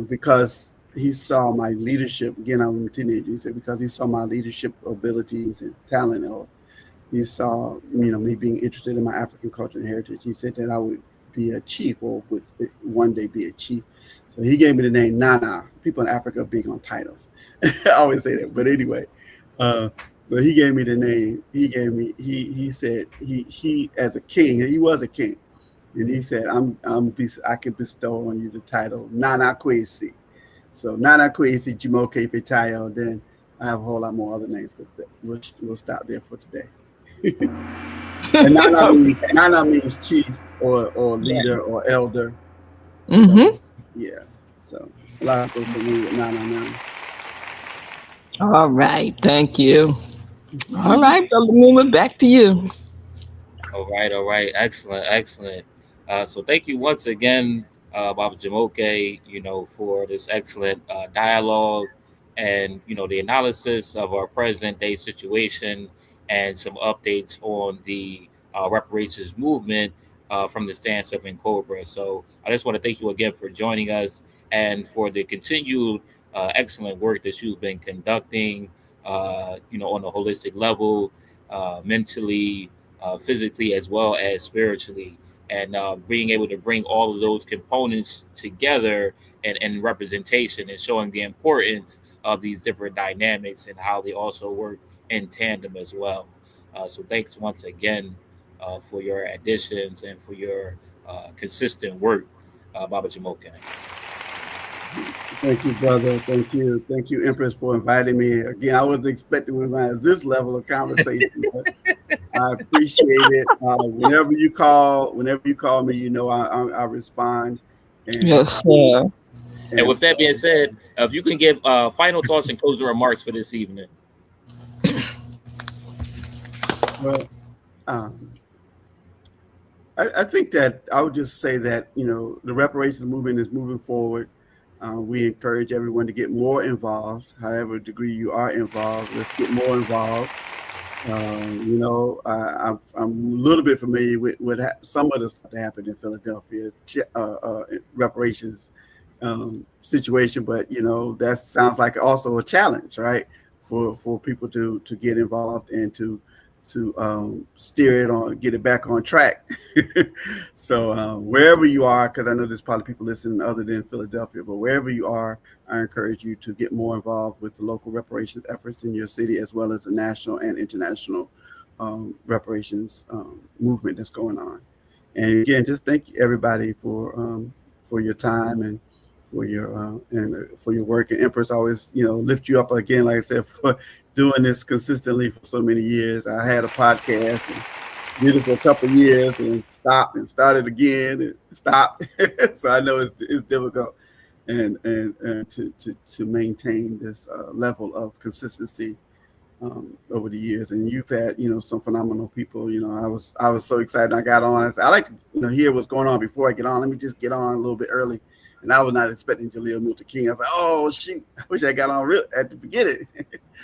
because he saw my leadership, again, I was a teenager, he said because he saw my leadership abilities and talent, or he saw, me being interested in my African culture and heritage, he said that I would be a chief, or would one day be a chief. So he gave me the name Nana. People in Africa are big on titles. I always say that. But anyway, so he gave me the name. He said he as a king, he was a king. And he said, I can bestow on you the title Nana Kwesi. So Nana Kwesi Jumoke Fetayo. Then I have a whole lot more other names, but we'll stop there for today. And Nana means chief or leader or elder. Mm-hmm. Yeah. So a lot of people believe with Nana. All right. Thank you. All right, Brother Muma, back to you. All right. Excellent. So thank you once again, Baba Jumoke, for this excellent dialogue and, the analysis of our present day situation and some updates on the reparations movement from the stance of N'Cobra. So I just want to thank you again for joining us and for the continued excellent work that you've been conducting, on a holistic level, mentally, physically, as well as spiritually, and being able to bring all of those components together and representation, and showing the importance of these different dynamics and how they also work in tandem as well. So thanks once again for your additions and for your consistent work, Baba Jumoke. Thank you, brother. Thank you, Empress, for inviting me. Again, I wasn't expecting we were going to have this level of conversation, but I appreciate it. Whenever you call me, I respond. And, Yes, sir. And with that being said, if you can give final thoughts and closing remarks for this evening. Well, I think that I would just say that, the reparations movement is moving forward. We encourage everyone to get more involved, however degree you are involved. Let's get more involved. I'm a little bit familiar with some of the stuff that happened in Philadelphia, reparations situation, but that sounds like also a challenge, right? For people to get involved and to steer it on, get it back on track. So wherever you are, because I know there's probably people listening other than Philadelphia, but wherever you are, I encourage you to get more involved with the local reparations efforts in your city, as well as the national and international reparations movement that's going on. And again, just thank everybody for your time and for your work. And Empress always, lift you up again, like I said, for doing this consistently for so many years. I had a podcast and did it for a couple of years and stopped and started again and stopped. So I know it's difficult and to maintain this level of consistency over the years. And you've had, some phenomenal people. I was so excited. I got on. I like to, hear what's going on before I get on. Let me just get on a little bit early. And I was not expecting Jaleel Milton King. I was like, oh, shoot, I wish I got on real at the beginning.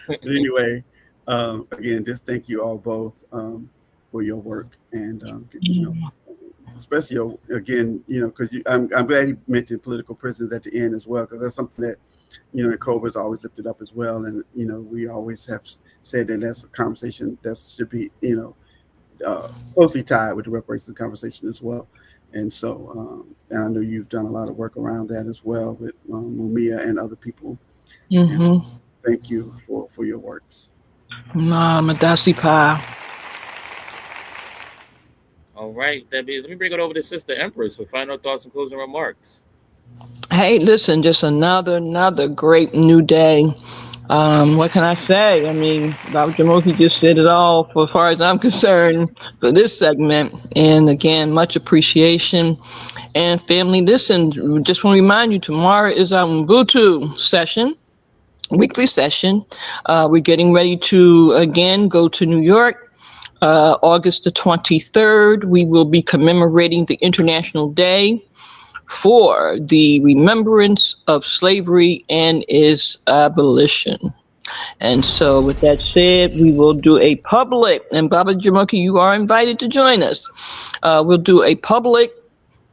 But anyway, again, just thank you all both for your work. And, especially, again, because I'm glad he mentioned political prisons at the end as well, because that's something that, N'Cobra's always lifted up as well. And, we always have said that that's a conversation that should be, closely tied with the reparations conversation as well. And so, and I know you've done a lot of work around that as well with Mumia and other people. Mm-hmm. Thank you for your works. Madasi Pa. All right, Debbie, let me bring it over to Sister Empress for final thoughts and closing remarks. Hey, listen, just another great new day. What can I say? I mean, Dr. Jamoki just said it all for as far as I'm concerned for this segment. And again, much appreciation. And family, listen, just want to remind you, tomorrow is our Ubuntu session, weekly session. We're getting ready to, again, go to New York. August the 23rd, we will be commemorating the International Day for the remembrance of slavery and its abolition. And so with that said, we will do a public, and Baba Jamoki, you are invited to join us. We'll do a public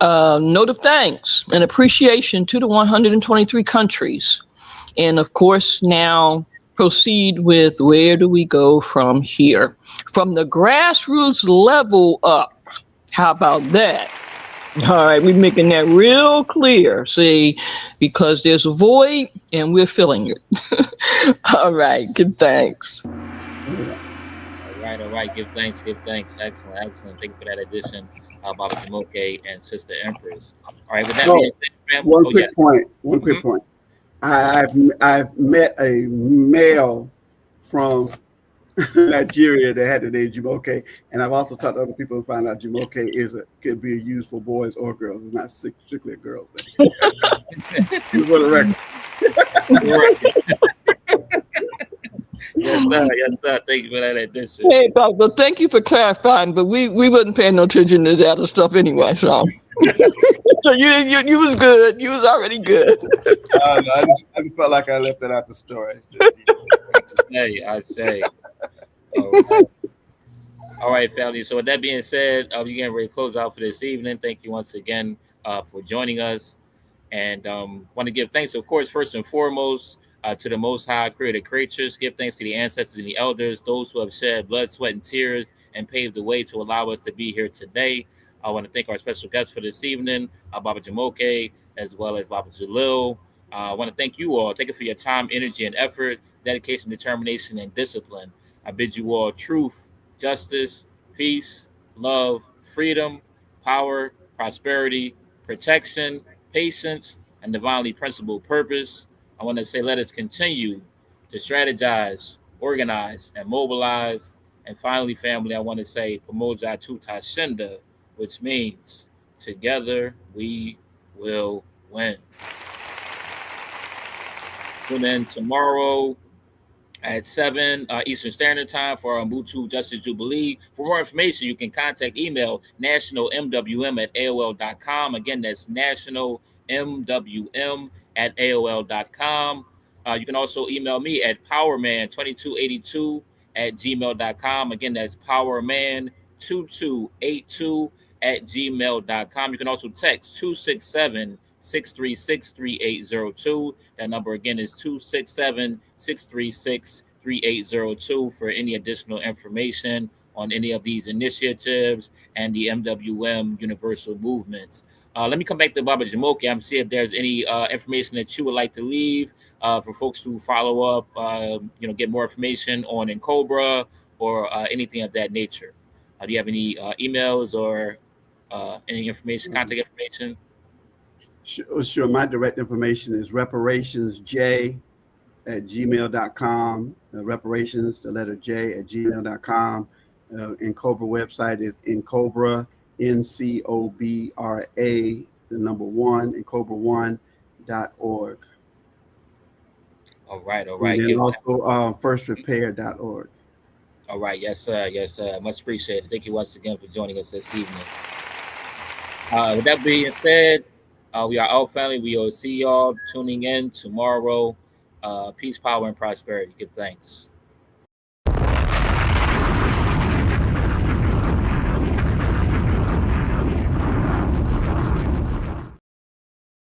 note of thanks and appreciation to the 123 countries. And of course, now proceed with where do we go from here? From the grassroots level up. How about that? All right, we're making that real clear, see, because there's a void and we're filling it. All right, give thanks. All right. Give thanks. Excellent. Thank you for that addition, Baba Jamoke and Sister Empress. All right, with that being said, One quick point. I've met a male from Nigeria that had the name Jumoke, and I've also talked to other people and found out Jumoke could be used for boys or girls. It's not strictly a girl's thing. For the record. Yes, sir. Thank you for that addition. Hey, Papa, thank you for clarifying, but we wasn't paying no attention to that other stuff anyway, so. So you was good. You was already good. I just felt like I left it out the story. I say. All right, family. So with that being said, we're getting ready to close out for this evening. Thank you once again for joining us. And want to give thanks, of course, first and foremost, to the Most High, Creator creatures. Give thanks to the ancestors and the elders, those who have shed blood, sweat, and tears and paved the way to allow us to be here today. I want to thank our special guests for this evening, Baba Jamoke, as well as Baba Jalil. I want to thank you all. Thank you for your time, energy, and effort, dedication, determination, and discipline. I bid you all truth, justice, peace, love, freedom, power, prosperity, protection, patience, and divinely principled purpose. I want to say let us continue to strategize, organize, and mobilize. And finally, family, I want to say Pamoja Tuta Shinda, which means together we will win. Tune in tomorrow at 7 Eastern Standard Time for our Ubuntu Justice Jubilee. For more information, you can contact email nationalmwm@aol.com. Again, that's nationalmwm@aol.com. You can also email me at powerman2282@gmail.com. Again, that's powerman2282@gmail.com. You can also text 267-636-3802. That number again is 267-636-3802 for any additional information on any of these initiatives and the MWM Universal Movements. Let me come back to Baba Jamoke. I'm see if there's any information that you would like to leave for folks to follow up, get more information on N'COBRA or anything of that nature. Do you have any emails or any information, contact information? Sure. My direct information is reparationsj@gmail.com. Reparations, the letter J, @gmail.com. N'COBRA website is N'COBRA, NCOBRA, the number 1, N'COBRA1.org. All right. And also firstrepair.org. All right. Yes, sir. Much appreciated. Thank you once again for joining us this evening. With that being said, we are out, family. We will see y'all tuning in tomorrow. Peace, power, and prosperity. Give thanks.